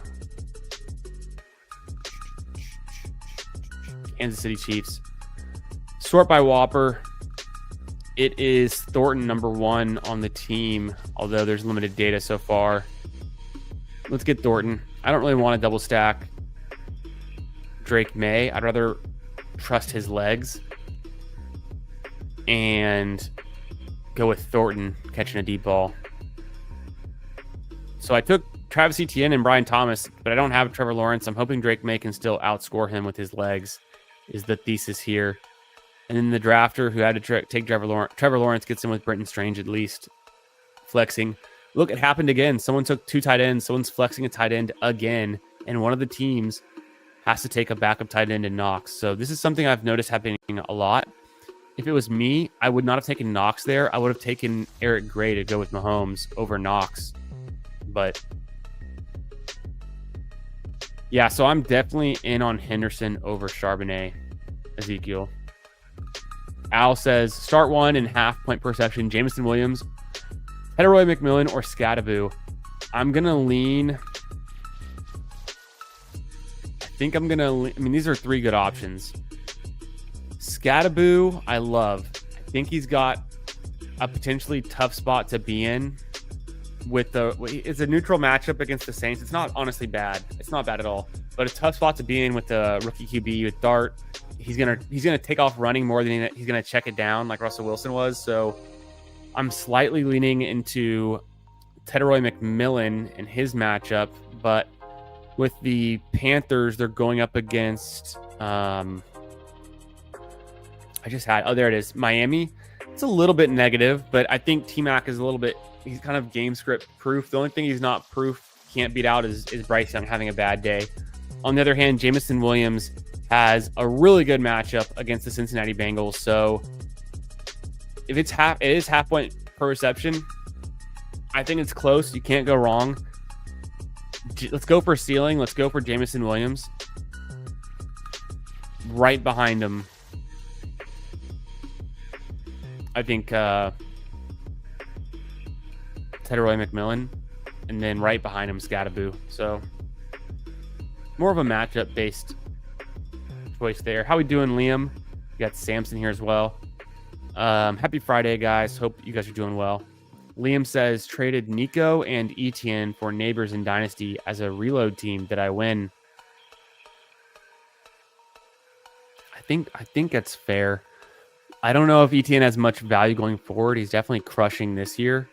Kansas City Chiefs. Sort by Whopper. It is Thornton number 1 on the team, although there's limited data so far. Let's get Thornton. I don't really want to double stack Drake May. I'd rather trust his legs and go with Thornton catching a deep ball. So I took Travis Etienne and Brian Thomas, but I don't have Trevor Lawrence. I'm hoping Drake May can still outscore him with his legs, is the thesis here. And then the drafter who had to take Trevor Lawrence gets in with Brenton Strange at least. Flexing. Look, it happened again. Someone took 2 tight ends. Someone's flexing a tight end again. And one of the teams has to take a backup tight end in Knox. So this is something I've noticed happening a lot. If it was me, I would not have taken Knox there. I would have taken Eric Gray to go with Mahomes over Knox. But yeah, so I'm definitely in on Henderson over Charbonnet, Ezekiel. Al says, start 1 and half point per reception. Jameson Williams, Heteroy McMillan, or Scattaboo. I'm going to lean. These are 3 good options. Scattaboo, I love. I think he's got a potentially tough spot to be in. it's a neutral matchup against the Saints. It's not honestly bad. It's not bad at all. But a tough spot to be in with the rookie QB with Dart. He's gonna take off running more than he's gonna check it down like Russell Wilson was. So I'm slightly leaning into Teteroy McMillan in his matchup, but with the Panthers, they're going up against there it is, Miami. It's a little bit negative, but I think T-Mac is he's kind of game script proof. The only thing he's not proof, can't beat out is Bryce Young having a bad day. On the other hand, Jameson Williams has a really good matchup against the Cincinnati Bengals. So if it is half point per reception, I think it's close. You can't go wrong. Let's go for ceiling. Let's go for Jameson Williams. Right behind him, I think Teteroy McMillan, and then right behind him, Scattaboo. So more of a matchup-based choice there. How we doing, Liam? We got Samson here as well. Happy Friday, guys. Hope you guys are doing well. Liam says, traded Nico and Etienne for Neighbors in Dynasty as a reload team. Did I win? I think that's fair. I don't know if Etienne has much value going forward. He's definitely crushing this year.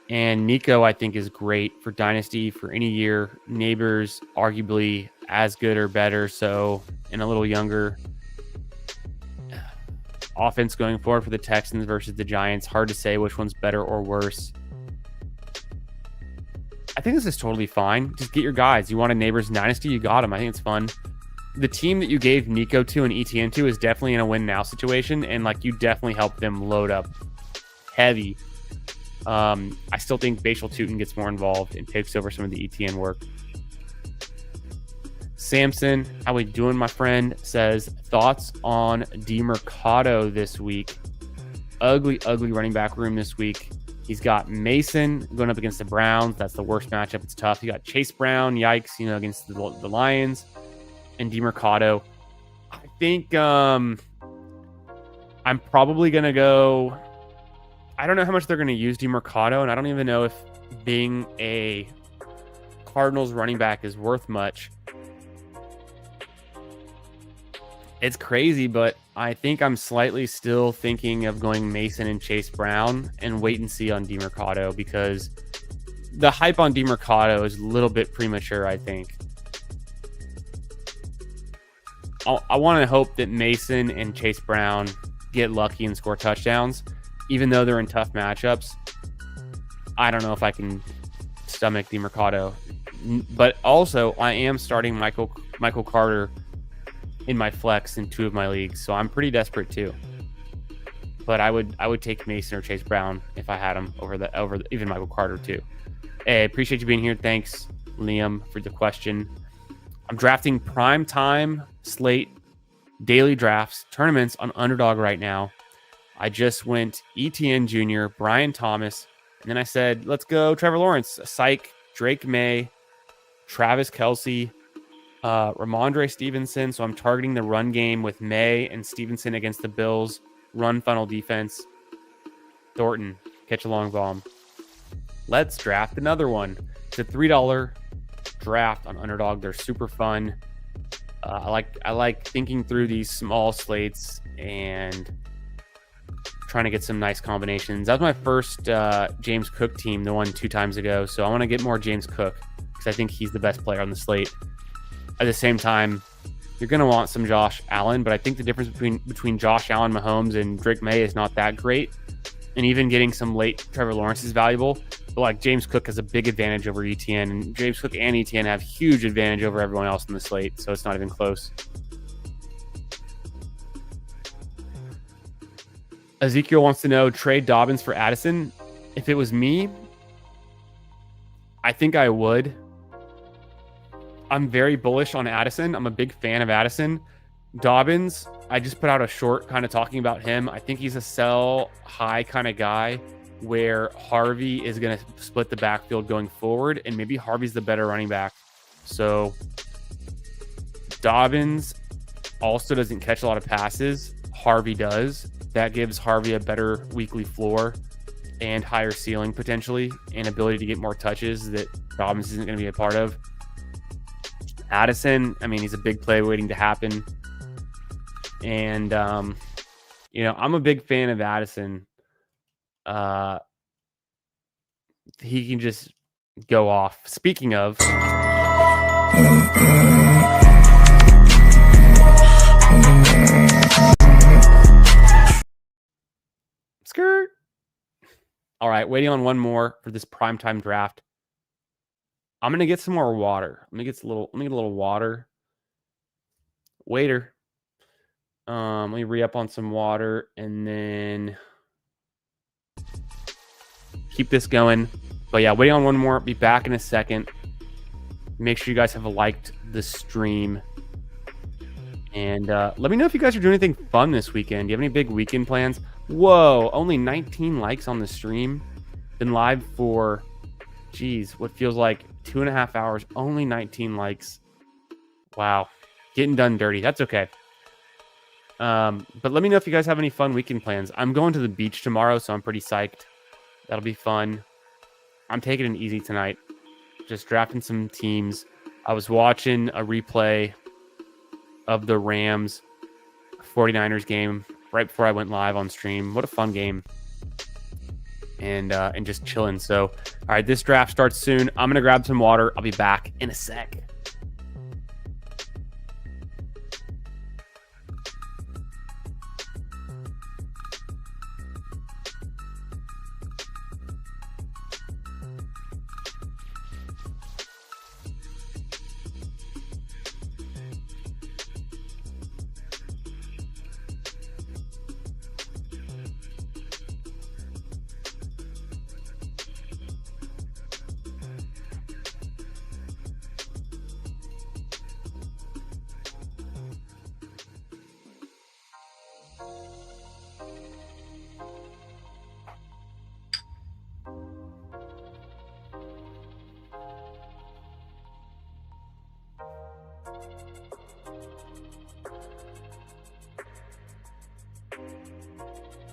And Nico, I think, is great for Dynasty for any year. Neighbors, arguably as good or better. So, and a little younger. Offense going forward for the Texans versus the Giants. Hard to say which one's better or worse. I think this is totally fine. Just get your guys. You want a Neighbors Dynasty? You got them. I think it's fun. The team that you gave Nico to and Etienne to is definitely in a win now situation. And like, you definitely help them load up heavy. I still think Bashal Tutin gets more involved and takes over some of the Etienne work. Samson, how we doing, my friend? Says, thoughts on DeMercado this week? Ugly running back room this week. He's got Mason going up against the Browns. That's the worst matchup. It's tough. You got Chase Brown, yikes, against the Lions, and DeMercado. I think I'm probably going to go. I don't know how much they're going to use DeMercado, and I don't even know if being a Cardinals running back is worth much. It's crazy, but I think I'm slightly still thinking of going Mason and Chase Brown and wait and see on DeMercado, because the hype on DeMercado is a little bit premature, I think. I want to hope that Mason and Chase Brown get lucky and score touchdowns, even though they're in tough matchups. I don't know if I can stomach DeMercado. But also, I am starting Michael Carter in my flex in 2 of my leagues, so I'm pretty desperate too. But I would take Mason or Chase Brown if I had him over even Michael Carter too. Hey, appreciate you being here. Thanks, Liam, for the question. I'm drafting prime time slate daily drafts tournaments on Underdog right now. I just went ETN Jr., Brian Thomas, and then I said, let's go Trevor Lawrence, Syke, Drake May, Travis Kelce, Ramondre Stevenson. So I'm targeting the run game with May and Stevenson against the Bills. Run funnel defense. Thornton, catch a long bomb. Let's draft another one. It's a $3 draft on Underdog. They're super fun. I like thinking through these small slates and trying to get some nice combinations. That was my first James Cook team, the one 2 times ago. So I want to get more James Cook because I think he's the best player on the slate. At the same time, you're going to want some Josh Allen, but I think the difference between Josh Allen, Mahomes, and Drake May is not that great. And even getting some late Trevor Lawrence is valuable. But like, James Cook has a big advantage over ETN, and James Cook and ETN have huge advantage over everyone else in the slate, so it's not even close. Ezekiel wants to know, trade Dobbins for Addison. If it was me, I think I would. I'm very bullish on Addison. I'm a big fan of Addison. Dobbins, I just put out a short kind of talking about him. I think he's a sell high kind of guy where Harvey is going to split the backfield going forward, and maybe Harvey's the better running back. So Dobbins also doesn't catch a lot of passes. Harvey does. That gives Harvey a better weekly floor. and higher ceiling potentially and ability to get more touches that Dobbins isn't going to be a part of. Addison, I mean, he's a big play waiting to happen. And, you know, I'm a big fan of Addison. He can just go off. Speaking of, skirt. All right, waiting on one more for this primetime draft. I'm gonna get some more water. Let me get a little water. Waiter. Let me re-up on some water and then keep this going. But yeah, waiting on one more. Be back in a second. Make sure you guys have liked the stream. And let me know if you guys are doing anything fun this weekend. Do you have any big weekend plans? Whoa, only 19 likes on the stream. Been live for, geez, what feels like 2.5 hours. Only 19 likes. Wow. Getting done dirty. That's okay. But let me know if you guys have any fun weekend plans. I'm going to the beach tomorrow, so I'm pretty psyched. That'll be fun. I'm taking it easy tonight. Just drafting some teams. I was watching a replay of the Rams 49ers game right before I went live on stream. What a fun game. And just chilling. So, all right, this draft starts soon. I'm going to grab some water. I'll be back in a sec.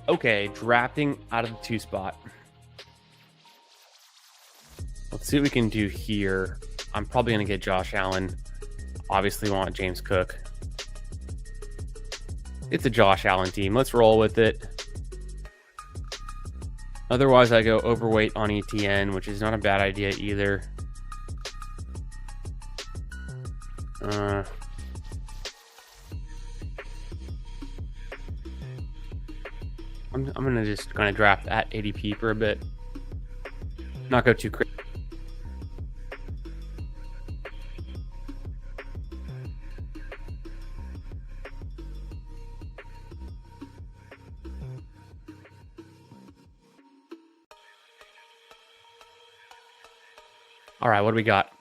Okay, drafting out of the 2 spot. Let's see what we can do here. I'm probably going to get Josh Allen. Obviously want James Cook. It's a Josh Allen team. Let's roll with it. Otherwise, I go overweight on ETN, which is not a bad idea either. I'm going to just kind of draft at ADP for a bit. Not go too crazy. All right, what do we got?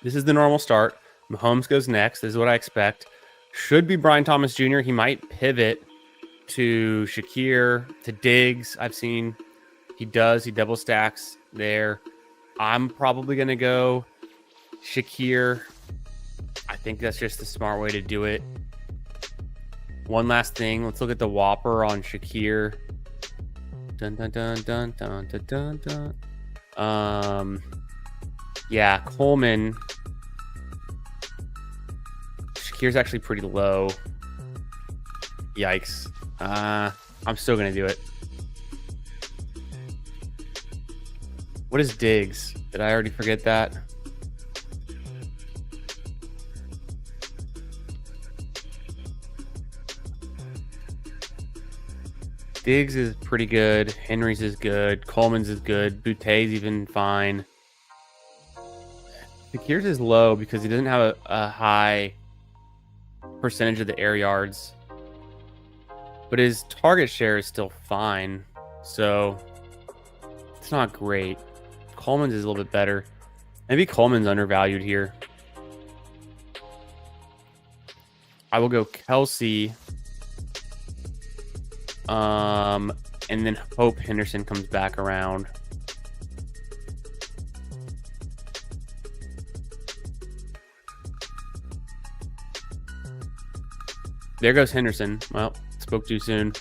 This is the normal start. Mahomes goes next. This is what I expect. Should be Brian Thomas Jr. He might pivot to Shakir, to Diggs. I've seen he does. He double stacks there. I'm probably going to go Shakir. I think that's just the smart way to do it. One last thing. Let's look at the Whopper on Shakir. Dun, dun, dun, dun, dun, dun, dun, dun. Yeah, Coleman. Shakir's actually pretty low. Yikes. I'm still going to do it. What is Diggs? Did I already forget that? Diggs is pretty good. Henry's is good. Coleman's is good. Boute's even fine. Shakir's is low because he doesn't have a high percentage of the air yards. But his target share is still fine. So it's not great. Coleman's is a little bit better. Maybe Coleman's undervalued here. I will go Kelsey. And then hope Henderson comes back around. There goes Henderson. Well, spoke too soon.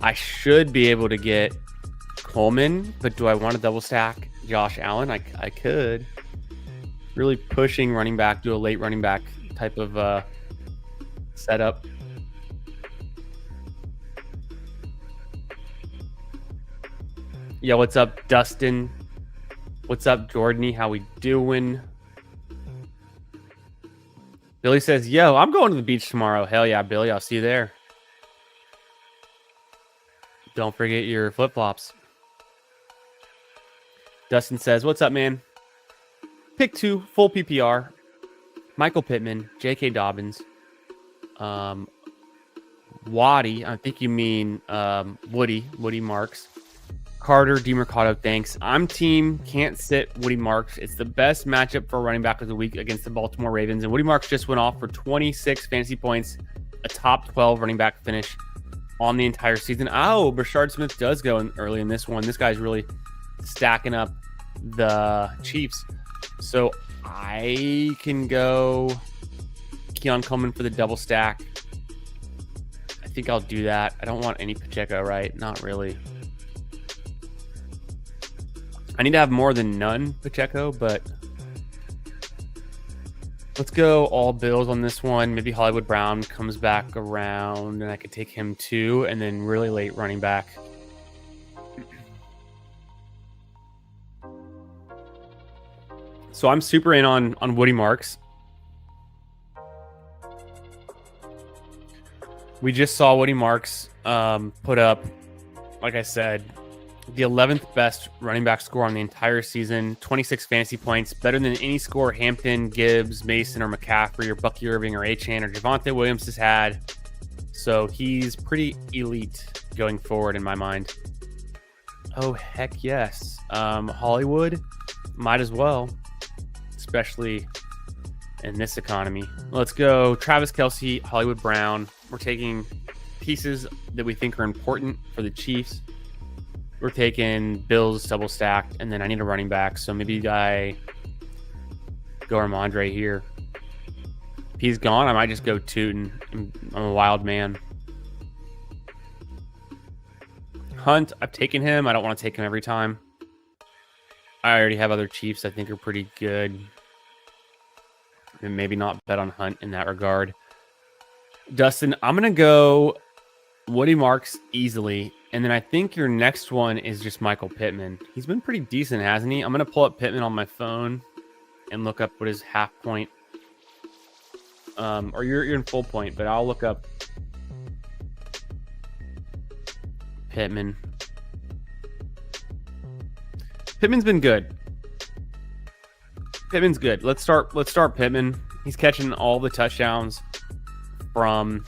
I should be able to get Coleman, but do I want to double stack Josh Allen? I could. Really pushing running back, do a late running back type of setup. Yeah, what's up, Dustin? What's up, Jordany? How we doing? Billy says, yo, I'm going to the beach tomorrow. Hell yeah, Billy. I'll see you there. Don't forget your flip-flops. Dustin says, what's up, man? Pick 2, full PPR. Michael Pittman, J.K. Dobbins. Waddy, I think you mean Woody Marks. Carter, DeMercado, thanks. I'm team can't sit Woody Marks. It's the best matchup for running back of the week against the Baltimore Ravens. And Woody Marks just went off for 26 fantasy points, a top 12 running back finish on the entire season. Oh, Brashard Smith does go in early in this one. This guy's really stacking up the Chiefs. So I can go Keon Coleman for the double stack. I think I'll do that. I don't want any Pacheco, right? Not really. I need to have more than none Pacheco, but let's go all Bills on this one. Maybe Hollywood Brown comes back around and I could take him too, and then really late running back. So I'm super in on Woody Marks. We just saw Woody Marks put up, like I said, the 11th best running back score on the entire season, 26 fantasy points, better than any score Hampton, Gibbs, Mason, or McCaffrey, or Bucky Irving, or Achane, or Javonte Williams has had. So he's pretty elite going forward in my mind. Oh, heck yes. Hollywood, might as well, especially in this economy. Let's go Travis Kelce, Hollywood Brown. We're taking pieces that we think are important for the Chiefs. We're taking Bills double stacked, and then I need a running back, so maybe I go Ramondre here. If he's gone, I might just go Tootin. I'm a wild man. Hunt, I've taken him. I don't want to take him every time. I already have other Chiefs I think are pretty good. And maybe not bet on Hunt in that regard. Dustin, I'm going to go Woody Marks easily. And then I think your next one is just Michael Pittman. He's been pretty decent, hasn't he? I'm going to pull up Pittman on my phone and look up what his half point. Or you're in full point, but I'll look up Pittman. Pittman's been good. Pittman's good. Let's start Pittman. He's catching all the touchdowns from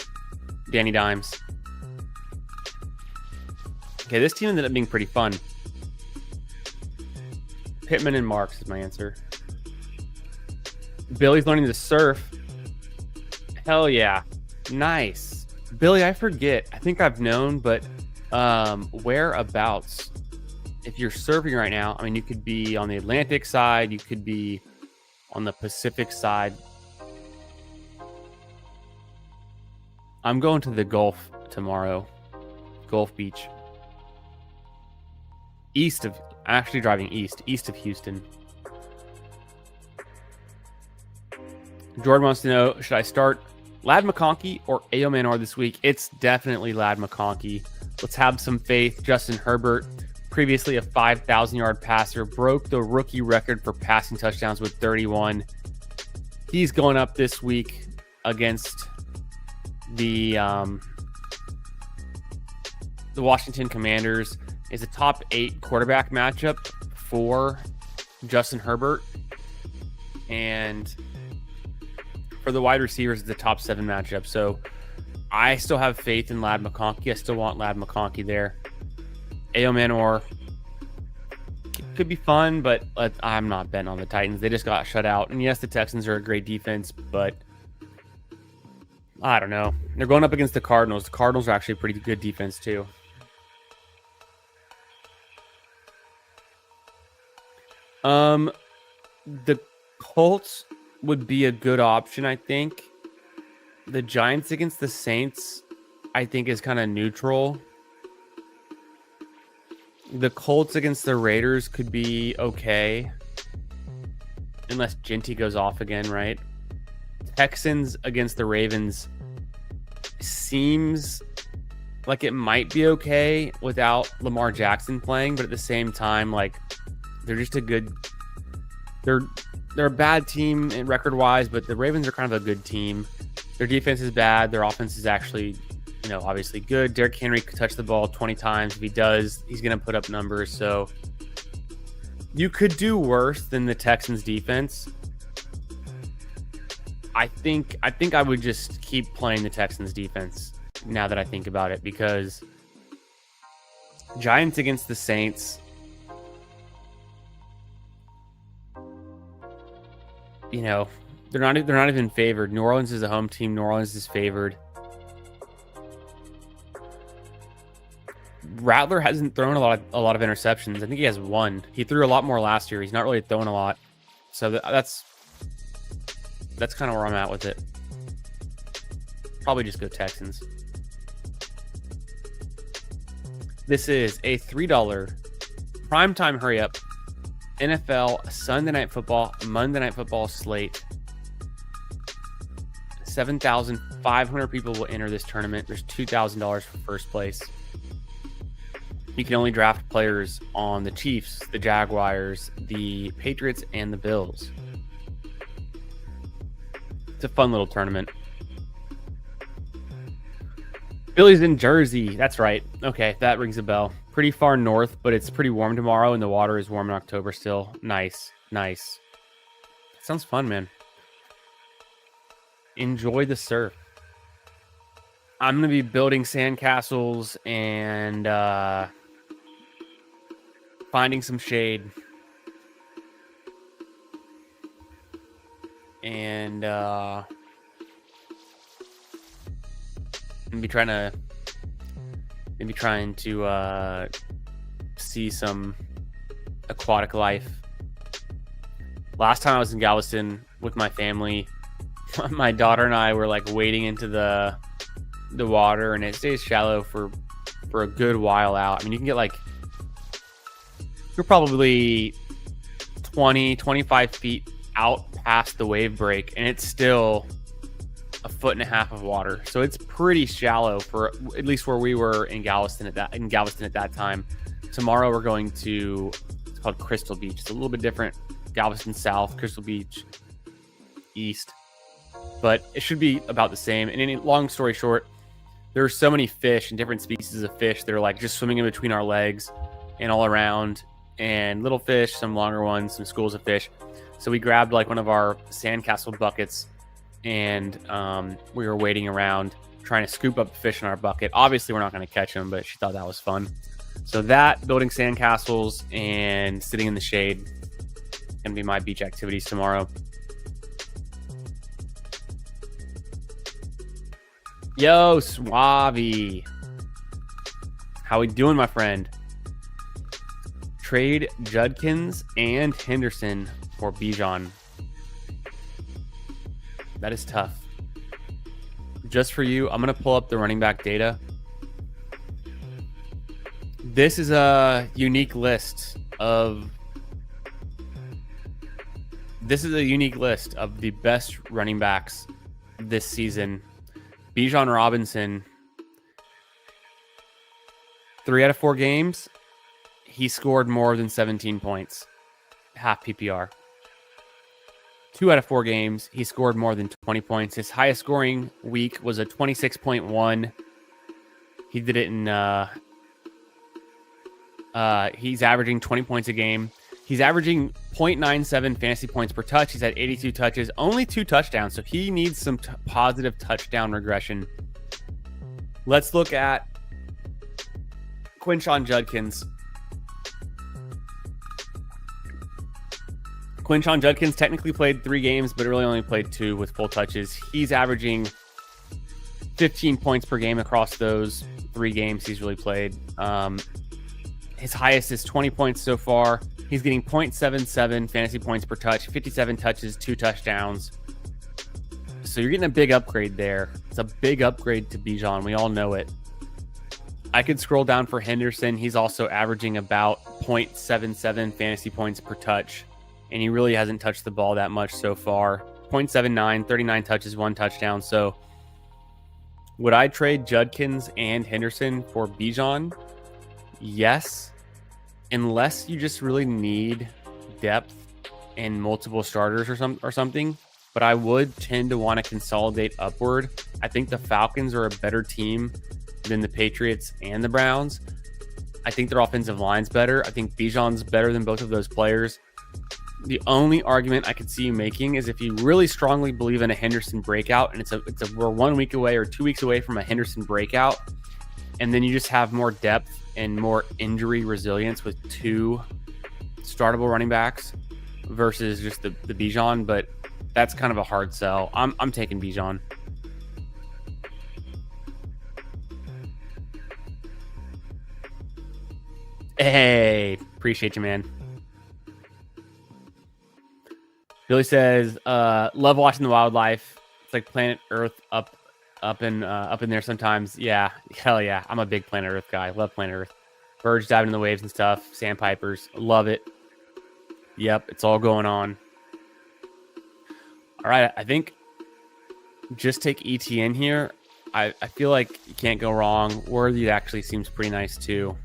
Danny Dimes. Okay, this team ended up being pretty fun. Pittman and Marks is my answer. Billy's learning to surf. Hell yeah. Nice. Billy, I forget. I think I've known, but whereabouts? If you're surfing right now, I mean, you could be on the Atlantic side. You could be on the Pacific side. I'm going to the Gulf tomorrow. Gulf Beach. Actually driving east of Houston. Jordan wants to know, should I start Ladd McConkey or Ayo Manor this week? It's definitely Ladd McConkey. Let's have some faith. Justin Herbert, previously a 5,000-yard passer, broke the rookie record for passing touchdowns with 31. He's going up this week against the Washington Commanders. Is a top 8 quarterback matchup for Justin Herbert. And for the wide receivers, it's a top 7 matchup. So I still have faith in Ladd McConkey. I still want Ladd McConkey there. Ayo Manor could be fun, but I'm not betting on the Titans. They just got shut out. And yes, the Texans are a great defense, but I don't know. They're going up against the Cardinals. The Cardinals are actually a pretty good defense too. The Colts would be a good option, I think. The Giants against the Saints, I think, is kind of neutral. The Colts against the Raiders could be okay. Unless Genty goes off again, right? Texans against the Ravens seems like it might be okay without Lamar Jackson playing, but at the same time, like, they're just a good... They're a bad team record-wise, but the Ravens are kind of a good team. Their defense is bad. Their offense is actually, obviously good. Derrick Henry could touch the ball 20 times. If he does, he's going to put up numbers. So you could do worse than the Texans defense. I think I would just keep playing the Texans defense now that I think about it, because Giants against the Saints, they're not even favored. New Orleans is a home team. New Orleans is favored. Rattler hasn't thrown a lot of interceptions. I think he has one. He threw a lot more last year. He's not really throwing a lot. So that's kind of where I'm at with it. Probably just go Texans. This is a $3 primetime hurry up NFL Sunday Night Football, Monday Night Football slate. 7,500 people will enter this tournament. There's $2,000 for first place. You can only draft players on the Chiefs, the Jaguars, the Patriots, and the Bills. It's a fun little tournament. Philly's in Jersey. That's right. Okay, that rings a bell. Pretty far north, but it's pretty warm tomorrow, and the water is warm in October still. Nice. Sounds fun, man. Enjoy the surf. I'm going to be building sandcastles and finding some shade. And maybe trying to see some aquatic life. Last time I was in Galveston with my family, my daughter and I were like wading into the water, and it stays shallow for a good while out. I mean, you can get like, you're probably 20-25 feet out past the wave break, and it's still a foot and a half of water. So it's pretty shallow for at least where we were in Galveston at that time. Tomorrow we're going to, it's called Crystal Beach. It's a little bit different. Galveston South, Crystal Beach East. But it should be about the same. And long story short, there are so many fish and different species of fish that are like just swimming in between our legs and all around. And little fish, some longer ones, some schools of fish. So we grabbed like one of our sandcastle buckets, and we were wading around trying to scoop up the fish in our bucket. Obviously, we're not going to catch them, but she thought that was fun. So that, building sandcastles and sitting in the shade, going to be my beach activities tomorrow. Yo, Suave. How we doing, my friend? Trade Judkins and Henderson for Bijan. That is tough. Just for you, I'm going to pull up the running back data. This is a unique list of the best running backs this season. Bijan Robinson, 3 out of 4 games, he scored more than 17 points, half PPR. 2 out of 4 games, he scored more than 20 points. His highest scoring week was a 26.1. He did it in, he's averaging 20 points a game. He's averaging 0.97 fantasy points per touch. He's had 82 touches, only 2 touchdowns. So he needs some positive touchdown regression. Let's look at Quinshon Judkins. Quinshon Judkins technically played 3 games, but really only played 2 with full touches. He's averaging 15 points per game across those 3 games he's really played. His highest is 20 points so far. He's getting 0.77 fantasy points per touch, 57 touches, 2 touchdowns. So you're getting a big upgrade there. It's a big upgrade to Bijan. We all know it. I could scroll down for Henderson. He's also averaging about 0.77 fantasy points per touch, and he really hasn't touched the ball that much so far. 0.79, 39 touches, 1 touchdown. So would I trade Judkins and Henderson for Bijan? Yes, unless you just really need depth and multiple starters or something. But I would tend to want to consolidate upward. I think the Falcons are a better team than the Patriots and the Browns. I think their offensive line's better. I think Bijan's better than both of those players. The only argument I could see you making is if you really strongly believe in a Henderson breakout, and we're 1 week away or 2 weeks away from a Henderson breakout, and then you just have more depth and more injury resilience with 2 startable running backs versus just the Bijan, but that's kind of a hard sell. I'm taking Bijan. Hey, appreciate you, man. Billy says, love watching the wildlife. It's like Planet Earth up in there sometimes. Yeah, hell yeah. I'm a big Planet Earth guy. Love Planet Earth. Birds diving in the waves and stuff. Sandpipers. Love it. Yep, it's all going on. All right, I think just take ETN here. I feel like you can't go wrong. Worthy actually seems pretty nice too.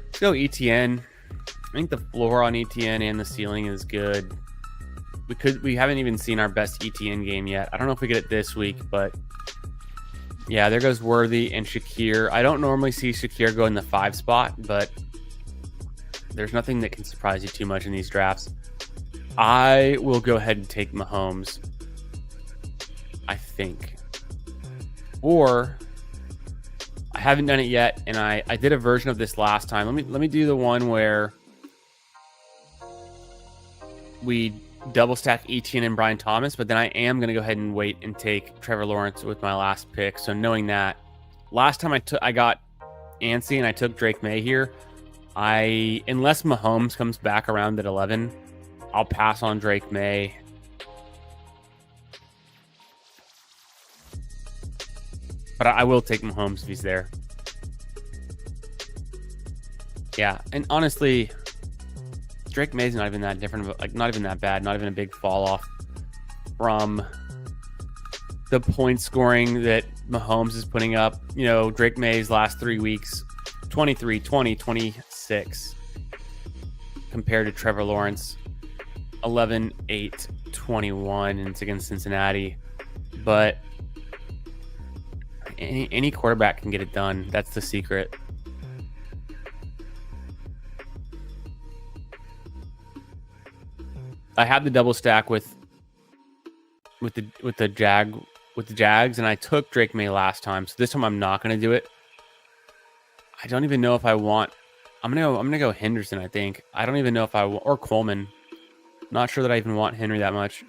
Let's go ETN. I think the floor on ETN and the ceiling is good. We haven't even seen our best ETN game yet. I don't know if we get it this week, but yeah, there goes Worthy and Shakir. I don't normally see Shakir go in the 5 spot, but there's nothing that can surprise you too much in these drafts. I will go ahead and take Mahomes, I think. Or I haven't done it yet, and I did a version of this last time. Let me do the one where we double stack Etienne and Brian Thomas, but then I am going to go ahead and wait and take Trevor Lawrence with my last pick. So knowing that, last time I got antsy and I took Drake May here. Unless Mahomes comes back around at 11, I'll pass on Drake May. But I will take Mahomes if he's there. Yeah, and honestly, Drake May's not even that different, like not even that bad, not even a big fall off from the point scoring that Mahomes is putting up. You know, Drake May's last 3 weeks, 23, 20, 26, compared to Trevor Lawrence, 11, 8, 21, and it's against Cincinnati. But any quarterback can get it done. That's the secret. I have the double stack with the Jags, and I took Drake May last time, so this time I'm not going to do it. I don't even know if I want. I'm gonna go Henderson. I think I don't even know if I want, or Coleman. Not sure that I even want Henry that much.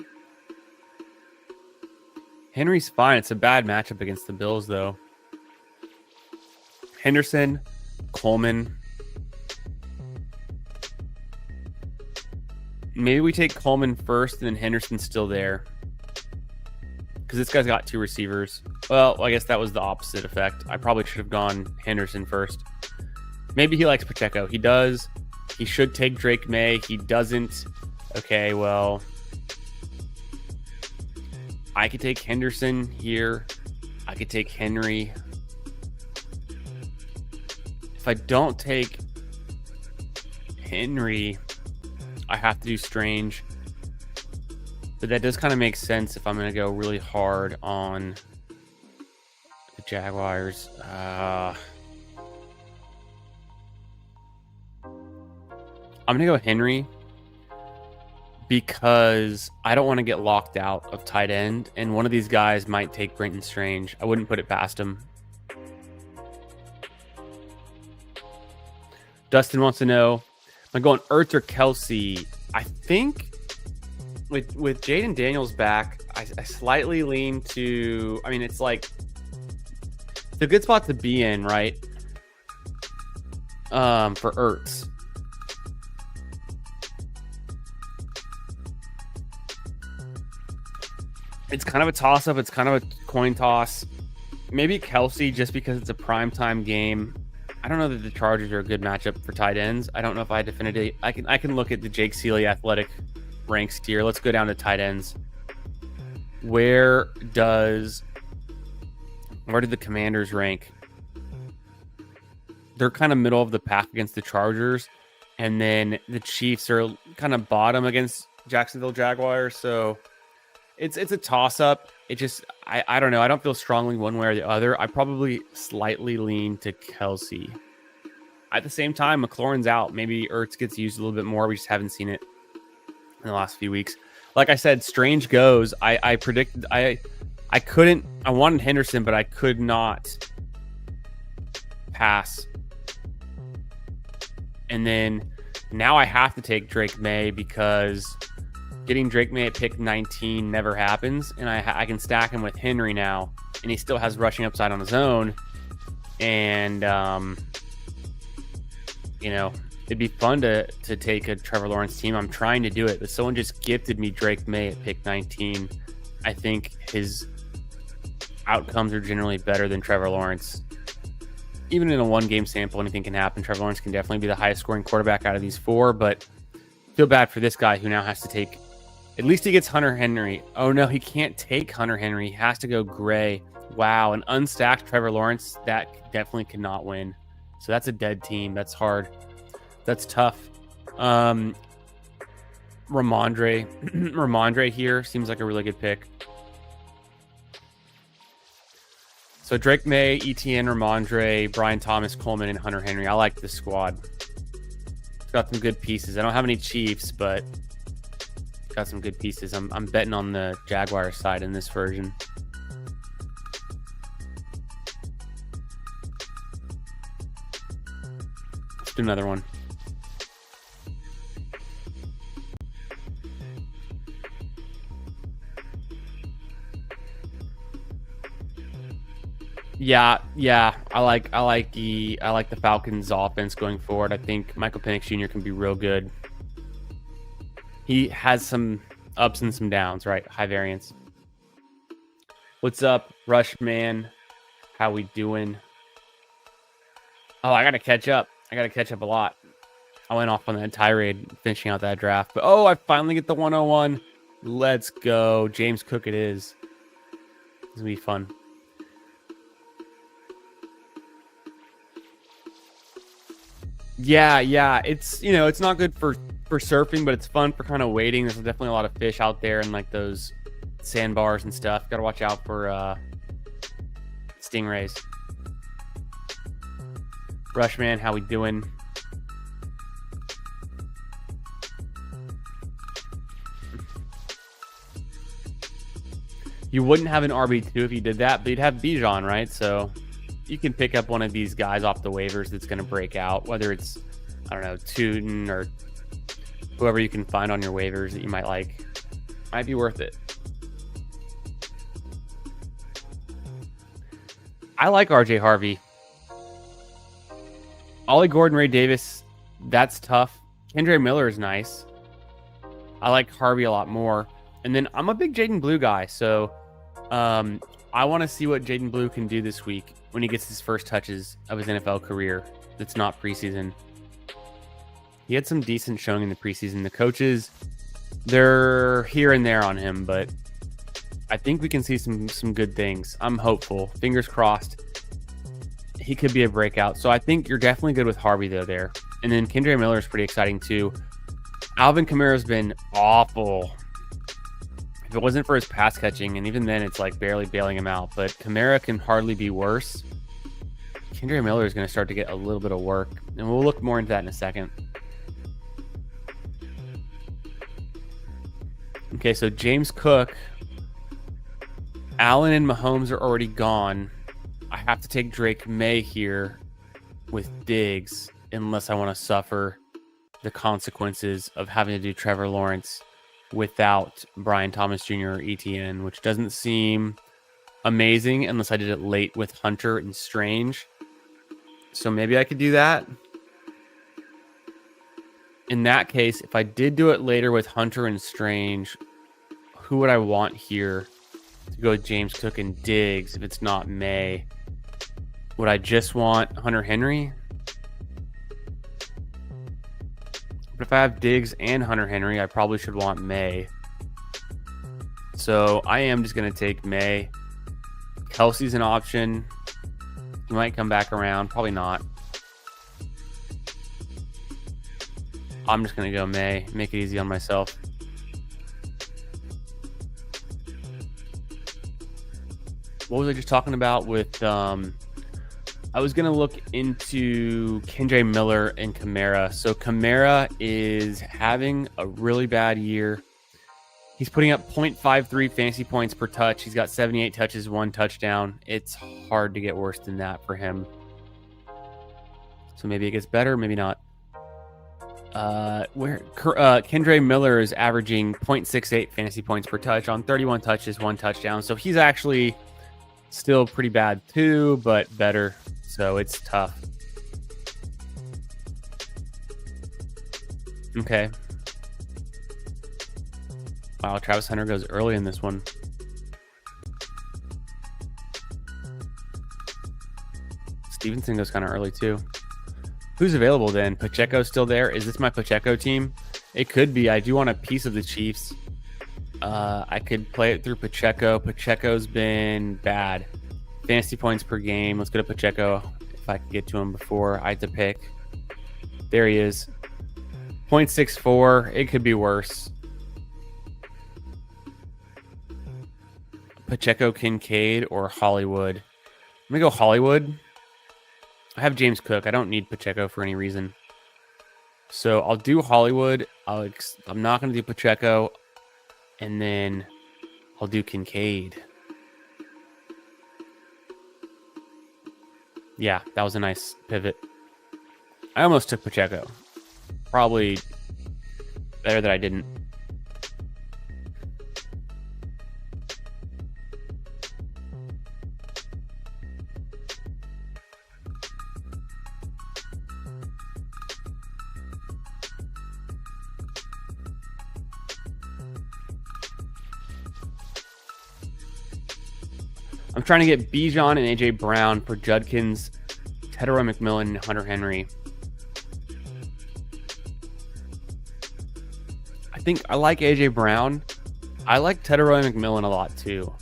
Henry's fine. It's a bad matchup against the Bills, though. Henderson, Coleman. Maybe we take Coleman first and then Henderson's still there. Because this guy's got 2 receivers. Well, I guess that was the opposite effect. I probably should have gone Henderson first. Maybe he likes Pacheco. He does. He should take Drake May. He doesn't. Okay, well, I could take Henderson here. I could take Henry. If I don't take Henry, I have to do Strange. But that does kind of make sense if I'm going to go really hard on the Jaguars. I'm going to go Henry because I don't want to get locked out of tight end, and one of these guys might take Brenton Strange. I wouldn't put it past him. Dustin wants to know, am I going Ertz or Kelsey? I think with Jaden Daniels back, I slightly lean to, I mean, it's like, it's a good spot to be in, right? For Ertz. It's kind of a toss-up. It's kind of a coin toss. Maybe Kelsey, just because it's a primetime game. I don't know that the Chargers are a good matchup for tight ends. I don't know if I definitively... I can look at the Jake Seeley athletic ranks here. Let's go down to tight ends. Where do the Commanders rank? They're kind of middle of the pack against the Chargers. And then the Chiefs are kind of bottom against Jacksonville Jaguars. So it's a toss-up. It just, I don't know. I don't feel strongly one way or the other. I probably slightly lean to Kelsey. At the same time, McLaurin's out. Maybe Ertz gets used a little bit more. We just haven't seen it in the last few weeks. Like I said, Strange goes. I predicted, I wanted Henderson, but I could not pass. And then now I have to take Drake May because getting Drake May at pick 19 never happens. And I can stack him with Henry now. And he still has rushing upside on his own. And, you know, it'd be fun to take a Trevor Lawrence team. I'm trying to do it, but someone just gifted me Drake May at pick 19. I think his outcomes are generally better than Trevor Lawrence. Even in a one-game sample, anything can happen. Trevor Lawrence can definitely be the highest-scoring quarterback out of these four, but feel bad for this guy who now has to take... At least he gets Hunter Henry. Oh, no, he can't take Hunter Henry. He has to go Gray. Wow, an unstacked Trevor Lawrence, that definitely cannot win. So that's a dead team. That's hard. That's tough. Ramondre here seems like a really good pick. So Drake May, Etienne, Ramondre, Brian Thomas, Coleman, and Hunter Henry. I like this squad. It's got some good pieces. I don't have any Chiefs, but it's got some good pieces. I'm betting on the Jaguars side in this version. Let's do another one. Yeah. I like the Falcons' offense going forward. I think Michael Penix Jr. can be real good. He has some ups and some downs, right? High variance. What's up, Rushman? How we doing? Oh, I gotta catch up. I gotta catch up a lot. I went off on that tirade finishing out that draft, but oh, I finally get the 101. Let's go, James Cook. It is. It's gonna be fun. Yeah. It's, you know, it's not good for surfing, but it's fun for kind of wading. There's definitely a lot of fish out there and like those sandbars and stuff. Got to watch out for stingrays. Rushman, how we doing? You wouldn't have an RB2 if you did that, but you'd have Bijan, right? So you can pick up one of these guys off the waivers that's going to break out, whether it's, I don't know, Tootin or whoever you can find on your waivers that you might like. Might be worth it. I like RJ Harvey. Ollie Gordon, Ray Davis, that's tough. Kendre Miller is nice. I like Harvey a lot more. And then I'm a big Jaden Blue guy, so I want to see what Jaden Blue can do this week when he gets his first touches of his NFL career. That's not preseason. He had some decent showing in the preseason. The coaches, they're here and there on him, but I think we can see some good things. I'm hopeful. Fingers crossed. He could be a breakout. So I think you're definitely good with Harvey, though, there. And then Kendre Miller is pretty exciting, too. Alvin Kamara's been awful. If it wasn't for his pass catching, and even then it's like barely bailing him out, but Kamara can hardly be worse. Kendre Miller is going to start to get a little bit of work, and we'll look more into that in a second. Okay, so James Cook, Allen and Mahomes are already gone. I have to take Drake May here with Diggs unless I want to suffer the consequences of having to do Trevor Lawrence without Brian Thomas Jr. or ETN, which doesn't seem amazing unless I did it late with Hunter and Strange. So maybe I could do that. In that case, if I did do it later with Hunter and Strange, who would I want here? to go with James Cook and Diggs if it's not May. Would I just want Hunter Henry? But if I have Diggs and Hunter Henry, I probably should want May. So I am just going to take May. Kelsey's an option. He might come back around. Probably not. I'm just going to go May. Make it easy on myself. What was I just talking about with... I was going to look into Kendre Miller and Kamara. So Kamara is having a really bad year. He's putting up 0.53 fantasy points per touch. He's got 78 touches, 1 touchdown. It's hard to get worse than that for him. So maybe it gets better, maybe not. Kendre Miller is averaging 0.68 fantasy points per touch on 31 touches, 1 touchdown. So he's actually still pretty bad too, but better. So it's tough. Okay. Wow, Travis Hunter goes early in this one. Stevenson goes kind of early too. Who's available then? Pacheco's still there. Is this my Pacheco team? It could be. I do want a piece of the Chiefs. I could play it through Pacheco. Pacheco's been bad. Fantasy points per game. Let's go to Pacheco. If I could get to him before I had to pick. There he is. 0.64. It could be worse. Pacheco, Kincaid, or Hollywood. I'm going to go Hollywood. I have James Cook. I don't need Pacheco for any reason. So I'll do Hollywood. I'm not going to do Pacheco. And then I'll do Kincaid. Yeah, that was a nice pivot. I almost took Pacheco. Probably better that I didn't. I'm trying to get Bijan and AJ Brown for Judkins, Tedroy McMillan, and Hunter Henry. I think I like AJ Brown. I like Tedroy McMillan a lot too.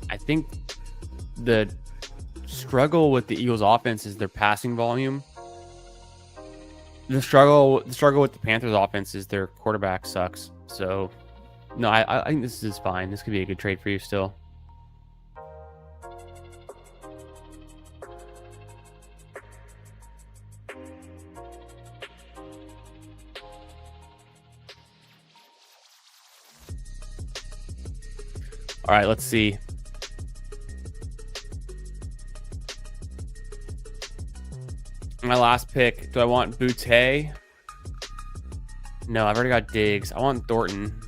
I think the struggle with the Eagles offense is their passing volume. The struggle with the Panthers offense is their quarterback sucks. So no, I think this is fine. This could be a good trade for you still. All right, let's see. My last pick. Do I want Boutte? No, I've already got Diggs. I want Thornton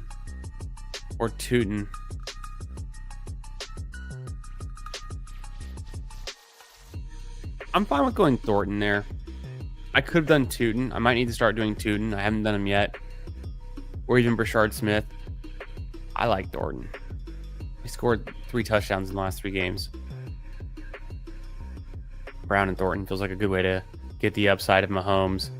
or Tootin. I'm fine with going Thornton there. I could have done Tootin. I might need to start doing Tootin. I haven't done him yet. Or even Brashard Smith. I like Thornton. He scored 3 touchdowns in the last 3 games. Brown and Thornton feels like a good way to get the upside of Mahomes.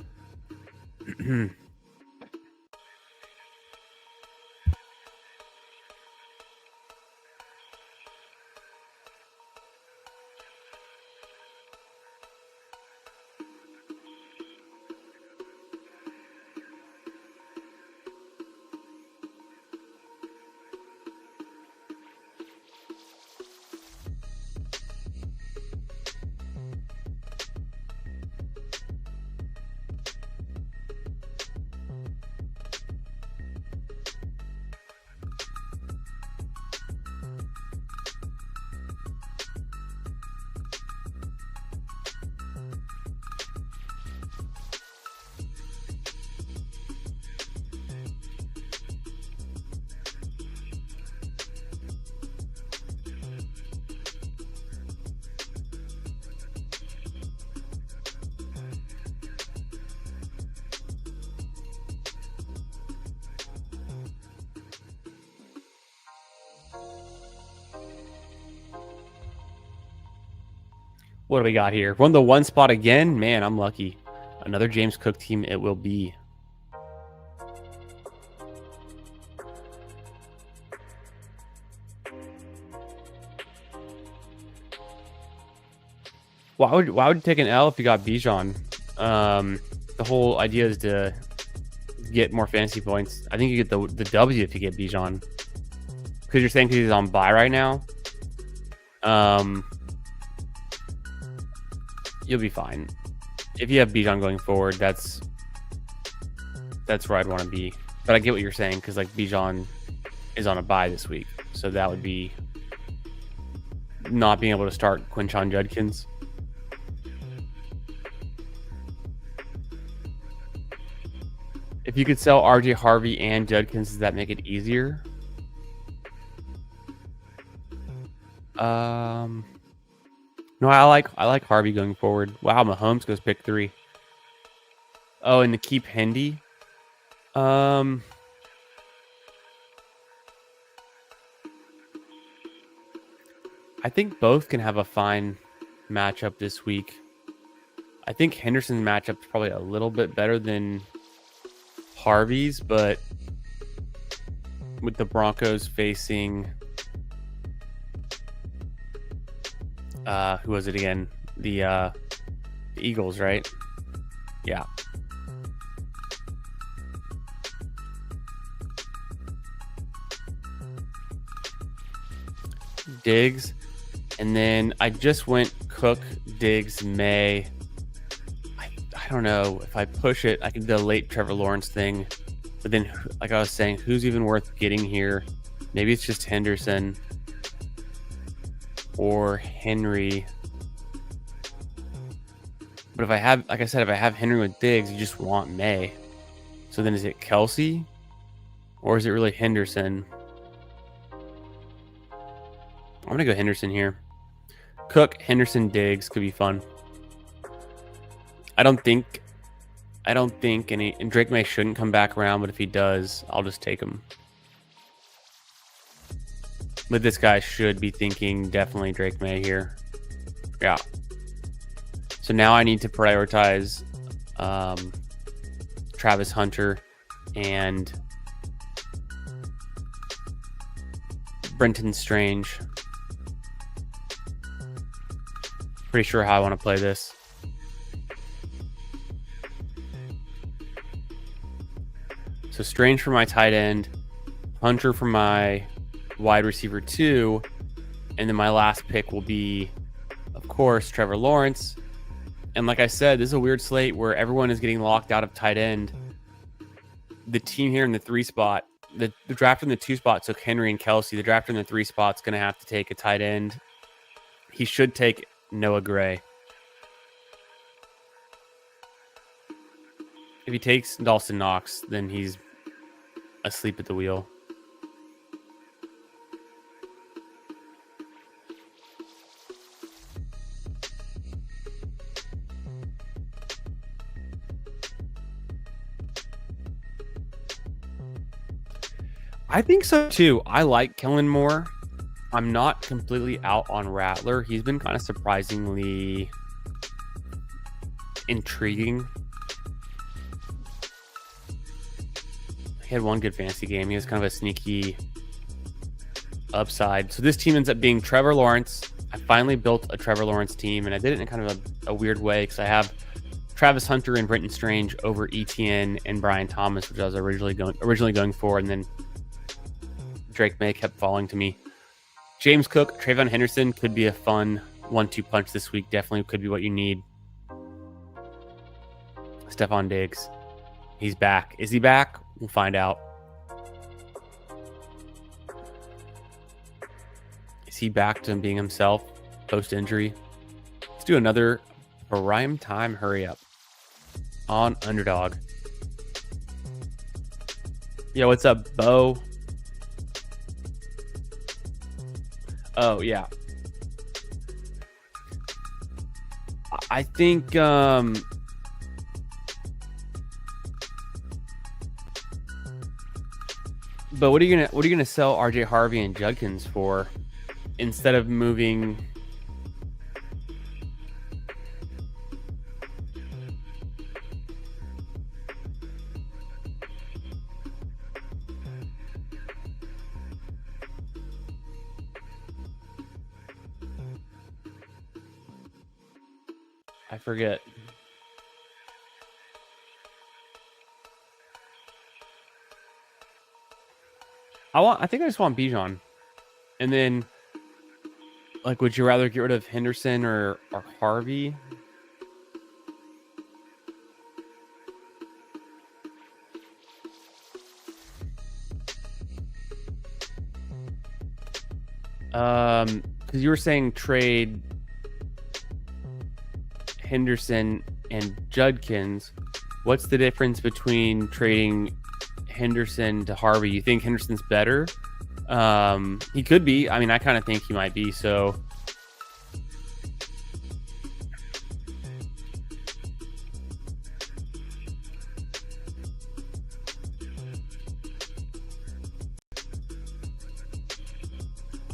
What do we got here? Won the 1 spot again? Man, I'm lucky. Another James Cook team it will be. Why would you take an L if you got Bijan? The whole idea is to get more fantasy points. I think you get the W if you get Bijan. Because you're saying he's on bye right now. You'll be fine. If you have Bijan going forward, that's where I'd want to be. But I get what you're saying, because like Bijan is on a bye this week. So that would be not being able to start Quinshon Judkins. If you could sell RJ Harvey and Judkins, does that make it easier? No, I like Harvey going forward. Wow, Mahomes goes pick 3. Oh, and to keep Hendy. I think both can have a fine matchup this week. I think Henderson's matchup is probably a little bit better than Harvey's, but with the Broncos facing who was it again? The Eagles, right? Yeah. Diggs, and then I just went Cook, Diggs, May. I don't know if I push it, I can do the late Trevor Lawrence thing, but then like I was saying, who's even worth getting here? Maybe it's just Henderson or Henry. But if I have, like I said, if I have Henry with Diggs, you just want May. So then is it Kelsey or is it really Henderson? I'm going to go Henderson here. Cook, Henderson, Diggs could be fun. I don't think any, and Drake May shouldn't come back around, but if he does, I'll just take him. But this guy should be thinking definitely Drake May here. Yeah. So now I need to prioritize Travis Hunter and Brenton Strange. Pretty sure how I want to play this. So Strange for my tight end, Hunter for my wide receiver 2, and then my last pick will be, of course, Trevor Lawrence. And like I said, this is a weird slate where everyone is getting locked out of tight end. The team here in the 3 spot, the draft in the 2 spot took Henry and Kelsey. The draft in the 3 spot's going to have to take a tight end. He should take Noah Gray. If he takes Dawson Knox, then he's asleep at the wheel. I think so too. I like Kellen Moore. I'm not completely out on Rattler. He's been kind of surprisingly intriguing. He had one good fantasy game. He has kind of a sneaky upside. So this team ends up being Trevor Lawrence. I finally built a Trevor Lawrence team, and I did it in kind of a weird way because I have Travis Hunter and Brenton Strange over Etienne and Brian Thomas, which I was originally going for, and then Drake May kept falling to me. James Cook, Trayvon Henderson could be a fun 1-2 punch this week. Definitely could be what you need. Stephon Diggs. He's back. Is he back? We'll find out. Is he back to being himself post-injury? Let's do another prime time hurry up on Underdog. Yo, what's up, Bo? Oh, yeah. I think but what are you gonna sell RJ Harvey and Judkins for instead of moving I forget. I think I just want Bijan. And then, like, would you rather get rid of Henderson or Harvey? Because you were saying trade Henderson and Judkins. What's the difference between trading Henderson to Harvey? You think Henderson's better? He could be. I mean, I kind of think he might be. So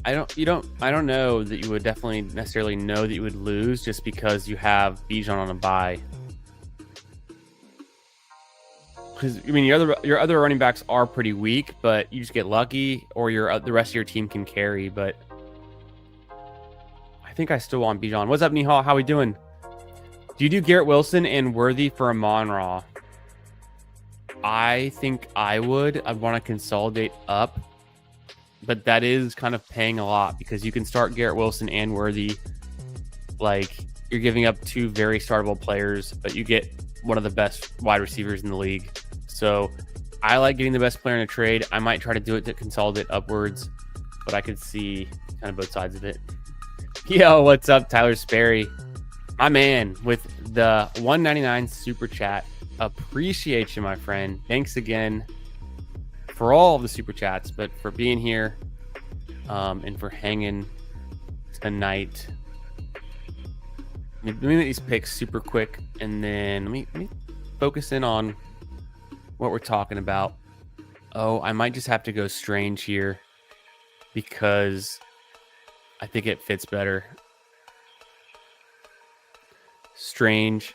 I don't know that you would definitely necessarily know that you would lose just because you have Bijan on a bye. Because I mean, your other running backs are pretty weak, but you just get lucky, or the rest of your team can carry. But I think I still want Bijan. What's up, Nihal? How we doing? Do you do Garrett Wilson and Worthy for Amon-Ra? I think I would. I'd want to consolidate up, but that is kind of paying a lot because you can start Garrett Wilson and Worthy. Like, you're giving up two very startable players, but you get one of the best wide receivers in the league. So I like getting the best player in a trade. I might try to do it to consolidate upwards, but I could see kind of both sides of it. Yo, what's up, Tyler Sperry? My man with the 199 super chat. Appreciate you, my friend. Thanks again for all of the super chats, but for being here and for hanging tonight. Let me make these picks super quick, and then let me focus in on what we're talking about. Oh, I might just have to go Strange here because I think it fits better. Strange,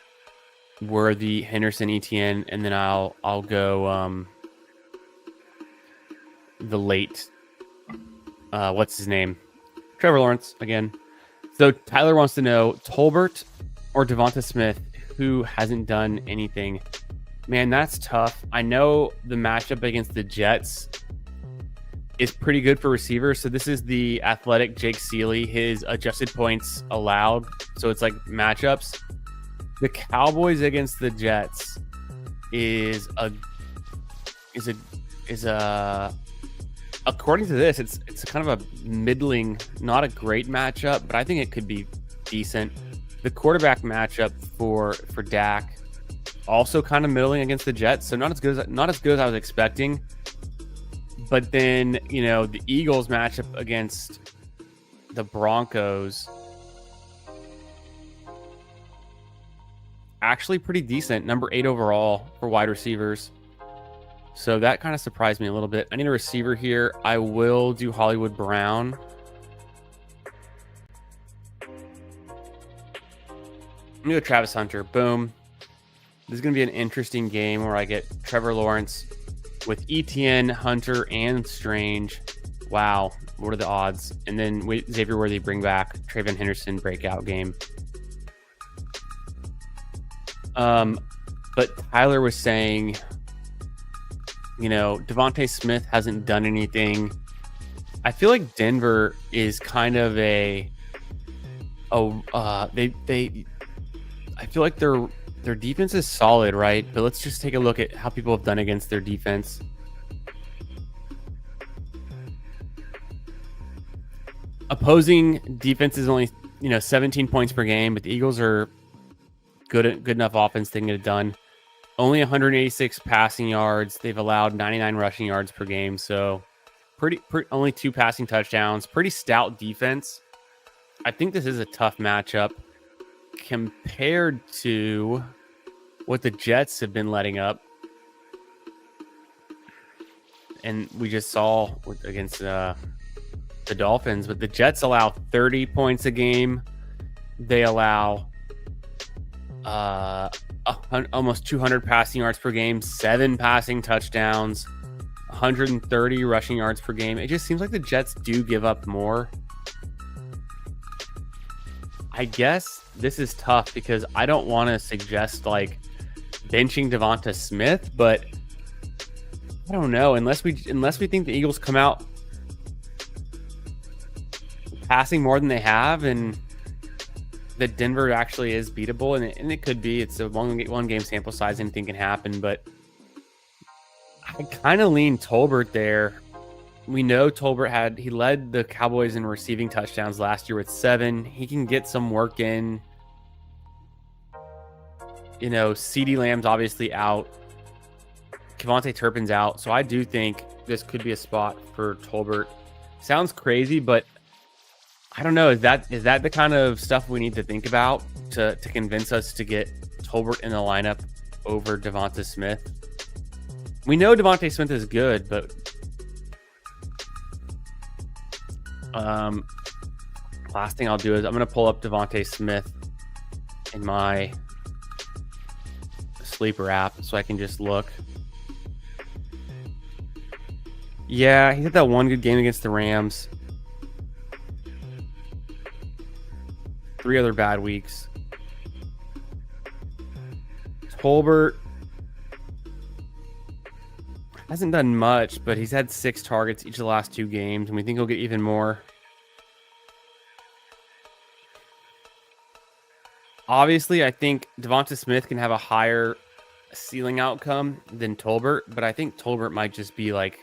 Worthy, Henderson, ETN, and then I'll go the late. What's his name? Trevor Lawrence again. So Tyler wants to know Tolbert or Devonta Smith, who hasn't done anything. Man, that's tough. I know the matchup against the Jets is pretty good for receivers. So this is the athletic Jake Seeley, his adjusted points allowed. So it's like matchups. The Cowboys against the Jets is according to this, it's kind of a middling, not a great matchup, but I think it could be decent. The quarterback matchup for Dak also kind of middling against the Jets, so not as good as I was expecting. But then, you know, the Eagles matchup against the Broncos, actually pretty decent. Number 8 overall for wide receivers. So that kind of surprised me a little bit. I need a receiver here. I will do Hollywood Brown. I'm going to go Travis Hunter. Boom. This is going to be an interesting game where I get Trevor Lawrence with ETN, Hunter, and Strange. Wow. What are the odds? And then Xavier Worthy bring back Trayvon Henderson breakout game. But Tyler was saying, you know, Devonta Smith hasn't done anything. I feel like Denver is kind of I feel like their defense is solid, right? But let's just take a look at how people have done against their defense. Opposing defense is only, 17 points per game, but the Eagles are good enough offense they can get it done. Only 186 passing yards. They've allowed 99 rushing yards per game. So pretty only 2 passing touchdowns. Pretty stout defense. I think this is a tough matchup compared to what the Jets have been letting up. And we just saw against the Dolphins, but the Jets allow 30 points a game. They allow almost 200 passing yards per game, 7 passing touchdowns, 130 rushing yards per game. It just seems like the Jets do give up more. I guess this is tough because I don't want to suggest like benching Devonta Smith, but I don't know. Unless we think the Eagles come out passing more than they have, and that Denver actually is beatable, and it could be. It's a one game sample size. Anything can happen, but I kind of lean Tolbert there. We know Tolbert he led the Cowboys in receiving touchdowns last year with 7. He can get some work in. You know, CeeDee Lamb's obviously out. Kevontae Turpin's out. So I do think this could be a spot for Tolbert. Sounds crazy, but I don't know. Is that the kind of stuff we need to think about to convince us to get Tolbert in the lineup over Devonta Smith? We know Devonta Smith is good, but last thing I'll do is I'm going to pull up Devonta Smith in my sleeper app so I can just look. Yeah, he had that one good game against the Rams. 3 other bad weeks. Tolbert hasn't done much, but he's had 6 targets each of the last 2 games, and we think he'll get even more. Obviously, I think Devonta Smith can have a higher ceiling outcome than Tolbert, but I think Tolbert might just be like,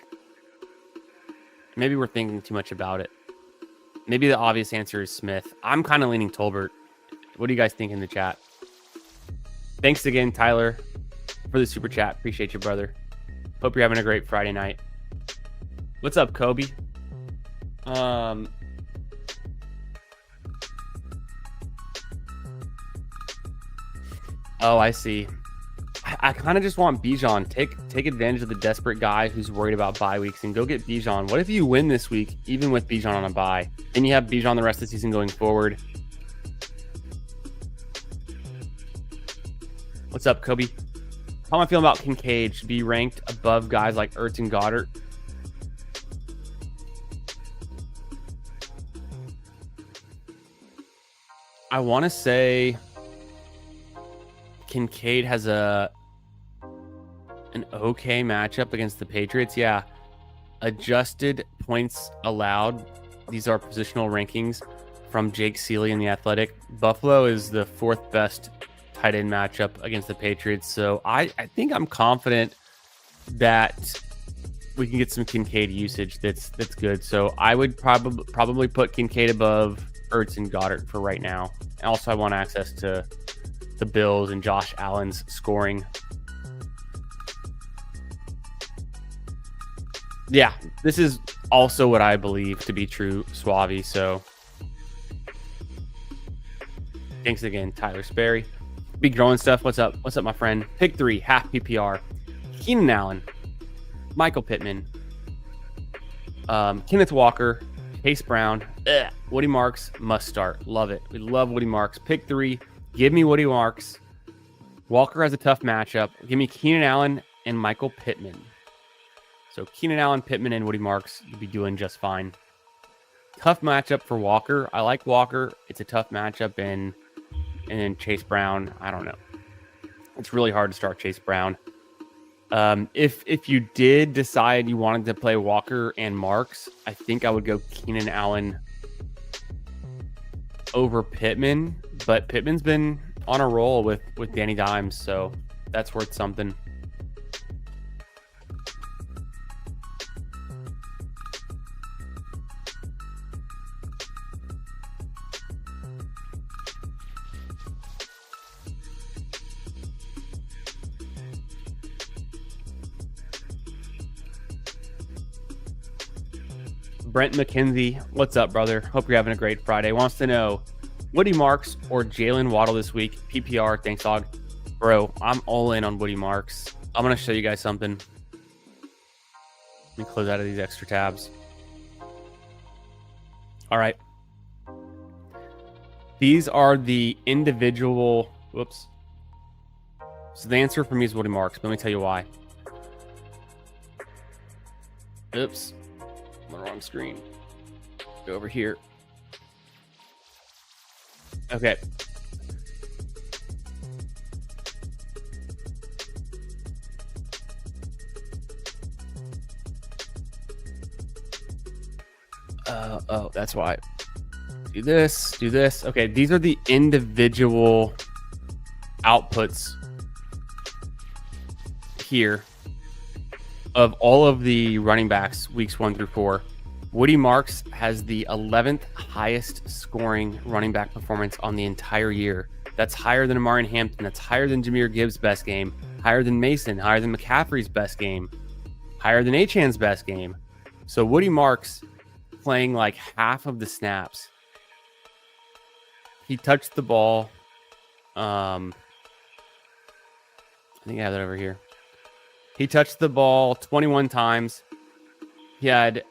maybe we're thinking too much about it. Maybe the obvious answer is Smith. I'm kind of leaning Tolbert. What do you guys think in the chat? Thanks again, Tyler, for the super chat. Appreciate you, brother. Hope you're having a great Friday night. What's up, Kobe? Oh, I see. I kind of just want Bijan. Take advantage of the desperate guy who's worried about bye weeks and go get Bijan. What if you win this week, even with Bijan on a bye? Then you have Bijan the rest of the season going forward. What's up, Kobe? How am I feeling about Kincaid? Should be ranked above guys like Ertz and Goddard. I want to say Kincaid has an okay matchup against the Patriots. Yeah. Adjusted points allowed. These are positional rankings from Jake Seeley in The Athletic. Buffalo is the 4th best tight end matchup against the Patriots. So I think I'm confident that we can get some Kincaid usage that's good. So I would probably put Kincaid above Ertz and Goddard for right now. Also, I want access to the Bills and Josh Allen's scoring. Yeah, this is also what I believe to be true, Suave. So thanks again, Tyler Sperry. Be growing stuff. What's up? What's up, my friend? Pick 3, half PPR. Keenan Allen, Michael Pittman, Kenneth Walker, Chase Brown, Woody Marks, must start. Love it. We love Woody Marks. Pick 3. Give me Woody Marks. Walker has a tough matchup. Give me Keenan Allen and Michael Pittman. So Keenan Allen, Pittman, and Woody Marks, you'll be doing just fine. Tough matchup for Walker. I like Walker. It's a tough matchup, and then Chase Brown, I don't know. It's really hard to start Chase Brown. If you did decide you wanted to play Walker and Marks, I think I would go Keenan Allen over Pittman, but Pittman's been on a roll with Danny Dimes, so that's worth something. Brent McKenzie, what's up, brother? Hope you're having a great Friday. Wants to know, Woody Marks or Jalen Waddle this week? PPR, thanks, dog. Bro, I'm all in on Woody Marks. I'm going to show you guys something. Let me close out of these extra tabs. All right. These are the individual... Whoops. So the answer for me is Woody Marks. But let me tell you why. Oops. I'm on the wrong screen. Go over here. Okay. Oh, that's why. Do this, do this. Okay, these are the individual outputs here of all of the running backs weeks 1 through 4. Woody Marks has the 11th highest scoring running back performance on the entire year. That's higher than Amari Hampton. That's higher than Jahmyr Gibbs' best game. Higher than Mason. Higher than McCaffrey's best game. Higher than Achan's best game. So Woody Marks playing like half of the snaps. He touched the ball. I think I have that over here. He touched the ball 21 times. He had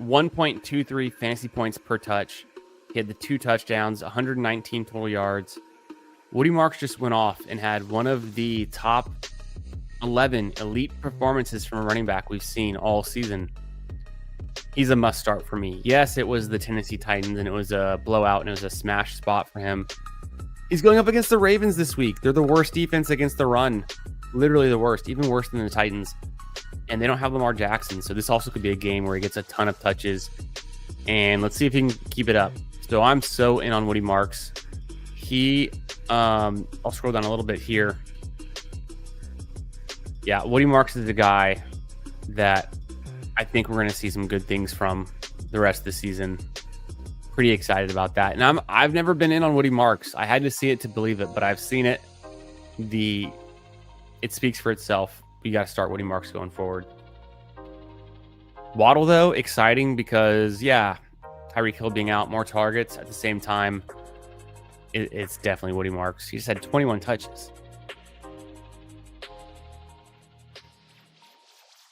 1.23 fantasy points per touch. He had the 2 touchdowns, 119 total yards. Woody Marks just went off and had one of the top 11 elite performances from a running back we've seen all season. He's a must start for me. Yes, it was the Tennessee Titans and it was a blowout and it was a smash spot for him. He's going up against the Ravens this week. They're the worst defense against the run. Literally the worst, even worse than the Titans. And they don't have Lamar Jackson. So this also could be a game where he gets a ton of touches. And let's see if he can keep it up. So I'm so in on Woody Marks. I'll scroll down a little bit here. Yeah, Woody Marks is the guy that I think we're going to see some good things from the rest of the season. Pretty excited about that. And I've never been in on Woody Marks. I had to see it to believe it, but I've seen it. It speaks for itself. You got to start Woody Marks going forward. Waddle, though, exciting because, yeah, Tyreek Hill being out, more targets. At the same time, it's definitely Woody Marks. He just had 21 touches.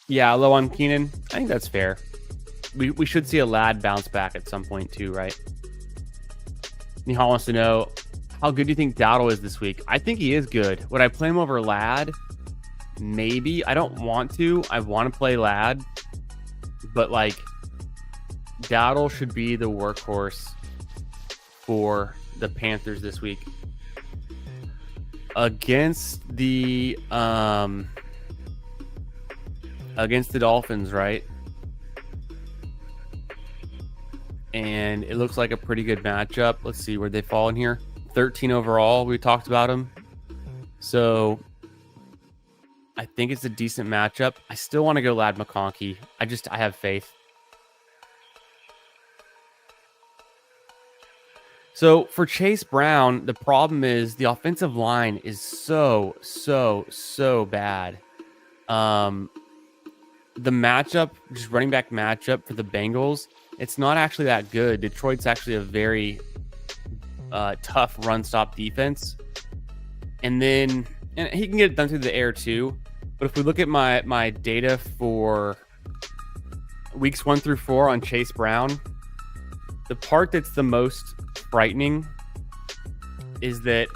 Yeah, low on Keenan. I think that's fair. We should see a Lad bounce back at some point too, right? Nihal wants to know, how good do you think Dowdle is this week? I think he is good. Would I play him over Lad? Maybe. I don't want to. I want to play Lad. But, like, Dowdle should be the workhorse for the Panthers this week. Against the Dolphins, right? And it looks like a pretty good matchup. Let's see where they fall in here. 13 overall. We talked about them. So I think it's a decent matchup. I still want to go Lad McConkey. I have faith. So for Chase Brown, the problem is the offensive line is so bad. The matchup, just running back matchup for the Bengals, it's not actually that good. Detroit's actually a very tough run stop defense. And he can get it done through the air too. But if we look at my data for weeks 1 through 4 on Chase Brown, the part that's the most frightening is that,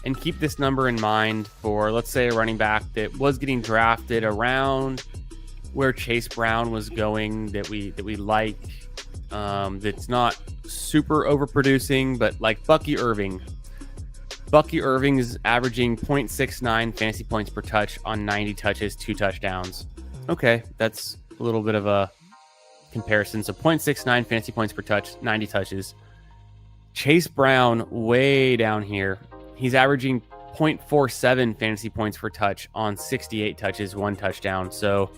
and keep this number in mind for, let's say, a running back that was getting drafted around where Chase Brown was going, that we like, that's not super overproducing, but like Bucky Irving. Bucky Irving is averaging 0.69 fantasy points per touch on 90 touches, 2 touchdowns. Okay, that's a little bit of a comparison. So 0.69 fantasy points per touch, 90 touches. Chase Brown, way down here, he's averaging 0.47 fantasy points per touch on 68 touches, 1 touchdown. So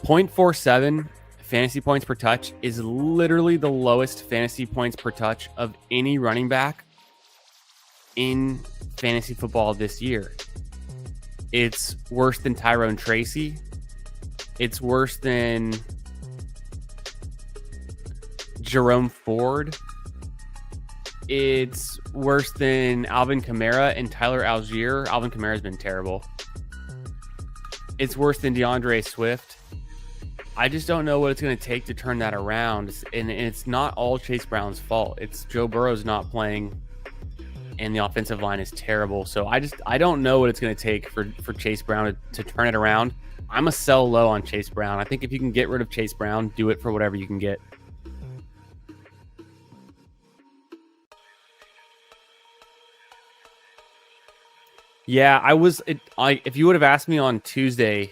0.47 fantasy points per touch is literally the lowest fantasy points per touch of any running back in fantasy football this year. It's worse than Tyrone Tracy. It's worse than Jerome Ford. It's worse than Alvin Kamara and Tyler Algier. Alvin Kamara's been terrible. It's worse than DeAndre Swift. I just don't know what it's going to take to turn that around. And it's not all Chase Brown's fault. It's Joe Burrow's not playing, and the offensive line is terrible. So I don't know what it's going to take for Chase Brown to turn it around. I'm a sell low on Chase Brown. I think if you can get rid of Chase Brown, do it for whatever you can get. Yeah, if you would have asked me on Tuesday,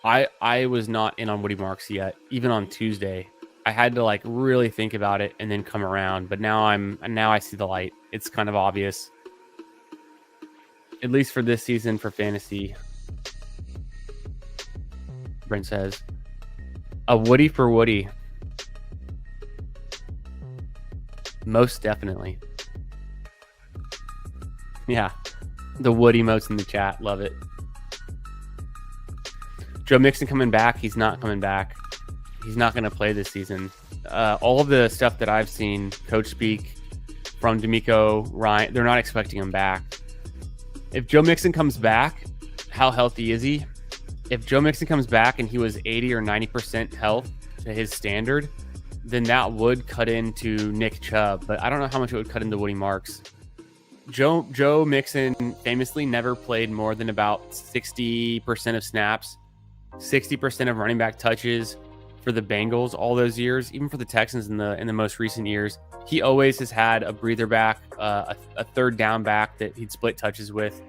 I was not in on Woody Marks yet. Even on Tuesday, I had to like really think about it and then come around. But now I see the light. It's kind of obvious, at least for this season for fantasy. Brent says, a Woody for Woody. Most definitely. Yeah. The Woody emotes in the chat. Love it. Joe Mixon coming back. He's not coming back. He's not going to play this season. All of the stuff that I've seen, coach speak from D'Amico, Ryan, they're not expecting him back. If Joe Mixon comes back, how healthy is he? If Joe Mixon comes back and he was 80 or 90% health to his standard, then that would cut into Nick Chubb. But I don't know how much it would cut into Woody Marks. Joe Mixon famously never played more than about 60% of snaps, 60% of running back touches for the Bengals all those years, even for the Texans in the most recent years. He always has had a breather back, a third down back that he'd split touches with.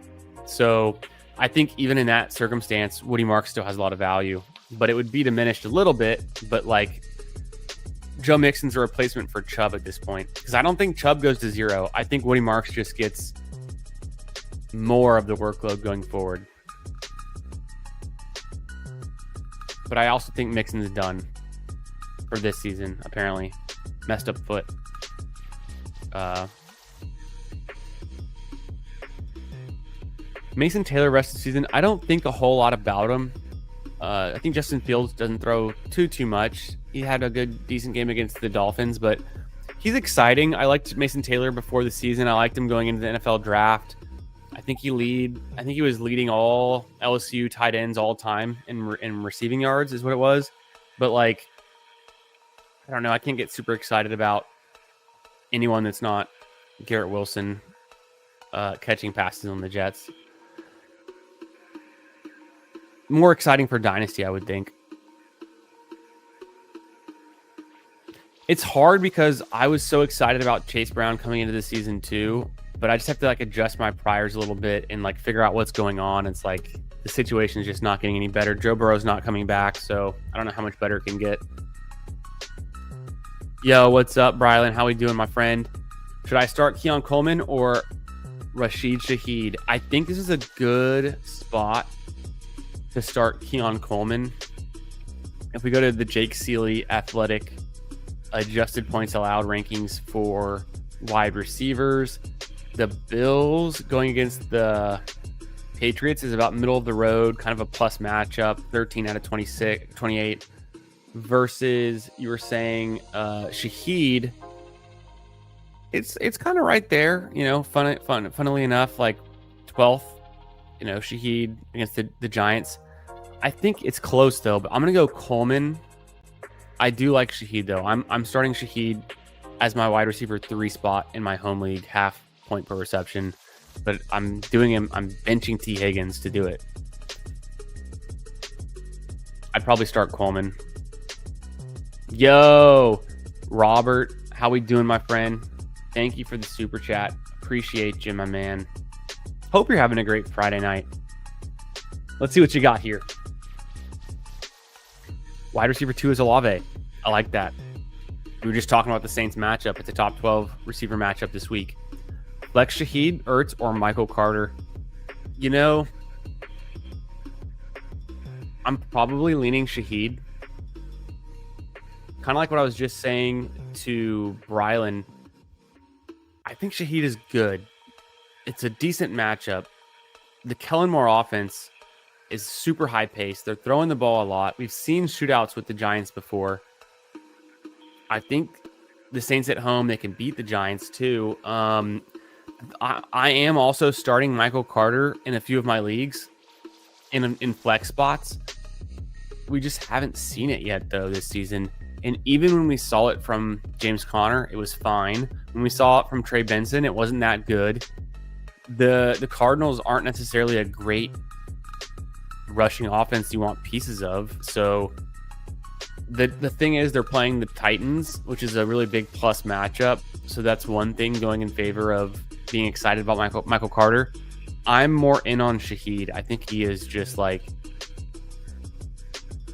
So I think even in that circumstance, Woody Marks still has a lot of value, but it would be diminished a little bit. But like Joe Mixon's a replacement for Chubb at this point, because I don't think Chubb goes to zero. I think Woody Marks just gets more of the workload going forward. But I also think Mixon's done for this season, apparently. Messed up foot. Mason Taylor rest of the season, I don't think a whole lot about him. I think Justin Fields doesn't throw too much. He had a decent game against the Dolphins, but he's exciting. I liked Mason Taylor before the season. I liked him going into the NFL draft. I think he was leading all LSU tight ends all time in receiving yards is what it was. But like, I don't know. I can't get super excited about anyone that's not Garrett Wilson catching passes on the Jets. More exciting for Dynasty, I would think. It's hard because I was so excited about Chase Brown coming into the season too, but I just have to like adjust my priors a little bit and like figure out what's going on. It's like the situation is just not getting any better. Joe Burrow's not coming back, so I don't know how much better it can get. Yo, what's up, Brylan? How we doing, my friend? Should I start Keon Coleman or Rashid Shaheed? I think this is a good spot to start Keon Coleman. If we go to the Jake Seeley Athletic adjusted points allowed rankings for wide receivers, the Bills going against the Patriots is about middle of the road, kind of a plus matchup, 13 out of 28 versus you were saying Shaheed. It's kind of right there, you know, funnily enough, like 12th, you know, Shaheed against the Giants. I think it's close though, but I'm gonna go Coleman. I do like Shaheed though. I'm starting Shaheed as my wide receiver 3 spot in my home league, half point per reception. But I'm benching T. Higgins to do it. I'd probably start Coleman. Yo, Robert, how we doing, my friend? Thank you for the super chat. Appreciate you, my man. Hope you're having a great Friday night. Let's see what you got here. Wide receiver 2 is Olave. I like that. We were just talking about the Saints matchup. It's a top 12 receiver matchup this week. Flex Shaheed, Ertz, or Michael Carter. You know, I'm probably leaning Shaheed. Kind of like what I was just saying to Brylan. I think Shaheed is good. It's a decent matchup. The Kellen Moore offense is super high paced. They're throwing the ball a lot. We've seen shootouts with the Giants before. I think the Saints at home, they can beat the Giants too. I am also starting Michael Carter in a few of my leagues in flex spots. We just haven't seen it yet though this season. And even when we saw it from James Conner, it was fine. When we saw it from Trey Benson, it wasn't that good. The Cardinals aren't necessarily a great rushing offense you want pieces of. So the thing is, they're playing the Titans, which is a really big plus matchup. So that's one thing going in favor of being excited about Michael Carter. I'm more in on Shaheed. I think he is just like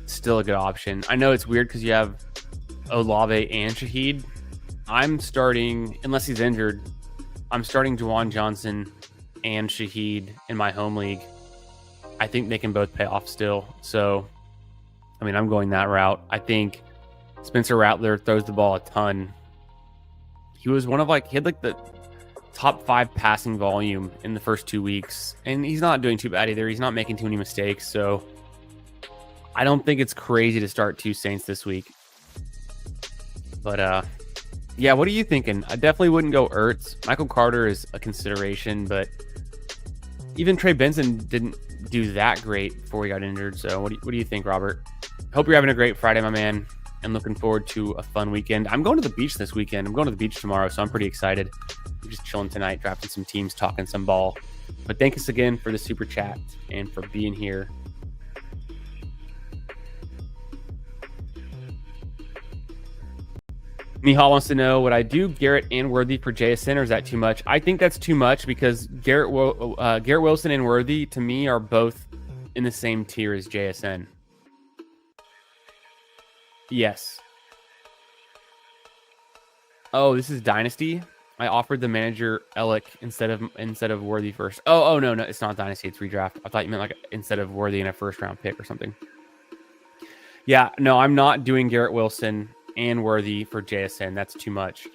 still a good option. I know it's weird because you have Olave and Shaheed. I'm starting, unless he's injured, I'm starting Juwan Johnson and Shaheed in my home league. I think they can both pay off still. So, I mean, I'm going that route. I think Spencer Rattler throws the ball a ton. He was he had like the top 5 passing volume in the first 2 weeks. And he's not doing too bad either. He's not making too many mistakes. So I don't think it's crazy to start 2 Saints this week. But yeah, what are you thinking? I definitely wouldn't go Ertz. Michael Carter is a consideration, but even Trey Benson didn't do that great before he got injured. So what do you think, Robert? Hope you're having a great Friday, my man, and looking forward to a fun weekend. I'm going to the beach this weekend. I'm going to the beach tomorrow, so I'm pretty excited. I'm just chilling tonight, drafting some teams, talking some ball. But thank us again for the super chat and for being here. Mihal wants to know, would I do Garrett and Worthy for JSN, or is that too much? I think that's too much because Garrett Wilson and Worthy, to me, are both in the same tier as JSN. Yes. Oh, this is Dynasty. I offered the manager Ellick instead of Worthy first. Oh no, it's not Dynasty. It's redraft. I thought you meant like instead of Worthy in a first round pick or something. Yeah, no, I'm not doing Garrett Wilson and Worthy for JSN. That's too much.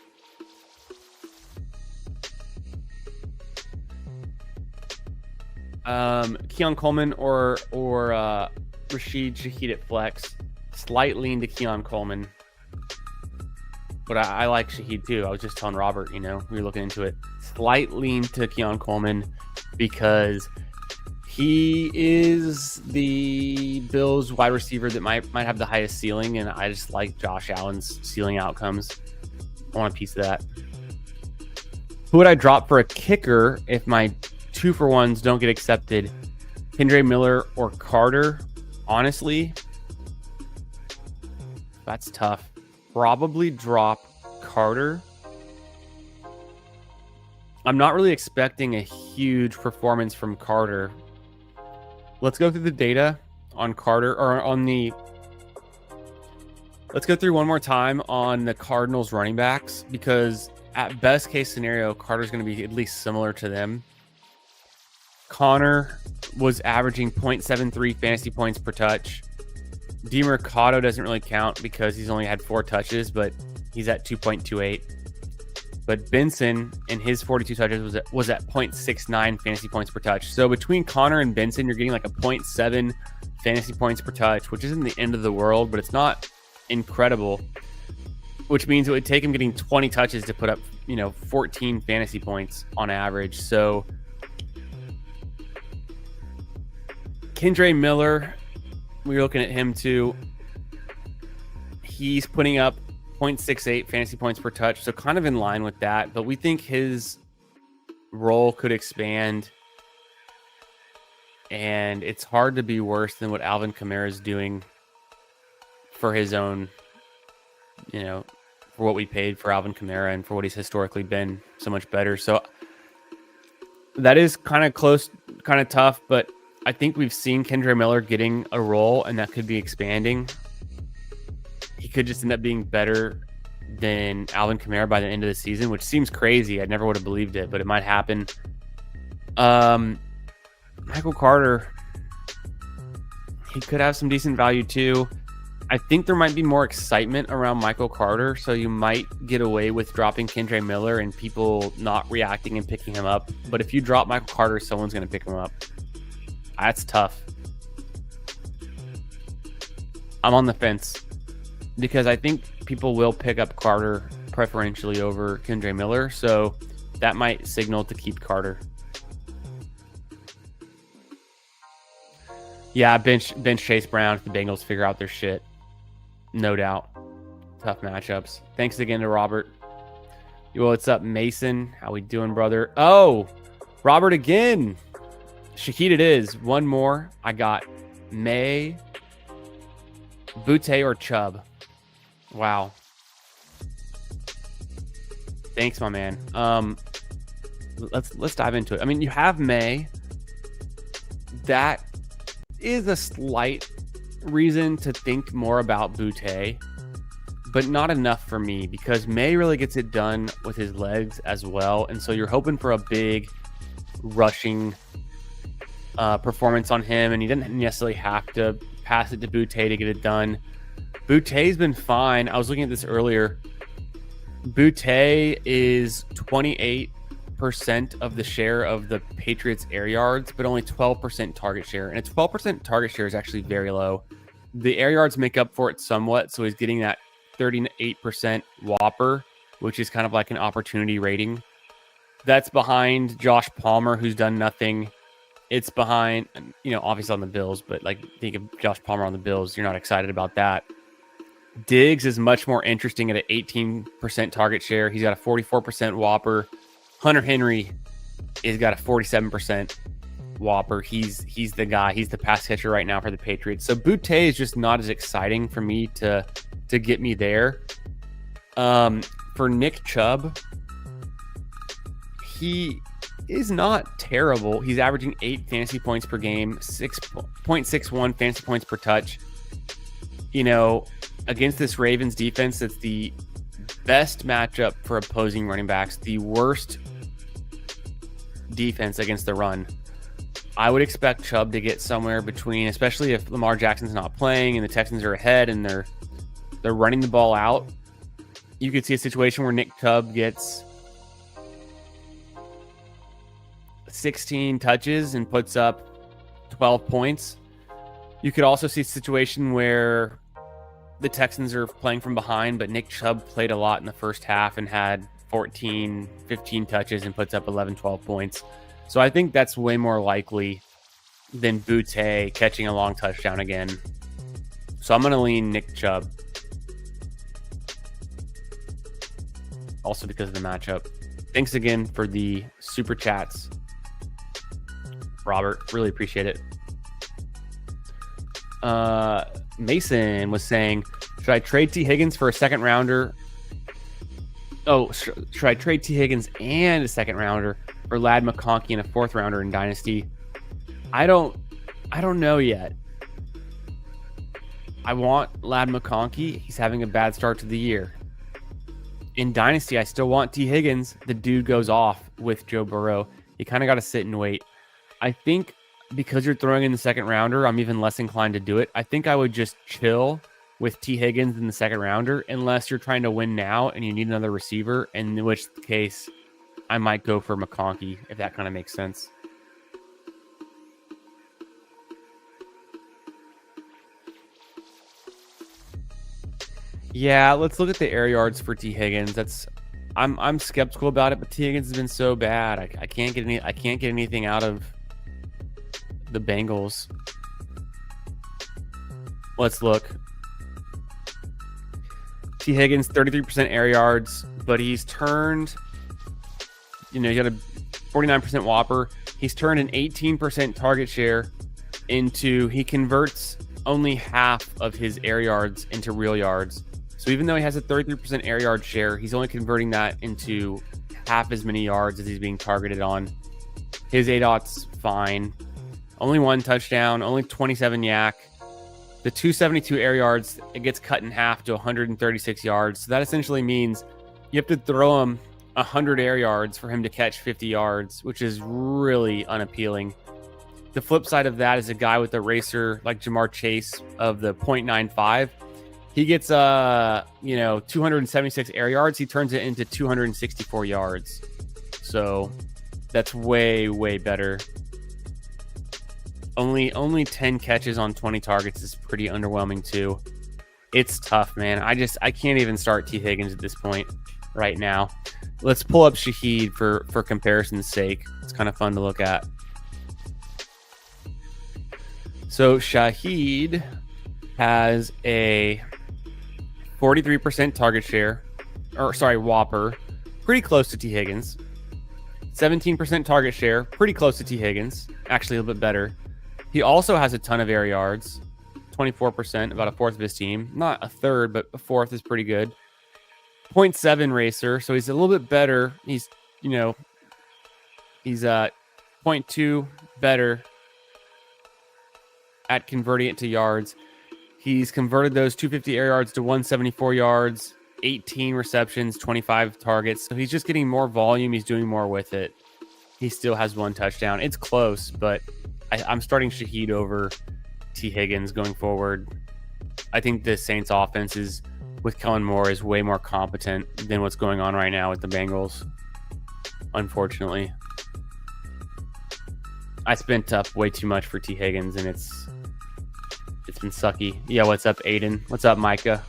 Keon Coleman or Rashid Shaheed at flex. Slight lean to Keon Coleman. But I like Shaheed too. I was just telling Robert, we were looking into it. Slight lean to Keon Coleman because he is the Bills wide receiver that might have the highest ceiling, and I just like Josh Allen's ceiling outcomes. I want a piece of that. Who would I drop for a kicker if my 2-for-1s don't get accepted? Kendre Miller or Carter? Honestly, that's tough. Probably drop Carter. I'm not really expecting a huge performance from Carter. Let's go through the data on Carter, or on the... Let's go through one more time on the Cardinals running backs, because at best case scenario, Carter's going to be at least similar to them. Connor was averaging 0.73 fantasy points per touch. DeMercado doesn't really count because he's only had 4 touches, but he's at 2.28. But Benson, in his 42 touches, was at 0.69 fantasy points per touch. So between Connor and Benson, you're getting like a 0.7 fantasy points per touch, which isn't the end of the world, but it's not incredible. Which means it would take him getting 20 touches to put up, 14 fantasy points on average. So Kendre Miller, we were looking at him too. He's putting up 0.68 fantasy points per touch, so kind of in line with that. But we think his role could expand, and it's hard to be worse than what Alvin Kamara is doing for his own, for what we paid for Alvin Kamara and for what he's historically been so much better. So that is kind of close, kind of tough, but I think we've seen Kendre Miller getting a role, and that could be expanding. He could just end up being better than Alvin Kamara by the end of the season, which seems crazy. I never would have believed it, but it might happen. Michael Carter, he could have some decent value too. I think there might be more excitement around Michael Carter, so you might get away with dropping Kendre Miller and people not reacting and picking him up. But if you drop Michael Carter, someone's going to pick him up. That's tough. I'm on the fence because I think people will pick up Carter preferentially over Kendre Miller, so that might signal to keep Carter. Yeah, bench Chase Brown if the Bengals figure out their shit. No doubt. Tough matchups. Thanks again to Robert. Yo, what's up, Mason? How we doing, brother? Oh, Robert again. Shaheed it is. One more. I got May, Butte, or Chubb. Wow. Thanks, my man. Let's dive into it. I mean, you have May. That is a slight reason to think more about Butte, but not enough for me because May really gets it done with his legs as well. And so you're hoping for a big rushing performance on him, and he didn't necessarily have to pass it to Boutte to get it done. Boutte's been fine. I was looking at this earlier. Boutte is 28% of the share of the Patriots' air yards, but only 12% target share. And a 12% target share is actually very low. The air yards make up for it somewhat, so he's getting that 38% whopper, which is kind of like an opportunity rating. That's behind Josh Palmer, who's done nothing. It's behind, obviously on the Bills, but like think of Josh Palmer on the Bills, you're not excited about that. Diggs is much more interesting at an 18% target share. He's got a 44% whopper. Hunter Henry has got a 47% whopper. He's the guy. He's the pass catcher right now for the Patriots. So Boutte is just not as exciting for me to get me there. For Nick Chubb, he is not terrible. He's averaging 8 fantasy points per game, 6.61 fantasy points per touch. Against this Ravens defense, that's the best matchup for opposing running backs, the worst defense against the run. I would expect Chubb to get somewhere between, especially if Lamar Jackson's not playing and the Texans are ahead and they're running the ball out. You could see a situation where Nick Chubb gets 16 touches and puts up 12 points. You could also see a situation where the Texans are playing from behind, but Nick Chubb played a lot in the first half and had 14, 15 touches and puts up 11, 12 points. So I think that's way more likely than Boutte catching a long touchdown again. So I'm going to lean Nick Chubb. Also because of the matchup. Thanks again for the super chats, Robert. Really appreciate it. Mason was saying, should I trade T. Higgins for a second rounder? Oh, should I trade T. Higgins and a second rounder for Ladd McConkey and a fourth rounder in Dynasty? I don't know yet. I want Ladd McConkey. He's having a bad start to the year. In Dynasty, I still want T. Higgins. The dude goes off with Joe Burrow. You kind of got to sit and wait. I think because you're throwing in the second rounder, I'm even less inclined to do it. I think I would just chill with T. Higgins in the second rounder, unless you're trying to win now and you need another receiver, in which case I might go for McConkey, if that kind of makes sense. Yeah, let's look at the air yards for T. Higgins. I'm skeptical about it, but T. Higgins has been so bad. I can't get anything out of the Bengals. Let's look. T. Higgins, 33% air yards, but he's turned, he got a 49% whopper. He's turned an 18% target share into, he converts only half of his air yards into real yards. So even though he has a 33% air yard share, he's only converting that into half as many yards as he's being targeted on. His ADOT's fine. Only 1 touchdown, only 27 yak. The 272 air yards, it gets cut in half to 136 yards. So that essentially means you have to throw him 100 air yards for him to catch 50 yards, which is really unappealing. The flip side of that is a guy with a racer like Jamar Chase of the 0.95. He gets 276 air yards. He turns it into 264 yards. So that's way, way better. Only 10 catches on 20 targets is pretty underwhelming too. It's tough, man. I can't even start T. Higgins at this point right now. Let's pull up Shaheed for comparison's sake. It's kind of fun to look at. So Shaheed has a 43% target share, whopper, pretty close to T. Higgins. 17% target share, pretty close to T. Higgins, actually a little bit better. He also has a ton of air yards, 24%, about a fourth of his team. Not a third, but a fourth is pretty good. 0.7 racer, so he's a little bit better. He's 0.2 better at converting it to yards. He's converted those 250 air yards to 174 yards, 18 receptions, 25 targets. So he's just getting more volume. He's doing more with it. He still has 1 touchdown. It's close, but I'm starting Shaheed over T. Higgins going forward. I think the Saints offense is, with Kellen Moore, is way more competent than what's going on right now with the Bengals, unfortunately. I spent up way too much for T. Higgins, and it's been sucky. Yeah, what's up, Aiden? What's up, Micah?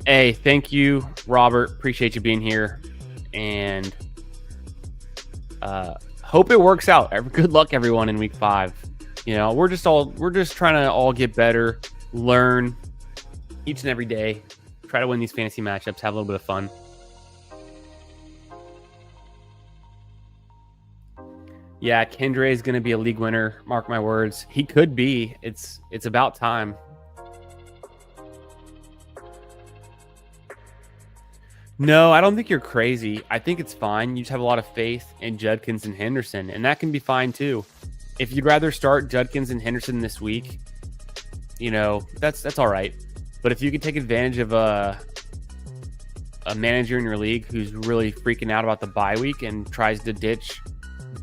Hey, thank you, Robert. Appreciate you being here, and hope it works out. Good luck, everyone, in week 5. You know, we're just trying to all get better, learn each and every day, try to win these fantasy matchups, have a little bit of fun. Yeah, Kendre is going to be a league winner. Mark my words. He could be. It's about time. No, I don't think you're crazy. I think it's fine. You just have a lot of faith in Judkins and Henderson, and that can be fine too. If you'd rather start Judkins and Henderson this week, you know, that's all right. But if you can take advantage of a manager in your league who's really freaking out about the bye week and tries to ditch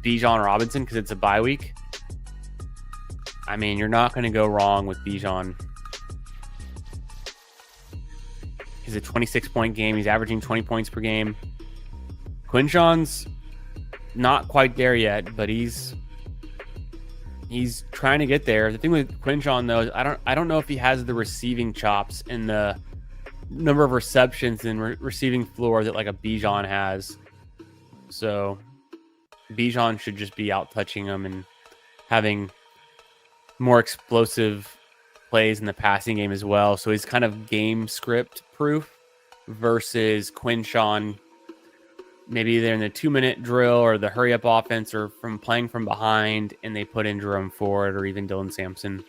Bijan Robinson because it's a bye week, I mean, you're not going to go wrong with Bijan. He's a 26-point game. He's averaging 20 points per game. Quinshon's not quite there yet, but he's trying to get there. The thing with Quinshon, though, is I don't know if he has the receiving chops and the number of receptions and receiving floor that like a Bijan has. So Bijan should just be out touching him and having more explosive plays in the passing game as well. So he's kind of game script proof versus Quinshon. Maybe they're in the 2-minute drill or the hurry up offense or from playing from behind and they put in Jerome Ford or even Dylan Sampson,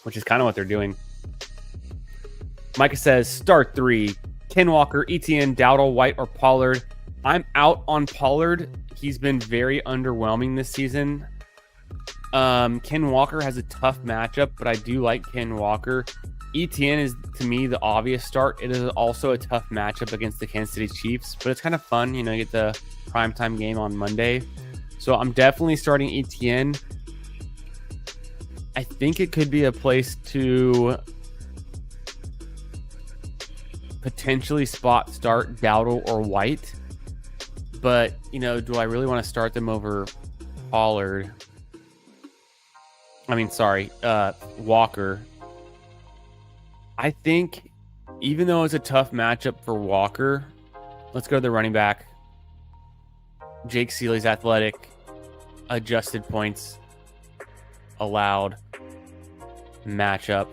which is kind of what they're doing. Micah says, start 3. Ken Walker, ETN, Dowdle, White, or Pollard. I'm out on Pollard. He's been very underwhelming this season. Ken Walker has a tough matchup, but I do like Ken Walker. ETN is, to me, the obvious start. It is also a tough matchup against the Kansas City Chiefs, but it's kind of fun. You know, you get the primetime game on Monday. So I'm definitely starting ETN. I think it could be a place to potentially spot start Dowdle or White. But, you know, do I really want to start them over Pollard? I mean, sorry, Walker. I think even though it's a tough matchup for Walker, let's go to the running back. Jake Seeley's athletic, adjusted points allowed matchup.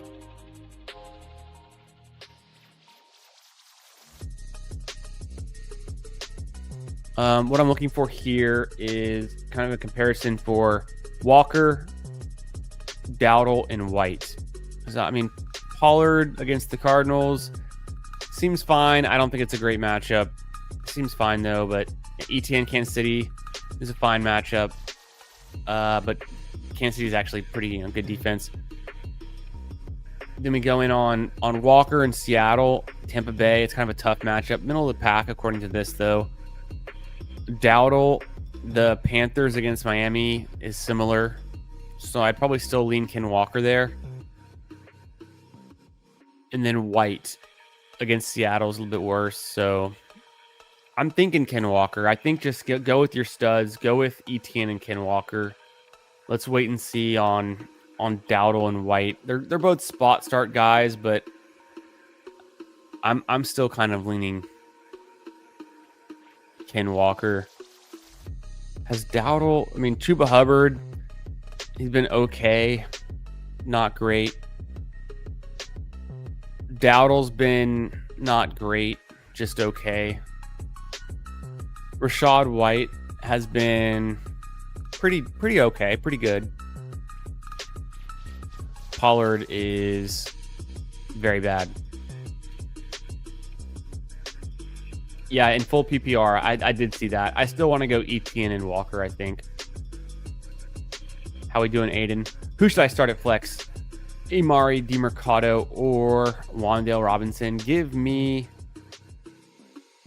What I'm looking for here is kind of a comparison for Walker, Dowdle, and White. So, I mean, Pollard against the Cardinals seems fine. I don't think it's a great matchup. Seems fine, though, but ETN Kansas City is a fine matchup. But Kansas City is actually pretty good defense. Then we go in on Walker and Seattle, Tampa Bay. It's kind of a tough matchup. Middle of the pack, according to this, though. Dowdle, the Panthers against Miami is similar. So I'd probably still lean Ken Walker there. And then White against Seattle is a little bit worse. So I'm thinking Ken Walker. I think just go with your studs. Go with ETN and Ken Walker. Let's wait and see on Dowdle and White. They're both spot start guys, but I'm still kind of leaning Ken Walker. Has Dowdle, I mean, Chuba Hubbard, he's been okay, not great. Dowdle's been not great, just okay. Rashad White has been pretty okay, pretty good. Pollard is very bad. Yeah, in full PPR, I did see that. I still want to go ETN and Walker, I think. How we doing, Aiden? Who should I start at flex? Amari DiMercado or Wan'Dale Robinson? Give me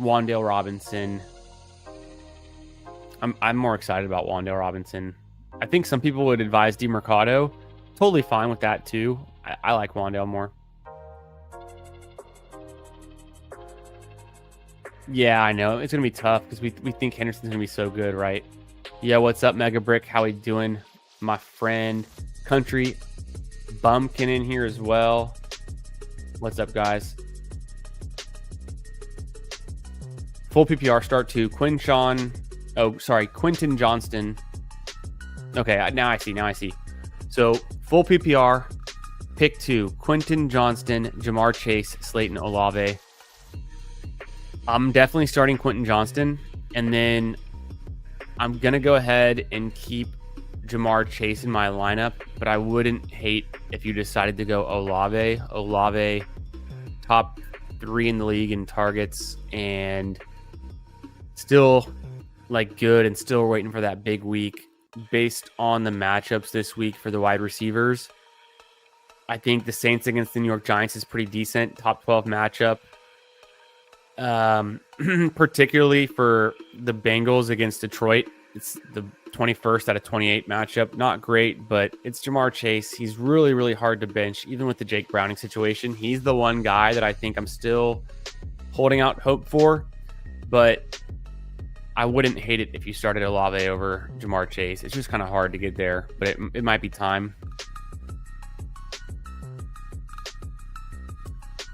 Wan'Dale Robinson. I'm more excited about Wan'Dale Robinson. I think some people would advise DiMercado. Totally fine with that too. I like Wan'Dale more. Yeah, I know. It's going to be tough because we think Henderson's going to be so good, right? Yeah, what's up, Mega Brick? How we doing? My friend Country Bumpkin in here as well. What's up, guys? Full PPR start to Quinton Johnston. Okay, now I see. So full PPR, pick 2, Quinton Johnston, Jamar Chase, Slayton Olave. I'm definitely starting Quinton Johnston, and then I'm going to go ahead and keep Jamar Chase in my lineup, but I wouldn't hate if you decided to go Olave. Olave, top 3 in the league in targets, and still like good, and still waiting for that big week. Based on the matchups this week for the wide receivers, I think the Saints against the New York Giants is pretty decent, top 12 matchup. Particularly for the Bengals against Detroit. It's the 21st out of 28 matchup. Not great, but it's Jamar Chase. He's really, really hard to bench, even with the Jake Browning situation. He's the one guy that I think I'm still holding out hope for, but I wouldn't hate it if you started Olave over Jamar Chase. It's just kind of hard to get there, but it might be time.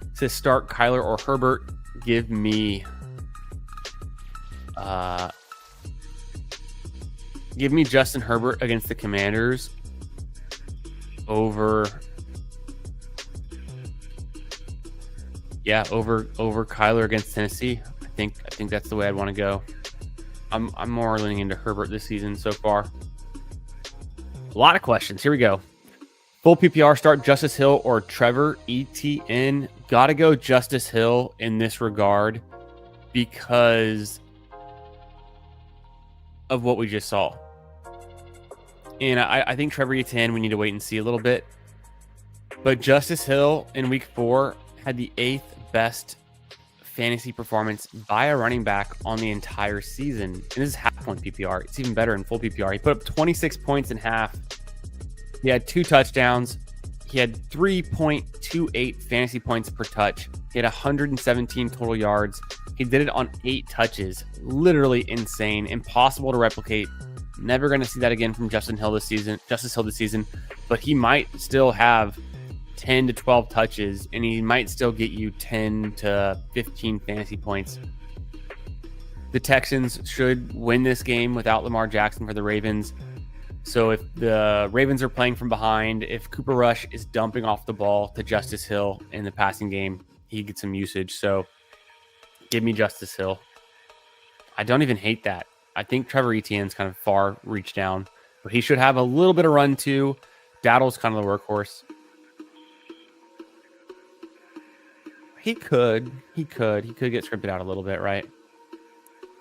It says start Kyler or Herbert. Give me Justin Herbert against the Commanders over Kyler against Tennessee. I think that's the way I'd want to go. I'm more leaning into Herbert this season so far. A lot of questions. Here we go. Full PPR start Justice Hill or Trevor Etienne. Gotta go Justice Hill in this regard because of what we just saw. And I think Trevor Etienne, we need to wait and see a little bit. But Justice Hill in week 4 had the 8th best fantasy performance by a running back on the entire season. And this is half point PPR. It's even better in full PPR. He put up 26 points in half. He had 2 touchdowns. He had 3.28 fantasy points per touch. He had 117 total yards. He did it on 8 touches. Literally insane. Impossible to replicate. Never going to see that again from Justice Hill this season. But he might still have 10 to 12 touches, and he might still get you 10 to 15 fantasy points. The Texans should win this game without Lamar Jackson for the Ravens. So if the Ravens are playing from behind, if Cooper Rush is dumping off the ball to Justice Hill in the passing game, he gets some usage. So give me Justice Hill. I don't even hate that. I think Trevor Etienne's kind of far reach down, but he should have a little bit of run too. Daddle's kind of the workhorse. He could get scripted out a little bit, right?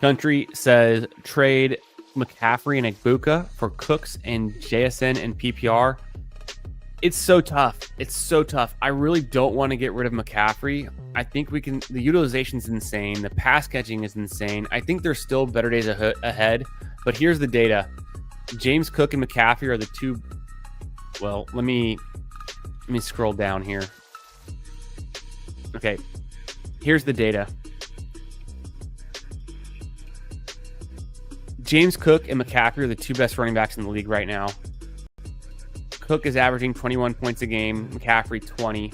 Country says trade McCaffrey and Egbuka for Cooks and JSN and PPR. It's so tough. I really don't want to get rid of McCaffrey. I think we can. The utilization is insane. The pass catching is insane. I think there's still better days ahead. But here's the data. James Cook and McCaffrey are the two. Well, let me scroll down here. Okay, here's the data. James Cook and McCaffrey are the 2 best running backs in the league right now. Cook is averaging 21 points a game. McCaffrey 20.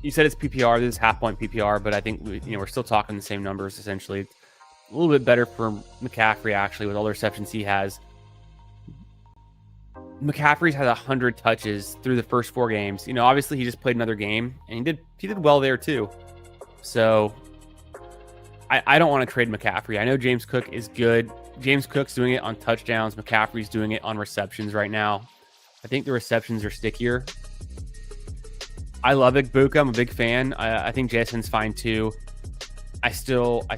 You said it's PPR. This is half point PPR, but I think we're still talking the same numbers essentially. A little bit better for McCaffrey actually with all the receptions he has. McCaffrey's had 100 touches through the first 4 games. Obviously he just played another game, and he did well there too. So I don't want to trade McCaffrey. I know James Cook is good. James Cook's doing it on touchdowns. McCaffrey's doing it on receptions right now. I think the receptions are stickier. I love Egbuka. I'm a big fan. I think Jason's fine too. I don't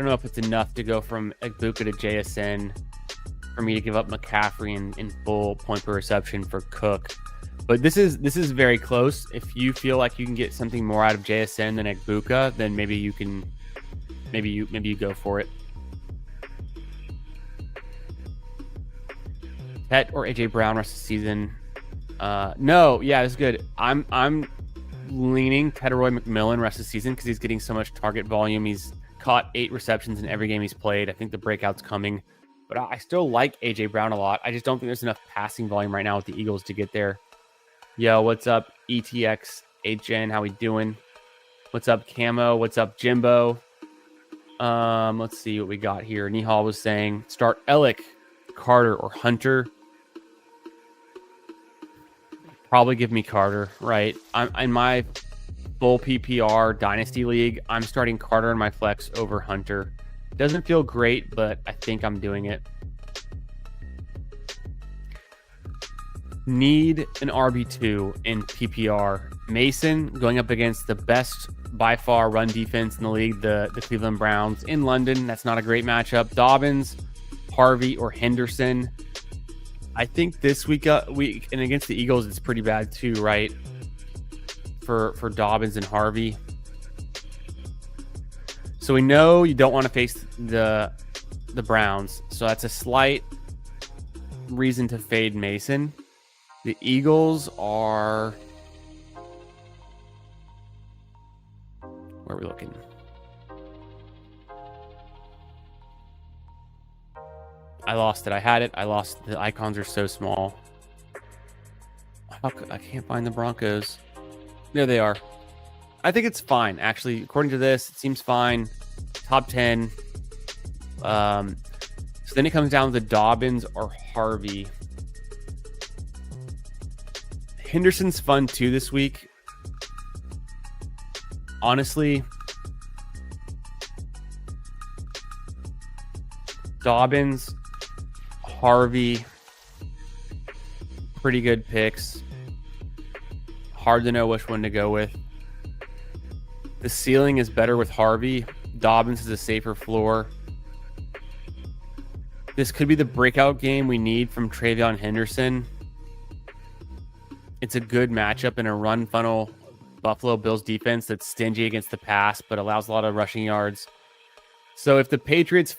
know if it's enough to go from Egbuka to JSN. for me to give up McCaffrey in full point per reception for Cook. But this is very close. If you feel like you can get something more out of JSN than Egbuka, then maybe you go for it. Pet or AJ Brown rest of the season? No, yeah, it's good. I'm leaning Teteroy McMillan rest of the season because he's getting so much target volume. He's caught 8 receptions in every game he's played. I think the breakout's coming, but I still like AJ Brown a lot. I just don't think there's enough passing volume right now with the Eagles to get there. Yo, what's up, ETX HN? How we doing? What's up, Camo? What's up, Jimbo? Let's see what we got here. Nihal was saying start Ellick, Carter, or Hunter. Probably give me Carter, right? I'm in my full PPR Dynasty League. I'm starting Carter in my flex over Hunter. Doesn't feel great, but I think I'm doing it. Need an RB2 in PPR. Mason going up against the best by far run defense in the league, the Cleveland Browns in London. That's not a great matchup. Dobbins, Harvey, or Henderson. I think this week and against the Eagles, it's pretty bad too, right? For Dobbins and Harvey. So we know you don't want to face the Browns. So that's a slight reason to fade Mason. The Eagles are... Where are we looking? I lost it. I had it. I lost. The icons are so small. I can't find the Broncos. There they are. I think it's fine. Actually, according to this, it seems fine. Top 10. So then it comes down to Dobbins or Harvey. Henderson's fun too this week. Honestly, Dobbins, Harvey, pretty good picks. Hard to know which one to go with. The ceiling is better with Harvey. Dobbins is a safer floor. This could be the breakout game we need from Travion Henderson. It's a good matchup in a run funnel Buffalo Bills defense that's stingy against the pass, but allows a lot of rushing yards. So if the Patriots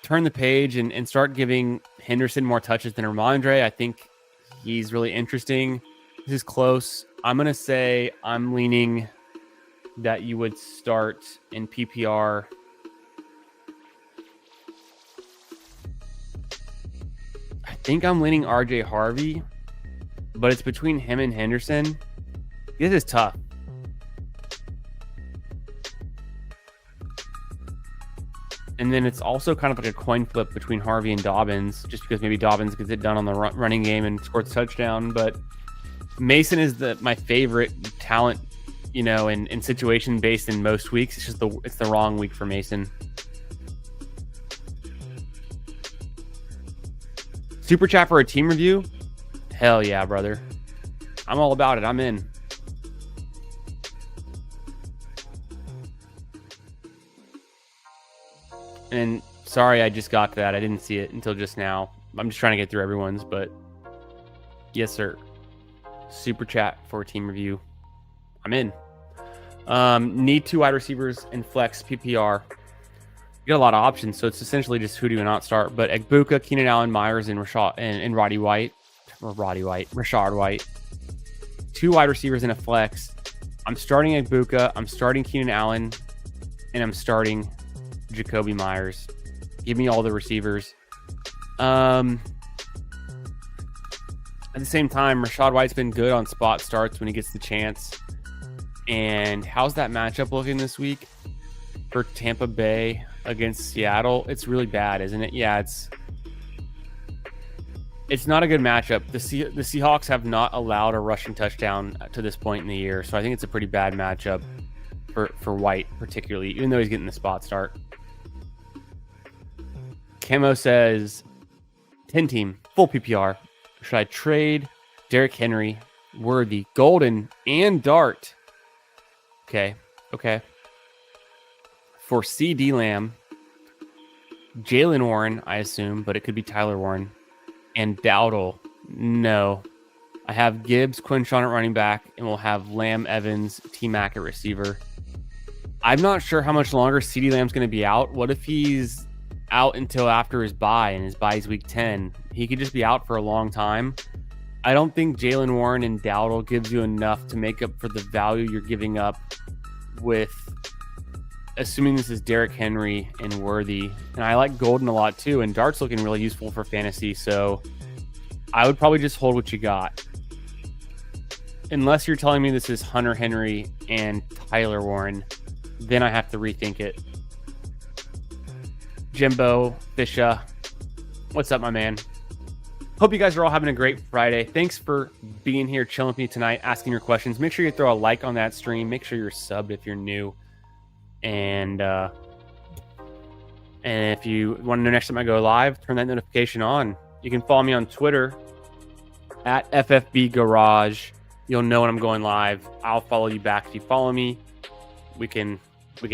turn the page and start giving Henderson more touches than Ramondre, I think he's really interesting. This is close. I'm going to say I'm leaning that you would start in PPR. I think I'm leaning RJ Harvey, but it's between him and Henderson. This is tough. And then it's also kind of like a coin flip between Harvey and Dobbins, just because maybe Dobbins gets it done on the running game and scores a touchdown. But Mason is my favorite talent, in situation based in most weeks. It's just it's the wrong week for Mason. Super chat for a team review? Hell yeah, brother. I'm all about it. I'm in. And sorry, I just got to that. I didn't see it until just now. I'm just trying to get through everyone's, but yes, sir. Super chat for a team review. I'm in. Need 2 wide receivers in flex PPR. You got a lot of options, so it's essentially just who do you not start. But Egbuka, Keenan Allen, Myers, and Rashard White. 2 wide receivers in a flex. I'm starting Egbuka. I'm starting Keenan Allen, and I'm starting Jacoby Myers. Give me all the receivers. At the same time, Rashard White's been good on spot starts when he gets the chance. And how's that matchup looking this week for Tampa Bay against Seattle? It's really bad, isn't it? Yeah, it's not a good matchup. The Seahawks have not allowed a rushing touchdown to this point in the year, so I think it's a pretty bad matchup for White, particularly, even though he's getting the spot start. Camo says 10 team, full PPR. Should I trade Derrick Henry, Worthy, Golden, and Dart? Okay. For CD Lamb, Jalen Warren, I assume, but it could be Tyler Warren. And Dowdle, no. I have Gibbs, Quinshawn at running back, and we'll have Lamb, Evans, T-Mac at receiver. I'm not sure how much longer CeeDee Lamb's going to be out. What if he's out until after his bye, and his bye is week 10? He could just be out for a long time. I don't think Jalen Warren and Dowdle gives you enough to make up for the value you're giving up with, assuming this is Derrick Henry and Worthy. And I like Golden a lot too, and Dart's looking really useful for fantasy, so I would probably just hold what you got. Unless you're telling me this is Hunter Henry and Tyler Warren, then I have to rethink it. Jimbo, Fisha, what's up, my man? Hope you guys are all having a great Friday. Thanks for being here, chilling with me tonight, asking your questions. Make sure you throw a like on that stream. Make sure you're subbed if you're new. And if you want to know next time I go live, turn that notification on. You can follow me on Twitter at FFB Garage. You'll know when I'm going live. I'll follow you back if you follow me. We can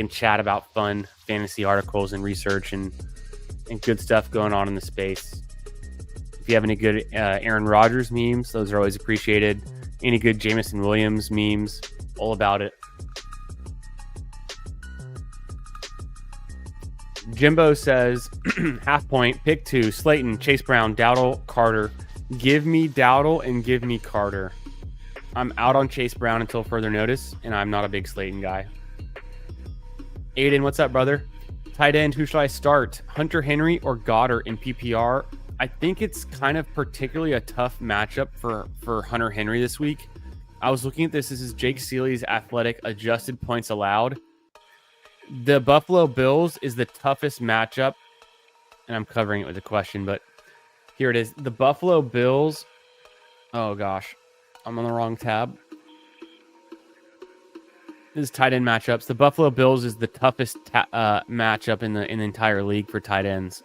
chat about fun fantasy articles and research and good stuff going on in the space. If you have any good Aaron Rodgers memes, those are always appreciated. Any good Jameson Williams memes, all about it. Jimbo says, half point, pick 2, Slayton, Chase Brown, Dowdle, Carter. Give me Dowdle and give me Carter. I'm out on Chase Brown until further notice, and I'm not a big Slayton guy. Aiden, what's up, brother? Tight end, who should I start? Hunter Henry or Goddard in PPR? I think it's kind of particularly a tough matchup for Hunter Henry this week. I was looking at this. This is Jake Seeley's athletic adjusted points allowed. The Buffalo Bills is the toughest matchup, and I'm covering it with a question, but here it is. The Buffalo Bills. Oh, gosh. I'm on the wrong tab. This is tight end matchups. The Buffalo Bills is the toughest matchup in the entire league for tight ends.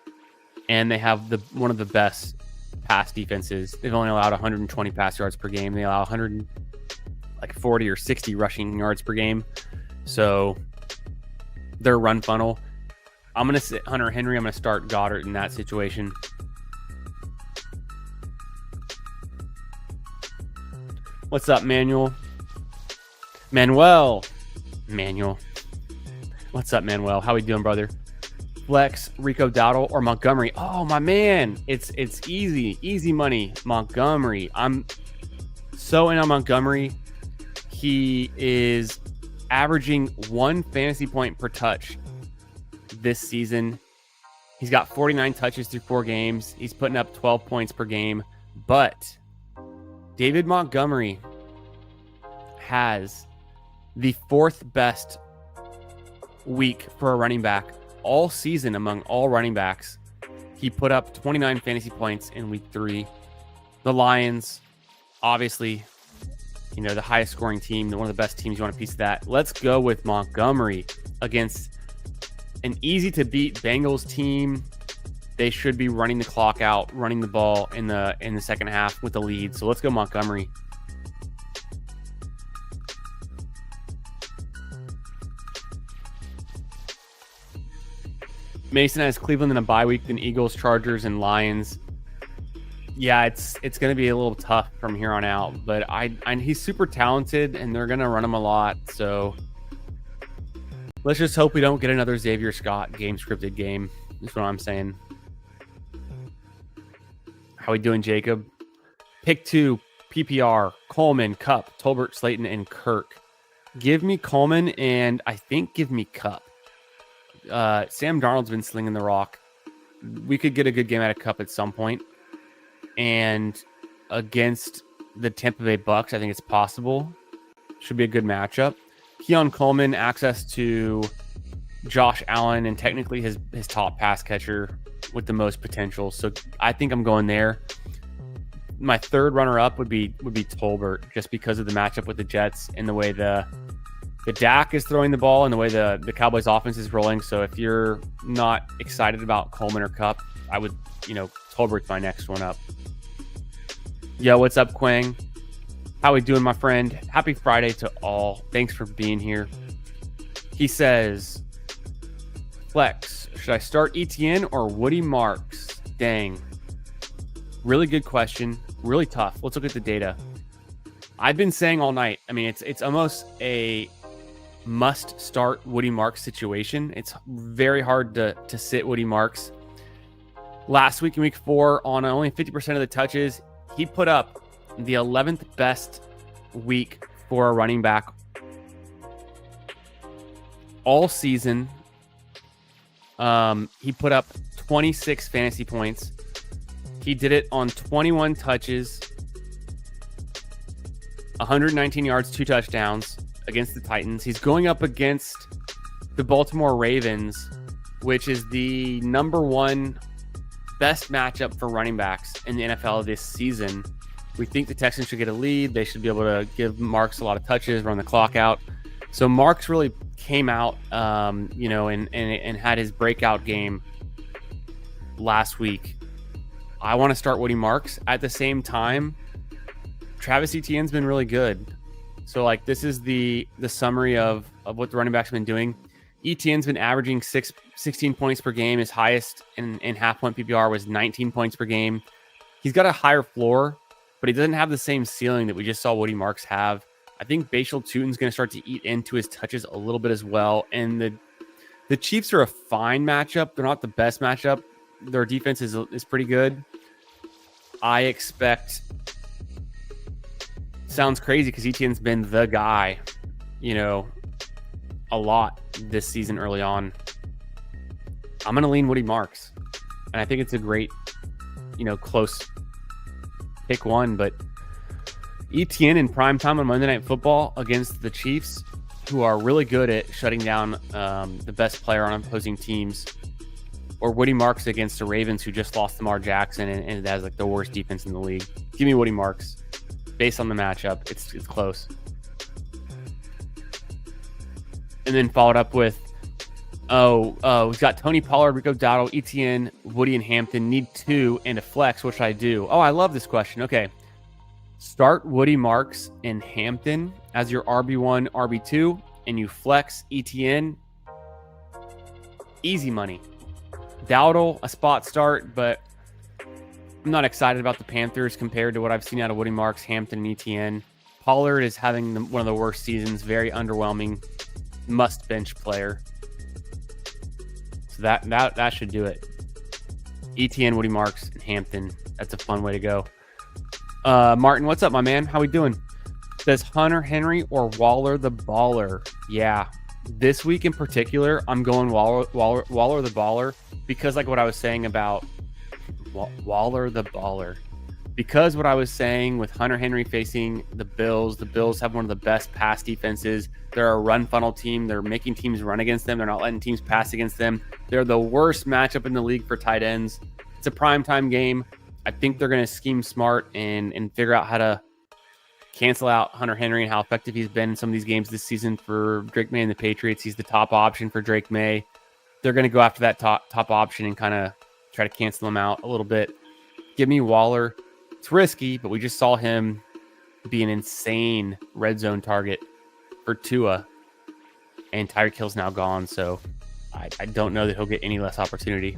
And they have one of the best pass defenses. They've only allowed 120 pass yards per game. They allow 140 or 60 rushing yards per game. So their run funnel. I'm going to sit Hunter Henry. I'm going to start Goddard in that situation. What's up, Manuel? Manuel. What's up, Manuel? How we doing, brother? Flex, Rico Dowdle, or Montgomery. Oh, my man. It's easy money. Montgomery. I'm so in on Montgomery. He is averaging 1 fantasy point per touch this season. He's got 49 touches through 4 games. He's putting up 12 points per game. But David Montgomery has the 4th best week for a running back all season among all running backs. He put up 29 fantasy points in week 3. The Lions, obviously, the highest scoring team, one of the best teams. You want a piece of that. Let's go with Montgomery against an easy to beat Bengals team. They should be running the clock out, running the ball in the second half with the lead. So let's go Montgomery. Mason has Cleveland in a bye week, then Eagles, Chargers, and Lions. Yeah, it's going to be a little tough from here on out, but he's super talented, and they're going to run him a lot. So let's just hope we don't get another Xavier Scott scripted game. That's what I'm saying. How we doing, Jacob? Pick 2, PPR, Coleman, Kupp, Tolbert, Slayton, and Kirk. Give me Coleman, and I think give me Kupp. Sam Darnold's been slinging the rock. We could get a good game out of Kupp at some point. And against the Tampa Bay Bucks, I think it's possible. Should be a good matchup. Keon Coleman, access to Josh Allen, and technically his top pass catcher with the most potential. So I think I'm going there. My third runner-up would be Tolbert, just because of the matchup with the Jets and the way the Dak is throwing the ball and the way the Cowboys offense is rolling. So if you're not excited about Coleman or Kupp, I would, Tolbert's my next one up. Yo, what's up, Quang? How we doing, my friend? Happy Friday to all. Thanks for being here. He says, flex. Should I start ETN or Woody Marks? Dang. Really good question. Really tough. Let's look at the data. I've been saying all night. I mean, it's almost a must start Woody Marks situation. It's very hard to sit Woody Marks. Last week in week 4, on only 50% of the touches, he put up the 11th best week for a running back all season. He put up 26 fantasy points. He did it on 21 touches, 119 yards, 2 touchdowns against the Titans. He's going up against the Baltimore Ravens, which is the number 1 best matchup for running backs in the NFL this season. We think the Texans should get a lead. They should be able to give Marks a lot of touches, run the clock out. So Marks really came out, and had his breakout game last week. I want to start Woody Marks. At the same time, Travis Etienne's been really good. So, like, this is the summary of what the running backs have been doing. Etienne's been averaging 16 points per game. His highest in half-point PPR was 19 points per game. He's got a higher floor, but he doesn't have the same ceiling that we just saw Woody Marks have. I think Bashal Tutin's going to start to eat into his touches a little bit as well. And the Chiefs are a fine matchup. They're not the best matchup. Their defense is pretty good. I expect... Sounds crazy because Etienne's been the guy, a lot this season early on. I'm going to lean Woody Marks. And I think it's a great, close pick one. But Etienne in primetime on Monday Night Football against the Chiefs, who are really good at shutting down the best player on opposing teams, or Woody Marks against the Ravens, who just lost Lamar Jackson and has like the worst defense in the league. Give me Woody Marks. Based on the matchup, it's close. And then followed up with, we've got Tony Pollard, Rico Dowdle, Etienne, Woody, and Hampton. Need 2 and a flex. What should I do? Oh, I love this question. Okay. Start Woody Marks and Hampton as your RB1, RB2, and you flex Etienne. Easy money. Dowdle, a spot start, but I'm not excited about the Panthers compared to what I've seen out of Woody Marks, Hampton, and Etienne. Pollard is having one of the worst seasons. Very underwhelming. Must bench player. So that should do it. Etienne, Woody Marks, and Hampton. That's a fun way to go. Martin, what's up, my man? How we doing? Says Hunter Henry or Waller the Baller. Yeah. This week in particular, I'm going Waller the Baller because like what I was saying about Waller the Baller. Because what I was saying with Hunter Henry facing the Bills have one of the best pass defenses. They're a run funnel team. They're making teams run against them. They're not letting teams pass against them. They're the worst matchup in the league for tight ends. It's a primetime game. I think they're going to scheme smart and figure out how to cancel out Hunter Henry and how effective he's been in some of these games this season for Drake May and the Patriots. He's the top option for Drake May. They're going to go after that top option and kind of try to cancel him out a little bit. Give me Waller. It's risky, but we just saw him be an insane red zone target for Tua, and Tyreek Hill's now gone, so I don't know that he'll get any less opportunity.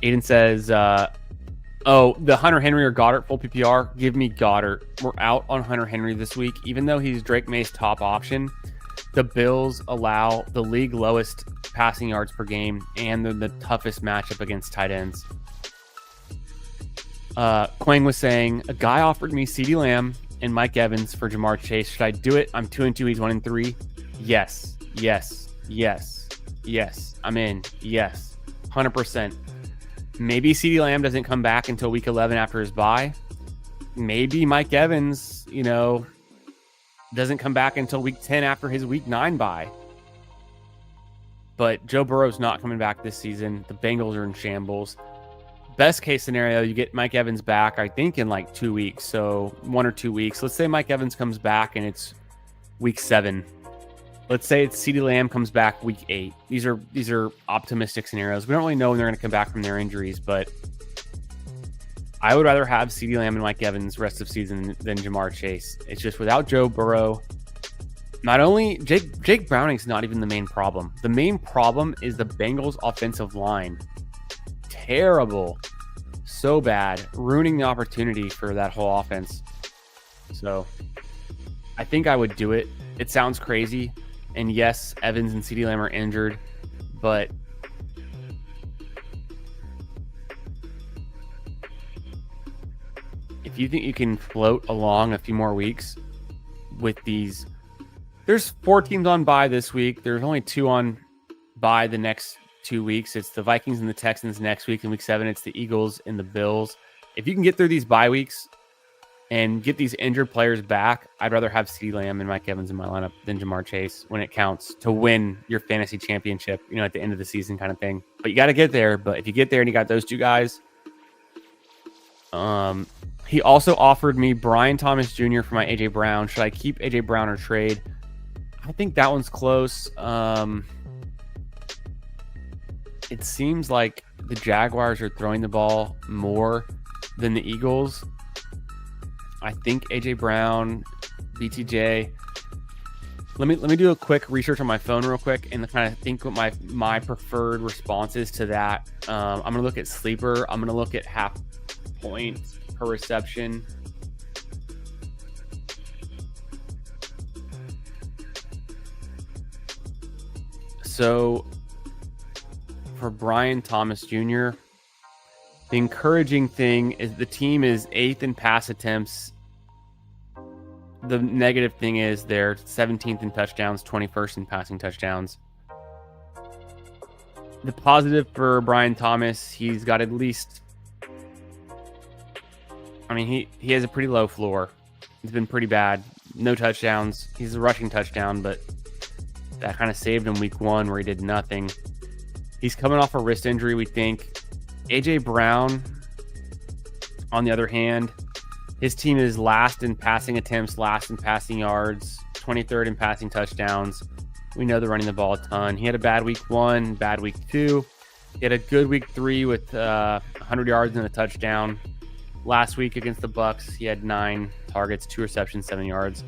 Aiden says, the Hunter Henry or Goddard full PPR. Give me Goddard. We're out on Hunter Henry this week. Even though he's Drake May's top option, the Bills allow the league lowest passing yards per game, and they're the toughest matchup against tight ends. Quang was saying, a guy offered me CeeDee Lamb and Mike Evans for Jamar Chase. Should I do it? I'm 2-2. He's 1-3. Yes. I'm in. Yes. 100%. Maybe CeeDee Lamb doesn't come back until week 11 after his bye. Maybe Mike Evans, doesn't come back until week 10 after his week 9 bye. But Joe Burrow's not coming back this season. The Bengals are in shambles. Best case scenario, you get Mike Evans back, I think, in like 2 weeks. So 1 or 2 weeks. Let's say Mike Evans comes back and it's week 7. Let's say it's CeeDee Lamb comes back week 8. These are optimistic scenarios. We don't really know when they're going to come back from their injuries, but I would rather have CeeDee Lamb and Mike Evans rest of season than Jamar Chase. It's just without Joe Burrow, Not only Jake Browning's not even the main problem. The main problem is the Bengals offensive line. Terrible. So bad. Ruining the opportunity for that whole offense. So I think I would do it. It sounds crazy. And yes, Evans and CeeDee Lamb are injured, but if you think you can float along a few more weeks with these, there's 4 teams on bye this week. There's only 2 on bye the next 2 weeks. It's the Vikings and the Texans next week. In week 7, it's the Eagles and the Bills. If you can get through these bye weeks and get these injured players back, I'd rather have CeeDee Lamb and Mike Evans in my lineup than Jamar Chase when it counts to win your fantasy championship, at the end of the season kind of thing. But you got to get there. But if you get there and you got those 2 guys, he also offered me Brian Thomas Jr. for my AJ Brown. Should I keep AJ Brown or trade? I think that one's close. It seems like the Jaguars are throwing the ball more than the Eagles. I think AJ Brown, BTJ. Let me do a quick research on my phone real quick and kind of think what my preferred response is to that. I'm gonna look at sleeper. I'm gonna look at half point per reception. So for Brian Thomas Jr., the encouraging thing is the team is 8th in pass attempts. The negative thing is they're 17th in touchdowns, 21st in passing touchdowns. The positive for Brian Thomas, he's got at least, he has a pretty low floor. He's been pretty bad. No touchdowns. He's a rushing touchdown, but that kind of saved him week 1 where he did nothing. He's coming off a wrist injury, we think. AJ Brown, on the other hand, his team is last in passing attempts, last in passing yards, 23rd in passing touchdowns. We know they're running the ball a ton. He had a bad week 1, bad week 2. He had a good week 3 with 100 yards and a touchdown. Last week against the Bucs, he had 9 targets, 2 receptions, 7 yards.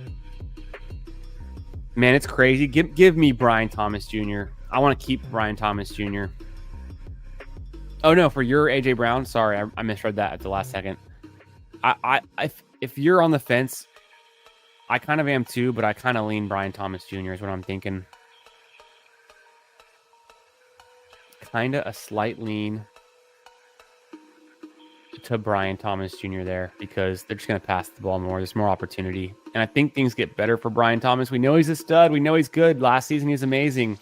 Man, it's crazy. Give me Brian Thomas Jr. I want to keep Brian Thomas Jr. Oh, no, for your AJ Brown. Sorry, I misread that at the last second. If you're on the fence, I kind of am too, but I kind of lean Brian Thomas Jr. is what I'm thinking. Kind of a slight lean to Brian Thomas Jr. there because they're just going to pass the ball more. There's more opportunity. And I think things get better for Brian Thomas. We know he's a stud. We know he's good. Last season, he was amazing.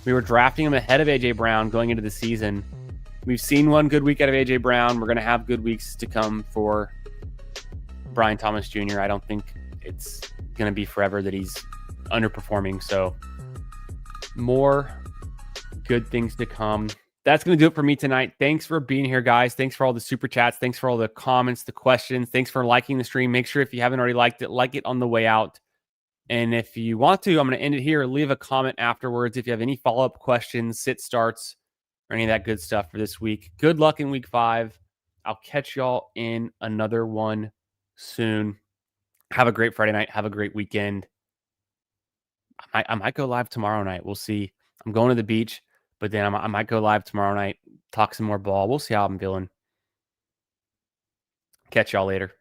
We were drafting him ahead of AJ Brown going into the season. We've seen one good week out of AJ Brown. We're going to have good weeks to come for Brian Thomas Jr. I don't think it's going to be forever that he's underperforming. So more good things to come. That's going to do it for me tonight. Thanks for being here, guys. Thanks for all the super chats. Thanks for all the comments, the questions. Thanks for liking the stream. Make sure if you haven't already liked it, like it on the way out. And if you want to, I'm going to end it here. Leave a comment afterwards if you have any follow-up questions, sit starts, or any of that good stuff for this week. Good luck in week 5. I'll catch y'all in another one soon. Have a great Friday night. Have a great weekend. I might go live tomorrow night. We'll see. I'm going to the beach, but then I might go live tomorrow night, talk some more ball. We'll see how I'm feeling. Catch y'all later.